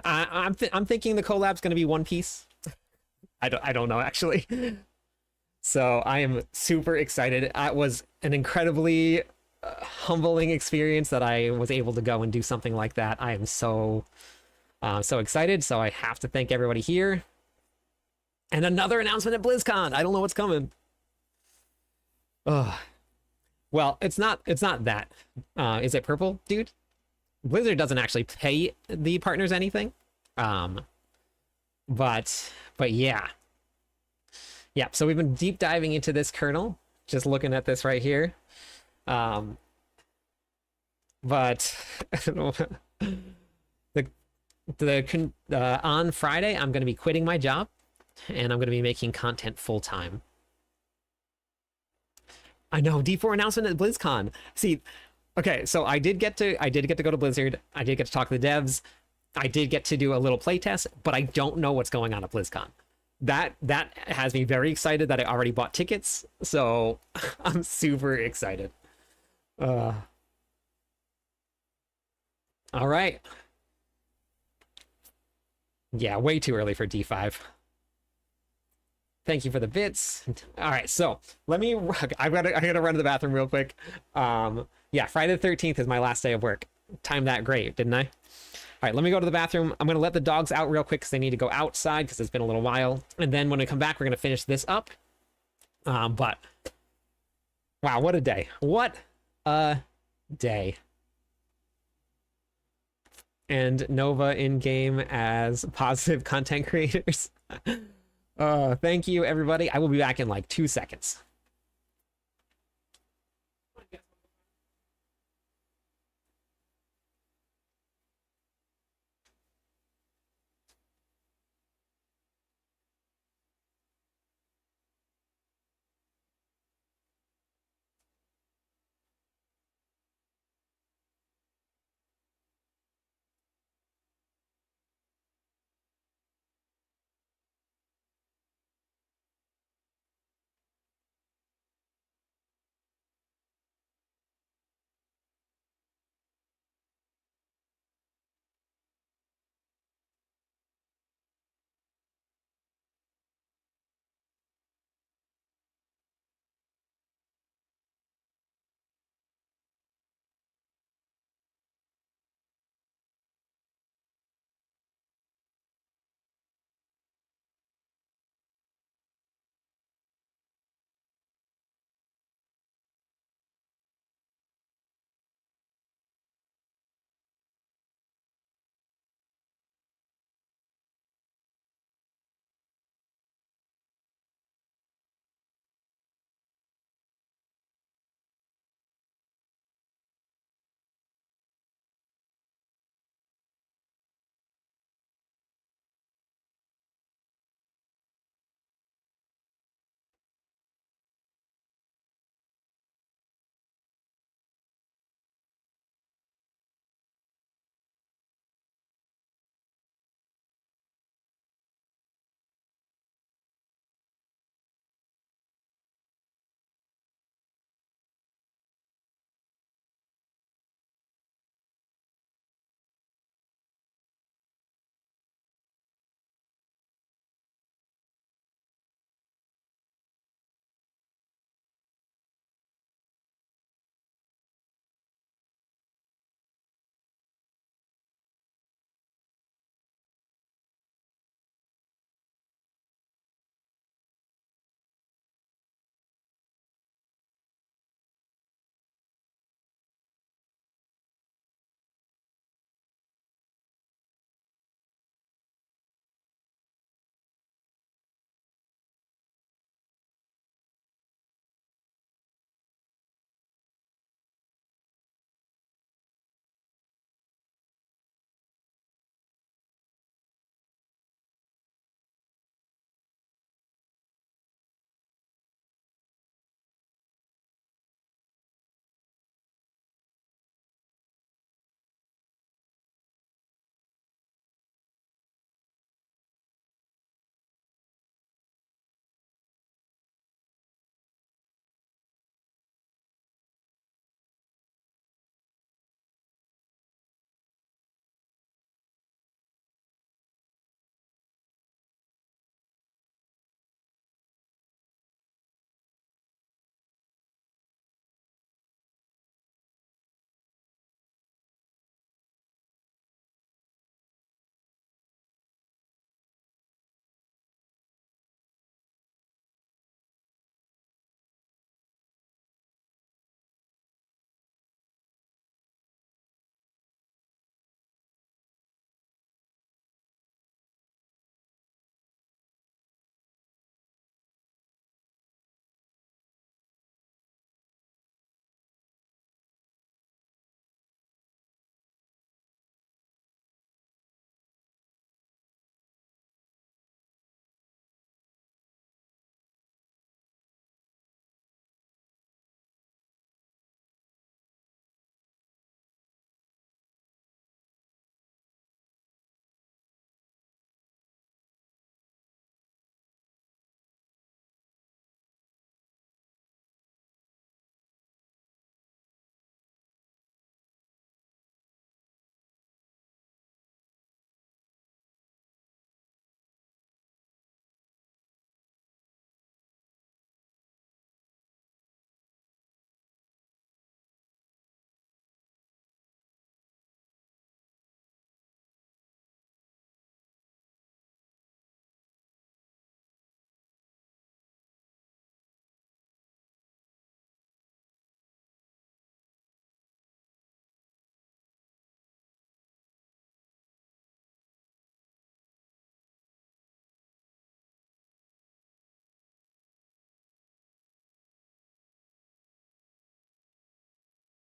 I'm thinking the collab's gonna be One Piece. I don't know actually. So I am super excited. It was an incredibly humbling experience that I was able to go and do something like that. I am so excited. So I have to thank everybody here. And another announcement at BlizzCon. I don't know what's coming. Ugh. Well, it's not that. Is it purple, dude? Blizzard doesn't actually pay the partners anything. But yeah. Yeah, so we've been deep diving into this kernel, just looking at this right here. But on Friday, I'm going to be quitting my job, and I'm going to be making content full time. I know, D4 announcement at BlizzCon. See, okay, so I did get to go to Blizzard. I did get to talk to the devs. I did get to do a little playtest, but I don't know what's going on at BlizzCon. That has me very excited that I already bought tickets, so I'm super excited. All right. Yeah, way too early for D5. Thank you for the bits. All right, so let me. I gotta run to the bathroom real quick. Yeah, Friday the 13th is my last day of work. Timed that great, didn't I? All right, let me go to the bathroom. I'm gonna let the dogs out real quick because they need to go outside because it's been a little while. And then when we come back, we're gonna finish this up. But wow, what a day! What a day! And Nova in game as positive content creators. Thank you, everybody. I will be back in like 2 seconds.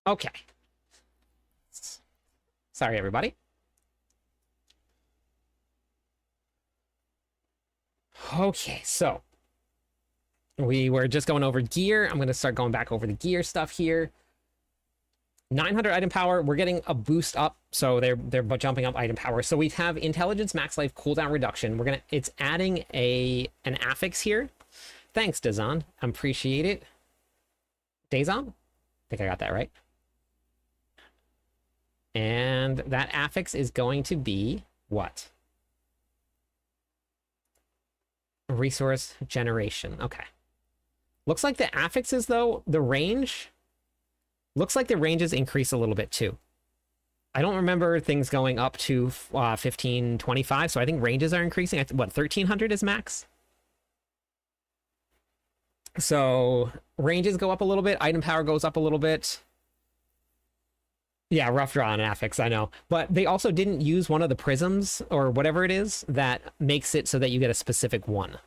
Okay. Sorry, everybody. Okay, so we were just going over gear. I'm going to start going back over the gear stuff here. 900 item power, we're getting a boost up, so they're jumping up item power. So we have intelligence, max life, cooldown reduction. It's adding an affix here. Thanks, Dazon. I appreciate it. Dazon? I think I got that right. And that affix is going to be what? Resource generation. Okay. Looks like the affixes, though, the range... Looks like the ranges increase a little bit, too. I don't remember things going up to 1525, so I think ranges are increasing. What, 1300 is max? So ranges go up a little bit. Item power goes up a little bit. Yeah, rough draw on affix, I know. But they also didn't use one of the prisms, or whatever it is, that makes it so that you get a specific one.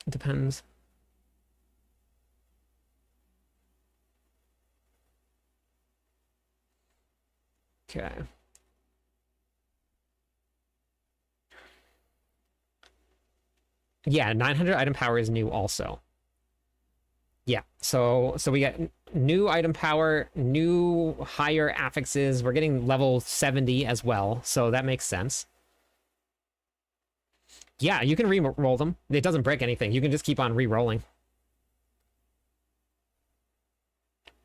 It depends. Okay. Yeah, 900 item power is new also. Yeah, so we get new item power, new higher affixes. We're getting level 70 as well, so that makes sense. Yeah, you can re-roll them. It doesn't break anything. You can just keep on re-rolling.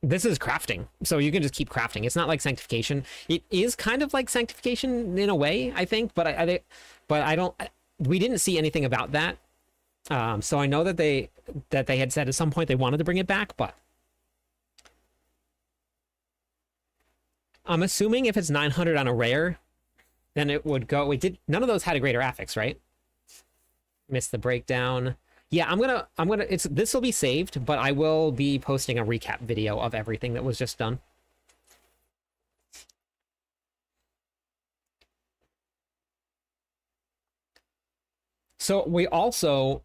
This is crafting, so you can just keep crafting. It's not like sanctification. It is kind of like sanctification in a way, I think, but I don't. We didn't see anything about that. So I know that they had said at some point they wanted to bring it back, but I'm assuming if it's 900 on a rare, then it would go. None of those had a greater affix, right? Missed the breakdown. Yeah, this will be saved, but I will be posting a recap video of everything that was just done. So we also,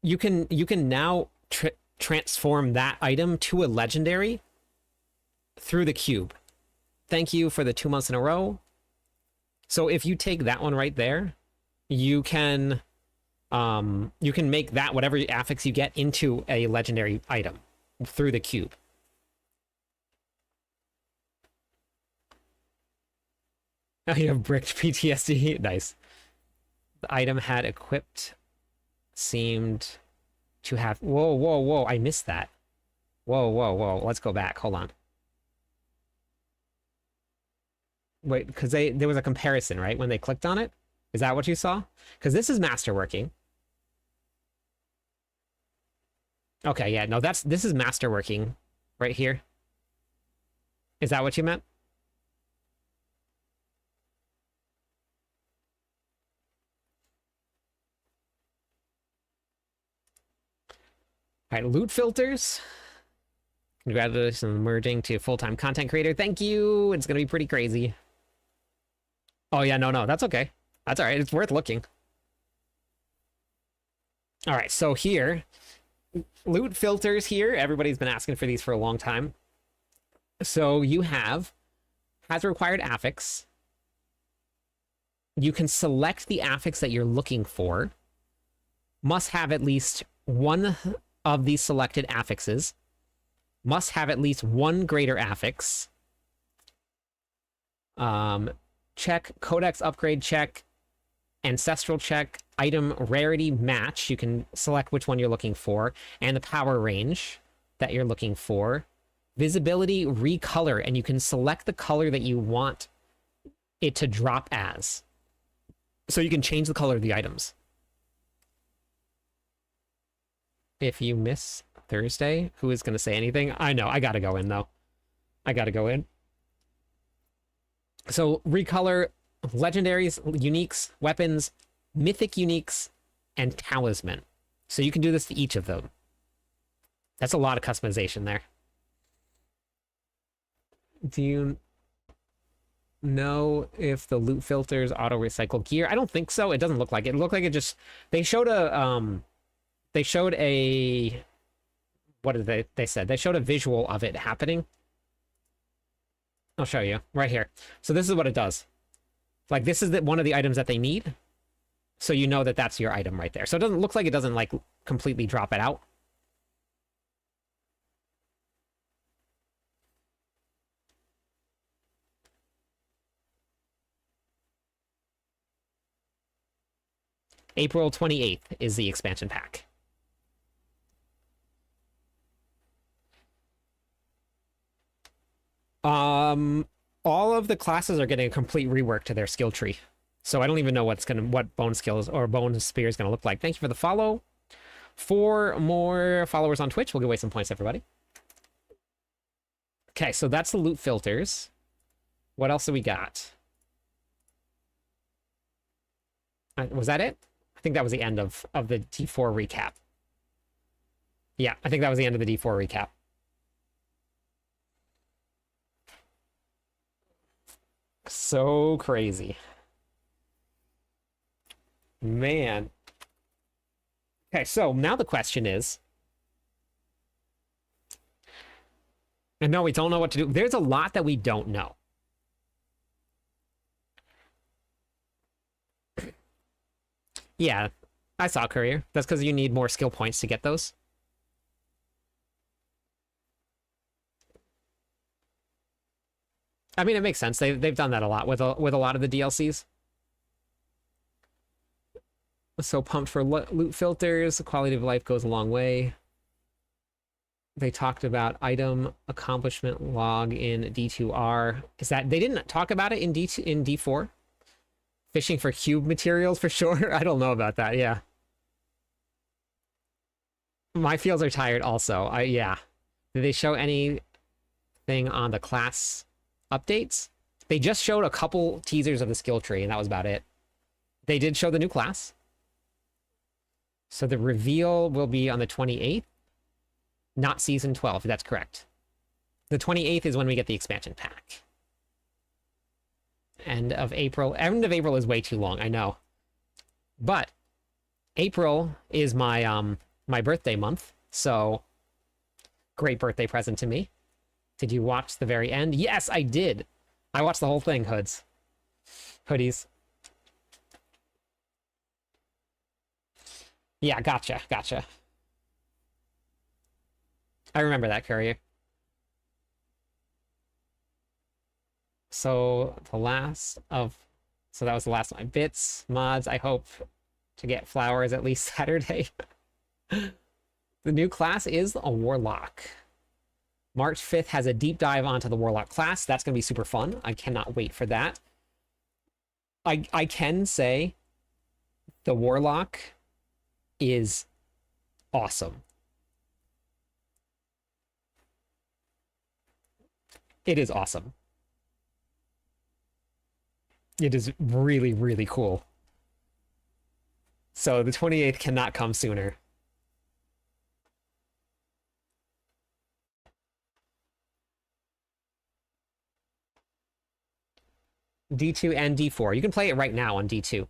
you can now transform that item to a legendary through the cube. Thank you for the 2 months in a row. So if you take that one right there, you can make that, whatever affix you get, into a legendary item through the cube. Oh, you have bricked PTSD. Nice. The item had equipped seemed to have... Whoa. I missed that. Whoa. Let's go back. Hold on. Wait, because there was a comparison, right? When they clicked on it? Is that what you saw? Because this is masterworking. Okay, yeah, no, this is masterworking right here. Is that what you meant? All right, loot filters. Congratulations on merging to full-time content creator. Thank you. It's going to be pretty crazy. Oh, yeah, no, that's okay. That's all right. It's worth looking. All right, so here, loot filters here. Everybody's been asking for these for a long time. So you have, has a required affix. You can select the affix that you're looking for. Must have at least one of these selected affixes. Must have at least one greater affix. Check, codex upgrade check, ancestral check, item rarity match. You can select which one you're looking for, and the power range that you're looking for. Visibility, recolor, and you can select the color that you want it to drop as. So you can change the color of the items. If you miss Thursday, who is going to say anything? I know, I gotta go in though. I gotta go in. So recolor, legendaries, uniques, weapons, mythic uniques, and talisman. So you can do this to each of them. That's a lot of customization there. Do you know if the loot filters auto recycle gear? I don't think so. It doesn't look like it. It looked like it just, they showed a they showed a, what did they said? They showed a visual of it happening. I'll show you right here. So this is what it does. Like, this is one of the items that they need. So you know that that's your item right there. So it doesn't look like it doesn't like completely drop it out. April 28th is the expansion pack. All of the classes are getting a complete rework to their skill tree. So I don't even know what bone skills or bone spear is gonna look like. Thank you for the follow. 4 more followers on Twitch. We'll give away some points, everybody. Okay, so that's the loot filters. What else do we got? Was that it? I think that was the end of the D4 recap. Yeah, I think that was the end of the D4 recap. So crazy. Man. Okay, so now the question is... And no, we don't know what to do. There's a lot that we don't know. Yeah, I saw Courier. That's because you need more skill points to get those. I mean, it makes sense. They've done that a lot with a lot of the DLCs. So pumped for loot filters. The quality of life goes a long way. They talked about item accomplishment log in D2R. Is that they didn't talk about it in D4? Fishing for cube materials for sure. I don't know about that. Yeah. My fields are tired also. Yeah. Did they show anything on the class updates? They just showed a couple teasers of the skill tree, and that was about it. They did show the new class. So the reveal will be on the 28th, not season 12. That's correct. The 28th is when we get the expansion pack. End of April. End of April is way too long, I know. But April is my my birthday month, so great birthday present to me. Did you watch the very end? Yes, I did. I watched the whole thing, hoodies. Yeah, gotcha. I remember that, Courier. So that was the last of my bits. Mods, I hope to get flowers at least Saturday. The new class is a Warlock. March 5th has a deep dive onto the Warlock class. That's going to be super fun. I cannot wait for that. I can say the Warlock is awesome. It is awesome. It is really, really cool. So the 28th cannot come sooner. D2 and D4. You can play it right now on D2.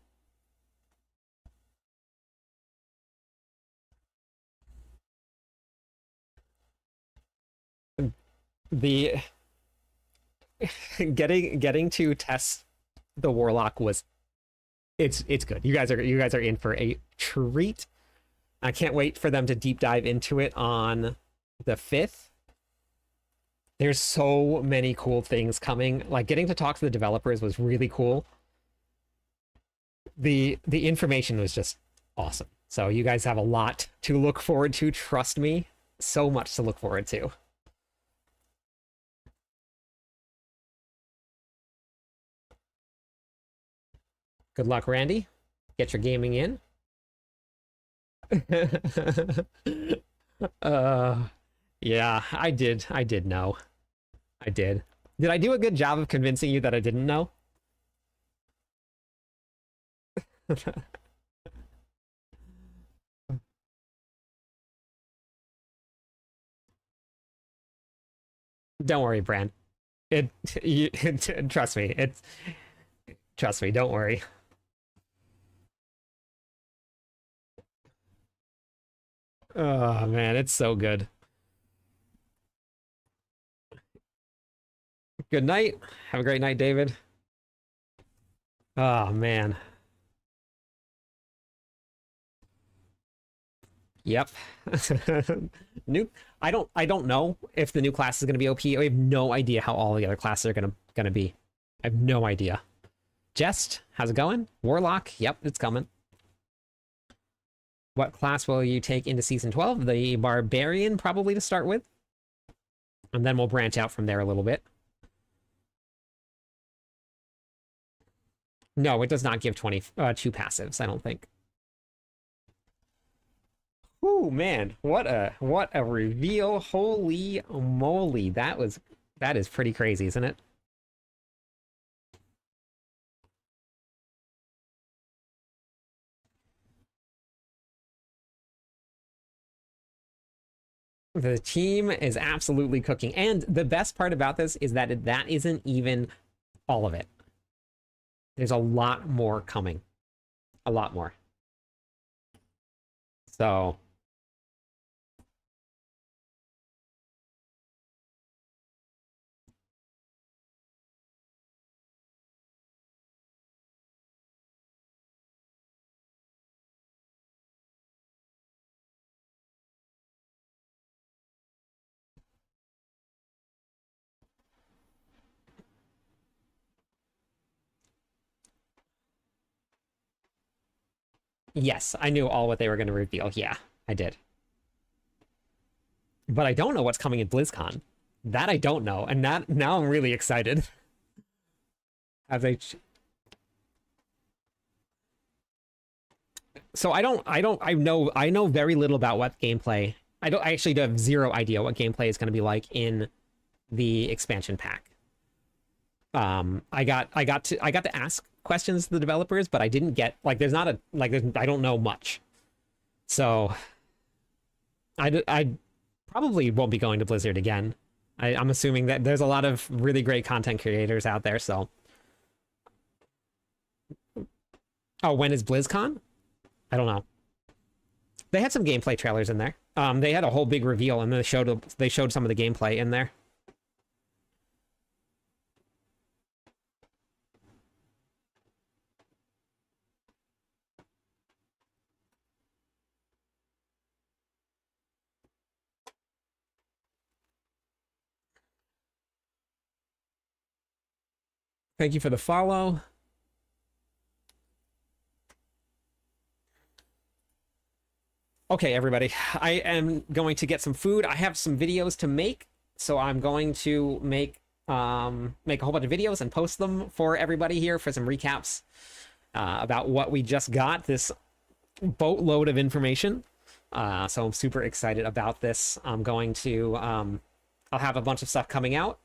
The getting to test the Warlock was it's good. You guys are in for a treat. I can't wait for them to deep dive into it on the 5th. There's so many cool things coming. Like, getting to talk to the developers was really cool. The information was just awesome. So you guys have a lot to look forward to, trust me. So much to look forward to. Good luck, Randy. Get your gaming in. Yeah, I did know. I did. Did I do a good job of convincing you that I didn't know? Don't worry, Bran. Trust me. Trust me, don't worry. Oh man, it's so good. Good night. Have a great night, David. Oh man. Yep. New I don't know if the new class is gonna be OP. I have no idea how all the other classes are gonna be. I have no idea. Jest, how's it going? Warlock, yep, it's coming. What class will you take into Season 12? The Barbarian, probably, to start with. And then we'll branch out from there a little bit. No, it does not give 2 passives, I don't think. Ooh, man, what a reveal. Holy moly. That is pretty crazy, isn't it? The team is absolutely cooking. And the best part about this is that that isn't even all of it. There's a lot more coming. A lot more. So... Yes, I knew all what they were going to reveal. Yeah, I did. But I don't know what's coming in BlizzCon. That I don't know, and that now I'm really excited. As I... So I know very little about what gameplay. I actually have zero idea what gameplay is going to be like in the expansion pack. I got to ask questions to the developers, but I didn't get, like, I don't know much. So I probably won't be going to Blizzard again. I'm assuming that there's a lot of really great content creators out there, so. Oh, when is BlizzCon? I don't know. They had some gameplay trailers in there. They had a whole big reveal, and they showed some of the gameplay in there. Thank you for the follow. Okay, everybody, I am going to get some food. I have some videos to make, so I'm going to make a whole bunch of videos and post them for everybody here for some recaps about what we just got, this boatload of information. So I'm super excited about this. I'm going to, I'll have a bunch of stuff coming out.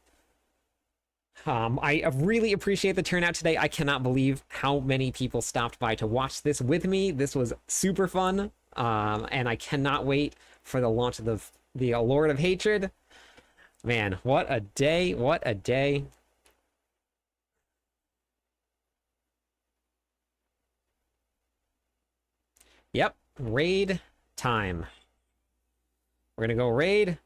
I really appreciate the turnout today. I cannot believe how many people stopped by to watch this with me. This was super fun. And I cannot wait for the launch of the Lord of Hatred. Man, what a day, what a day. Yep, raid time. We're gonna go raid.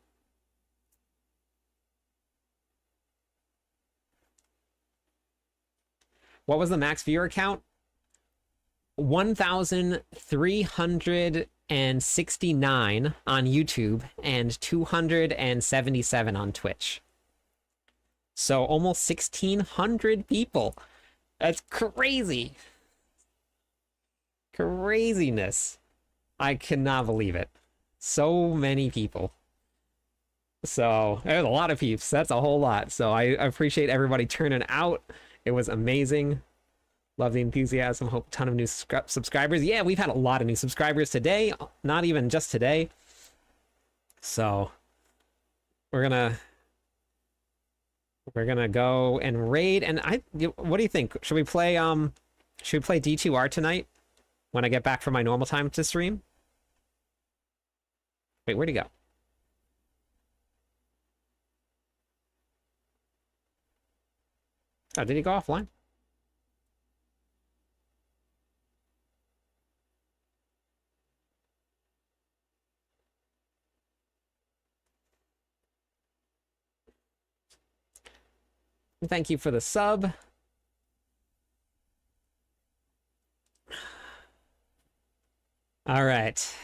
What was the max viewer count? 1,369 on YouTube and 277 on Twitch. So almost 1,600 people. That's crazy. Craziness. I cannot believe it. So many people. So there's a lot of peeps. That's a whole lot. So I appreciate everybody turning out. It was amazing. Love the enthusiasm. Hope a ton of new subscribers. Yeah, we've had a lot of new subscribers today. Not even just today. So we're gonna go and raid. And what do you think? Should we play D2R tonight when I get back from my normal time to stream? Wait, where'd he go? Oh, did he go offline? Thank you for the sub. All right.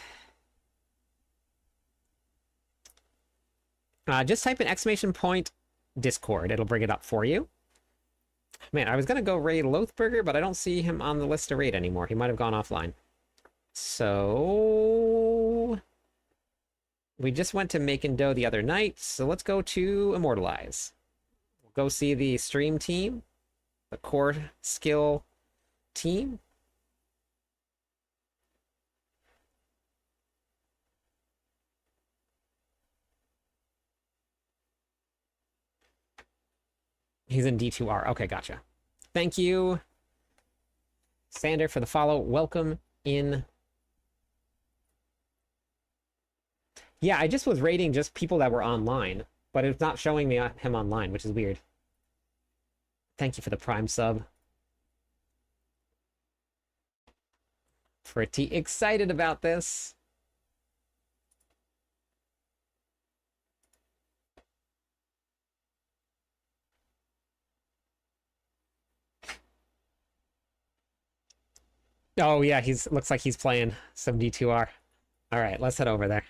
Just type in exclamation point Discord. It'll bring it up for you. Man, I was going to go raid Loathburger, but I don't see him on the list to raid anymore. He might have gone offline. So... we just went to Making Dough the other night, so let's go to Immortalize. We'll go see the stream team, the core skill team. He's in D2R. Okay, gotcha. Thank you, Sander, for the follow. Welcome in. Yeah, I just was rating just people that were online, but it's not showing me him online, which is weird. Thank you for the Prime sub. Pretty excited about this. Oh yeah, looks like he's playing some D2R. All right, let's head over there.